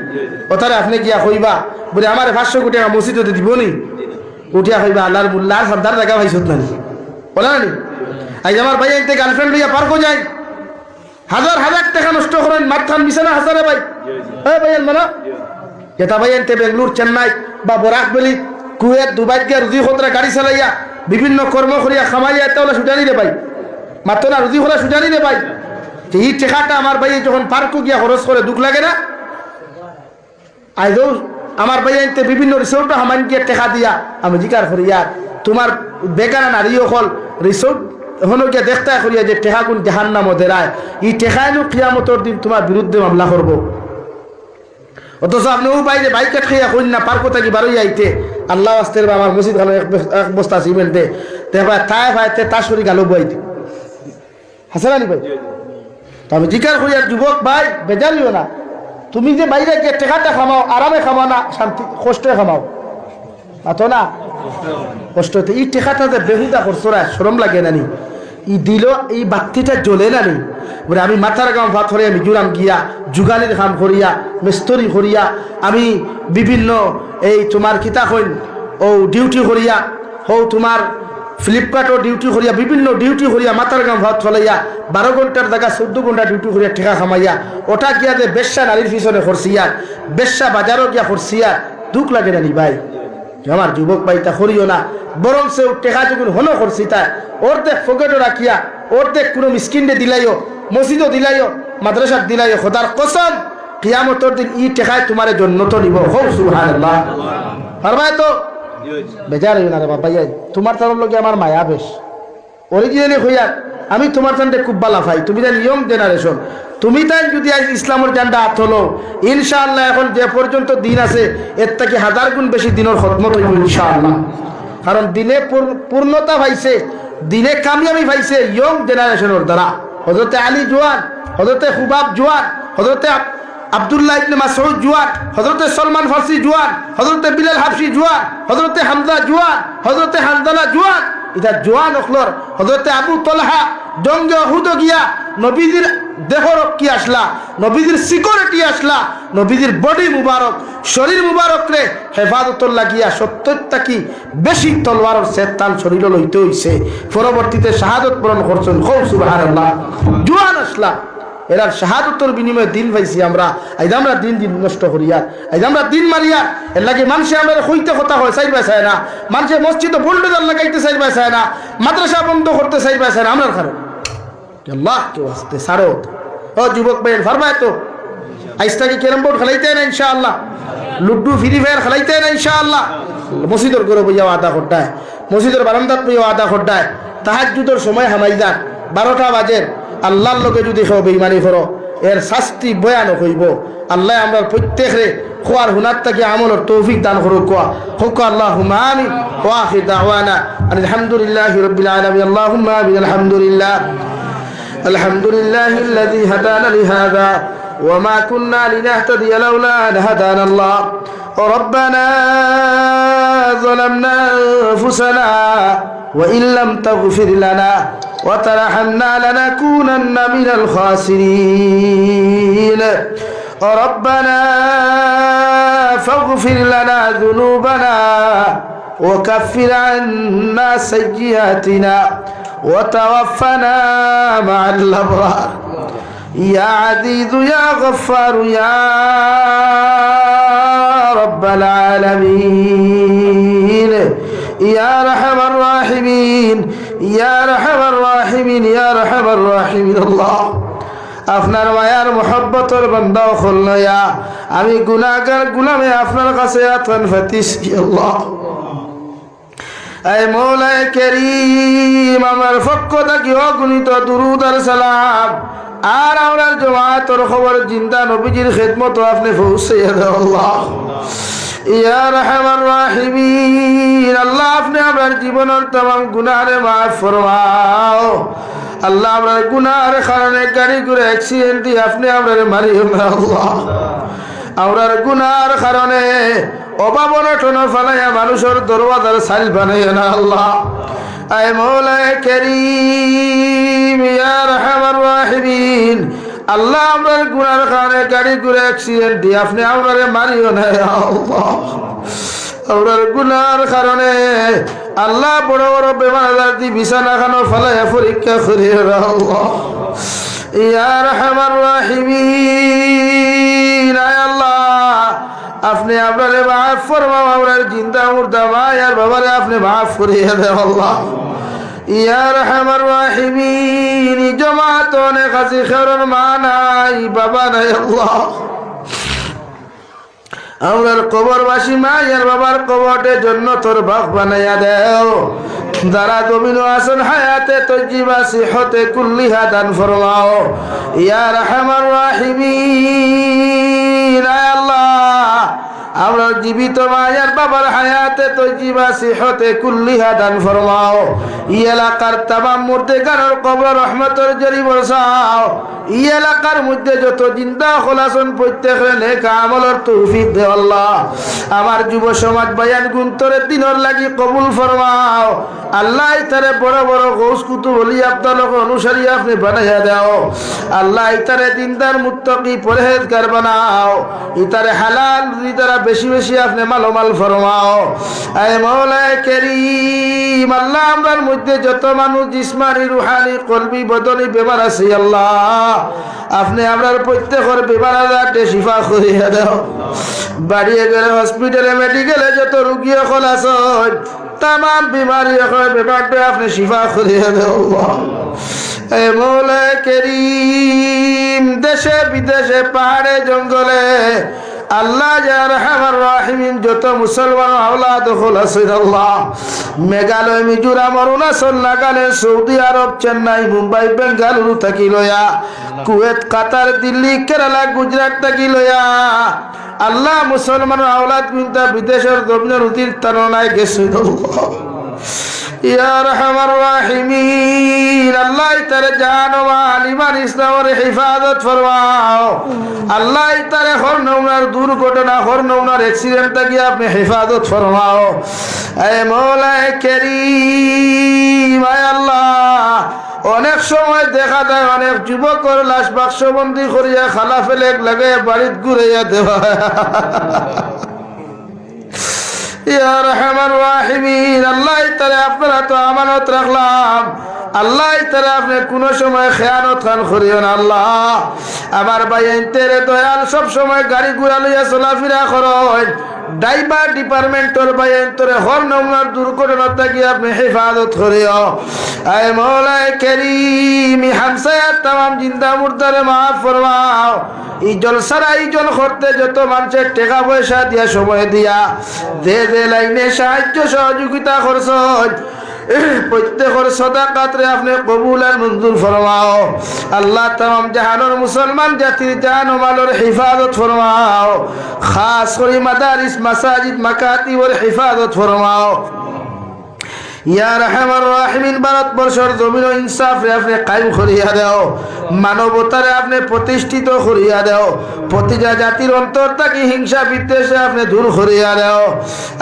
ওতারে আপনি গিয়া কইবা বলে আমার 500 কোটি টাকা মসজিদে দিব নি উঠিয়া কইবা আল্লাহর মুল্লার সর্দার জায়গা পাইছত না নি বলা না নি আজ আমার ভাই এতে গার্লফ্রেন্ড লইয়া পার্কও যায় হাজার হাজার টাকা নষ্ট করেন মাথান বিছানা হাজারে ভাই হ্যাঁ ভাইয়ের মানে যেটা ভাই এতে বেঙ্গলোর চেন্নাই বা বরাক বেলি কুয়েত দুবাই গিয়া রুজি খতরা গাড়ি চালাইয়া বিভিন্ন কর্ম করিয়া খামাইয়া এটা হলে সুটানি রে ভাই মাত্র না রুজি হলে সুটানি রে ভাই যে এই টেকাটা আমার ভাই যখন পার্কও গিয়া খরচ করে দুঃখ লাগে না আইদৌ আমার ভাই এতে বিভিন্ন রিসোর্ট হামান গিয়ে টেকা দিয়া আমি জিকার করি ইয়ার তোমার বেকার নারীও হল রিসোর্ট হলো গিয়া দেখতে করিয়া যে টেকা কোন জাহান নাম দেরায় এই টেকায়নো কিয়ামতর দিন তোমার বিরুদ্ধে মামলা করবো অথচ আপনি ও বাইরে বাইক খাইয়া কইন না পার্ক থাকি বারোই আইতে আল্লাহ আস্তের আমার মসজিদ ভালো এক বস্তা সিমেন্ট দে তারপর তাই ভাইতে তাসরি গালো বইতে হাসানি ভাই তো আমি জিকার করি আর যুবক ভাই বেজালিও না তুমি যে বাইরে গিয়ে টেকাটা খামাও আরামে খামাও না শান্তি কষ্টে খামাও তো না কষ্ট হতে এই টেকাটা যে বেহুদা করছো না শরম লাগে না নি ই দিল এই বাতিটা জ্বলে না নি বলে আমি মাথার গাম ভাত করিয়া আমি জুরাম গিয়া যুগালির কাম করিয়া মিস্তরি করিয়া আমি বিভিন্ন এই তোমার কিতা কইন ও ডিউটি করিয়া হও তোমার ফ্লিপকার্টও ডিউটি করিয়া বিভিন্ন ডিউটি করিয়া মাথার গাম ভাত ফলাইয়া 12 ঘন্টার জায়গা 14 ঘন্টা ডিউটি করিয়া ঠেকা খামাইয়া ওটা গিয়া যে বেশ্যা নারীর পিছনে করছিয়া বেশ্যা বাজারও গিয়া করছিয়া দুঃখ লাগে না নি ভাই আমার যুবক ভাই তা করিও না বরং সে টেকা যখন হলো করছি তা অর্ধেক পকেটও রাখিয়া অর্ধেক কোনো মিসকিনরে দিলাইও মসজিদও দিলাইও মাদ্রাসার দিলাইও খোদার কসম কিয়ামতের দিন ই টেকায় তোমার জন্য তো নিব হো সুবহানাল্লাহ পারবাই তো বেজার হইও না রে বাবা ভাই তোমার তার লগে আমার মায়া বেশ অরিজিনালি হইয়া আমি তোমার জানতে খুব ভালো ভাই তুমি জান ইয়ং জেনারেশন তুমি তাই যদি আজ ইসলামের জান্ডা হাত হলো ইনশাআল্লাহ এখন যে পর্যন্ত দিন আছে এর থেকে 1000 গুণ বেশি দিনের খতমত হইব ইনশাআল্লাহ কারণ দিনে পূর্ণতা পাইছে দিনে কামিয়াবি পাইছে ইয়ং জেনারেশনের দ্বারা হযরতে আলী জওয়ান হযরতে খুবাব জওয়ান হযরতে আব্দুল্লাহ ইবনে মাসউদ জওয়ান হযরতে সলমান ফারসি জওয়ান হযরতে বিলাল হাবশি জওয়ান হযরতে হামজা জওয়ান হযরতে হানজালা জওয়ান এটা জওয়ান অখলর হযরতে আবু তালহা জঙ্গে উহুদ গিয়া নবীজির দেহর কি আসলা নবীজির সিকিউরিটি আসলা নবীজির বডি মুবারক শরীর মুবারক রে হেফাজতর লাগিয়া 70টা কি বেশি তলোয়ারের সেতান শরীর লইতে হইছে পরবর্তীতে শাহাদত বরণ করছেন খুব সুবহানাল্লাহ জওয়ান আসলা এরা শাহাদতের বিনিময়ে দিন পাইছি আমরা আজ আমরা দিন দিন নষ্ট করিয়া আজ আমরা দিন মারিয়া এর লাগে মানুষে আমরা হইতে কথা হয় চাই পাইছে না মানুষে মসজিদে বুলডোজার লাগাইতে চাই পাইছে না মাদ্রাসা বন্ধ করতে চাই পাইছে না আমরার কারণ আল্লাহ কে ওয়াস্তে সারো ও যুবক ভাই ফরমায় তো আইস্তাকে ক্যারাম বোর্ড খেলাইতে না ইনশাআল্লাহ লুডু ফ্রি ফায়ার খেলাইতে না ইনশাআল্লাহ মসজিদের ঘরে বইয়া আদা করতায় মসজিদের বারান্দাত বইয়া আদা করতায় তাহাজ্জুদের সময় হামাই যাক 12টা বাজে আল্লাহর লোকে যদি কেউ বেঈমানি করো এর শাস্তি বয়ান হইব আল্লাহ আমরা প্রত্যেকরে খোয়ার হুনার থেকে আমলের তৌফিক দান করুক কোয়া হুক আল্লাহুম্মা আমিন ওয়া আখির দাওয়ানা আলহামদুলিল্লাহি রাব্বিল আলামিন আল্লাহুম্মা আমিন আলহামদুলিল্লাহ আলহামদুলিল্লাহিল্লাযী হাদানা লিহাযা ওয়া মা কুন্না লিনাহতাদিয়া লাউলা আন হাদানা আল্লাহ ربنا ظلمنا أنفسنا وإن لم تغفر لنا وترحمنا لنكونن من الخاسرين ربنا فاغفر لنا ذنوبنا وكفر عنا سيئاتنا وتوفنا مع الأبرار يا عزيز يا غفار يا رب العالمين يا رحم الراحمين يا رحم الراحمين يا رحم الراحمين الله আপনার মায়ার মোহাব্বতের বান্দা খুলনায়া আমি গুনাহগার গুলামে আপনার কাছে আতন ফাতিস আল্লাহ আয় মওলায়ে কারীম আমার পক্ষ থেকে অগণিত দুরূদ আর সালাম আর আমরা জামাতের খবর জিন্দা নবীজির খিদমত আপনি পৌঁছাইয়া দাও আল্লাহ ইয়া রহমান রাহিমিন আল্লাহ আপনি আমার জীবনের तमाम গুনাহরে মাফ ফরমাও আল্লাহ আমার গুনাহের কারণে গাড়ি ঘুরে অ্যাক্সিডেন্ট দিয়ে আপনি আমারে মারিও না আল্লাহ আমরার গুনাহের কারণে অভাব অনটন ফলাইয়া মানুষের দরওয়াজার সাইল বানাইয়া না আল্লাহ আয় মওলায়ে কারীম ইয়া রহমান রাহিম রাহিমিন আল্লাহ আমরার গুনার কারণে গাড়ি ঘুরে অ্যাক্সিডেন্ট দিয়ে আপনি আমরারে মারিও না আল্লাহ আমরার গুনার কারণে আল্লাহ বড় বড় বেমার আজার দিয়ে বিছানা খানো ফেলায় পরীক্ষা করিয়ে আল্লাহ ইয়া রাহমান রাহিমিন আয় আল্লাহ আপনি আপনারে মাফ ফরমাও আমরার জিন্দা মুর্দা মায়ার বাবারে আপনি মাফ করিয়ে দেন আল্লাহ ইয়া রাহমান রাহিমিন জমাত অনেক আছে খেরন মা নাই বাবা নাই আল্লাহ আমরার কবরবাসী মায়ের বাবার কবরটে জন্য তোর ভাগ বানাইয়া দেও যারা জমিন আসন হায়াতে তজ্জিবা সিহতে কুল্লিহা দান ফরমাও ইয়া রাহমান রাহিমিন আয় আল্লাহ আমরা জীবিত মায়ের বাবার হায়াতে তজ্জিবা সিহতে কুল্লিহা দান ফরমাও ই এলাকার তামাম মুর্দেগানের কবর রহমতের জরি বরসাও ই এলাকার মধ্যে যত জিন্দা খোলাসন প্রত্যেকের নেক আমলের তৌফিক দে আল্লাহ আমার যুব সমাজ বায়ান গুন্তরে দিনের লাগি কবুল ফরমাও আল্লাহ ইতারে বড় বড় গৌস কুতুব ওলি আব্দালক অনুসারী আপনি বানাইয়া দাও আল্লাহ ইতারে দিনদার মুত্তাকি পরহেজগার বানাও ইতারে হালাল ইতারা বেশি বেশি আপনি মালোমাল ফরমাও আয় মওলা কারীম আল্লাহ আমরার মধ্যে যত মানুষ জিসমানি রুহানি কলবি বদনি বেমার আছে আল্লাহ আপনি আমরার প্রত্যেকের বেমার আজারতে শিফা করিয়া দাও বাড়িয়ে গেলে হসপিটালে মেডিকেলে যত রোগী সকল আছেন তামাম বিমারি বেমারটা আপনি শিফা করিয়া দাও এ মওলা কারীম দেশে বিদেশে পাহাড়ে জঙ্গলে আল্লাহ ইয়া রাহমান রাহিমিন যত মুসলমান আওলাদ হল আছেন আল্লাহ মেঘালয় মিজোরাম অরুণাচল নাগাল্যান্ড সৌদি আরব চেন্নাই মুম্বাই বেঙ্গালুরু থাকি লয়া কুয়েত কাতার দিল্লি কেরালা গুজরাট থাকি লয়া আল্লাহ মুসলমান আওলাদ মিন্তা বিদেশের জমিনের তীর্থাননায় গেছেন আল্লাহ ইয়া রাহমান রাহিমিন আল্লাহ তারে জান ও মাল ঈমান ইসলামের হিফাজত ফরমাও আল্লাহ তারে হর নওনার দুর্ঘটনা হর নওনার অ্যাক্সিডেন্ট থেকে আপনি হিফাজত ফরমাও এ মওলা কারীম আয় আল্লাহ অনেক সময় দেখা যায় অনেক যুবকর লাশ বাক্সবন্দি করিয়া খালা ফেলে লাগে বাড়িত ঘুরাইয়া দেওয়া ইয়া রাহমান রাহিমিন আল্লাহ তাআলা আপনারা তো আমানত রাখলাম আল্লাহ তাআলা আপনি কোন সময় খেয়ানত খান করিও না আল্লাহ আমার ভাই তেরে দয়াল সব সময় গাড়ি ঘোড়া লইয়া চলাফেরা করেন ড্রাইভার ডিপার্টমেন্টর ভাই তোরে হর নমুনার দুর্ঘটনা থেকে আপনি হেফাজত করিও আয় মওলা কারীম হামসায়া तमाम জিন্দা মুর্দারে মাফ ফরমাও এই জলসার আয়োজন করতে যত মানুষের টাকা পয়সা দিয়া সময় দিয়া দে দে লাইনে সাহায্য সহযোগিতা করছেন প্রত্যেকের সাদাকাতরে আপনি কবুল আর মঞ্জুর ফরমাও আল্লাহ तमाम জাহানের মুসলমান জাতির জান ও মালের হিফাজত ফরমাও খাস করে মাদারিস মাসাজিদ মাকাতিবের হিফাজত ফরমাও ইয়া রাহমান রাহিমিন ভারতবর্ষের জমিন ও ইনসাফ রে আপনি কায়েম করিয়া দাও মানবতারে আপনি প্রতিষ্ঠিত করিয়া দাও প্রতিটা জাতির অন্তর থেকে হিংসা বিদ্বেষে আপনি দূর করিয়া দাও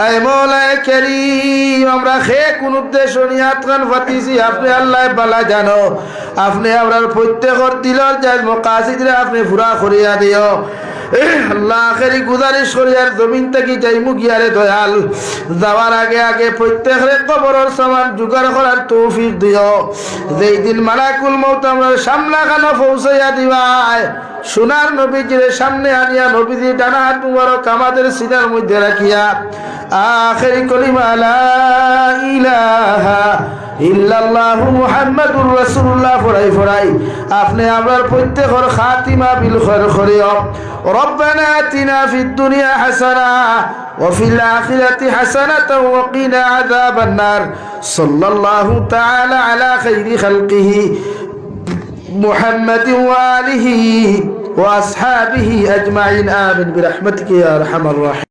এ মওলা কারীম আমরা খে কোন উদ্দেশ্য নিয়াত খান ফাতিছি আপনি আল্লাহ বালা জানো আপনি আমরার প্রত্যেকের দিলের জায়জ মাকাসিদ রে আপনি পুরা করিয়া দিও আল্লাহ আখেরি গুজারিশ করিয়ার জমিন থেকে যাইমু গিয়ারে দয়াল যাওয়ার আগে আগে প্রত্যেকের কবরের সামান জোগাড় করার তৌফিক দিও যেই দিন মালাকুল মউত আমরা সামনা খানো পৌঁছাইয়া দিবাই সোনার নবীজির সামনে আনিয়া নবীজি ডানা হাত মুবারক আমাদের সিনার মধ্যে রাখিয়া আখেরি কলিমা লা ইলাহা ইল্লাল্লাহু মুহাম্মাদুর রাসূলুল্লাহ ফরাই ফরাই আপনি আমরার প্রত্যেকের খাতিমা বিল খায়র করিও রব্বানা আতিনা ফিদ দুনিয়া হাসানা ওয়া ফিল আখিরাতি হাসানাতাও ওয়া কিনা আযাবান নার সাল্লাল্লাহু তাআলা আলা খাইরি খালকিহি মুহাম্মাদিন ওয়া আলিহি ওয়া আসহাবিহি আজমাইন আমিন বিরহমাতিকা ইয়া আরহামার রাহিম।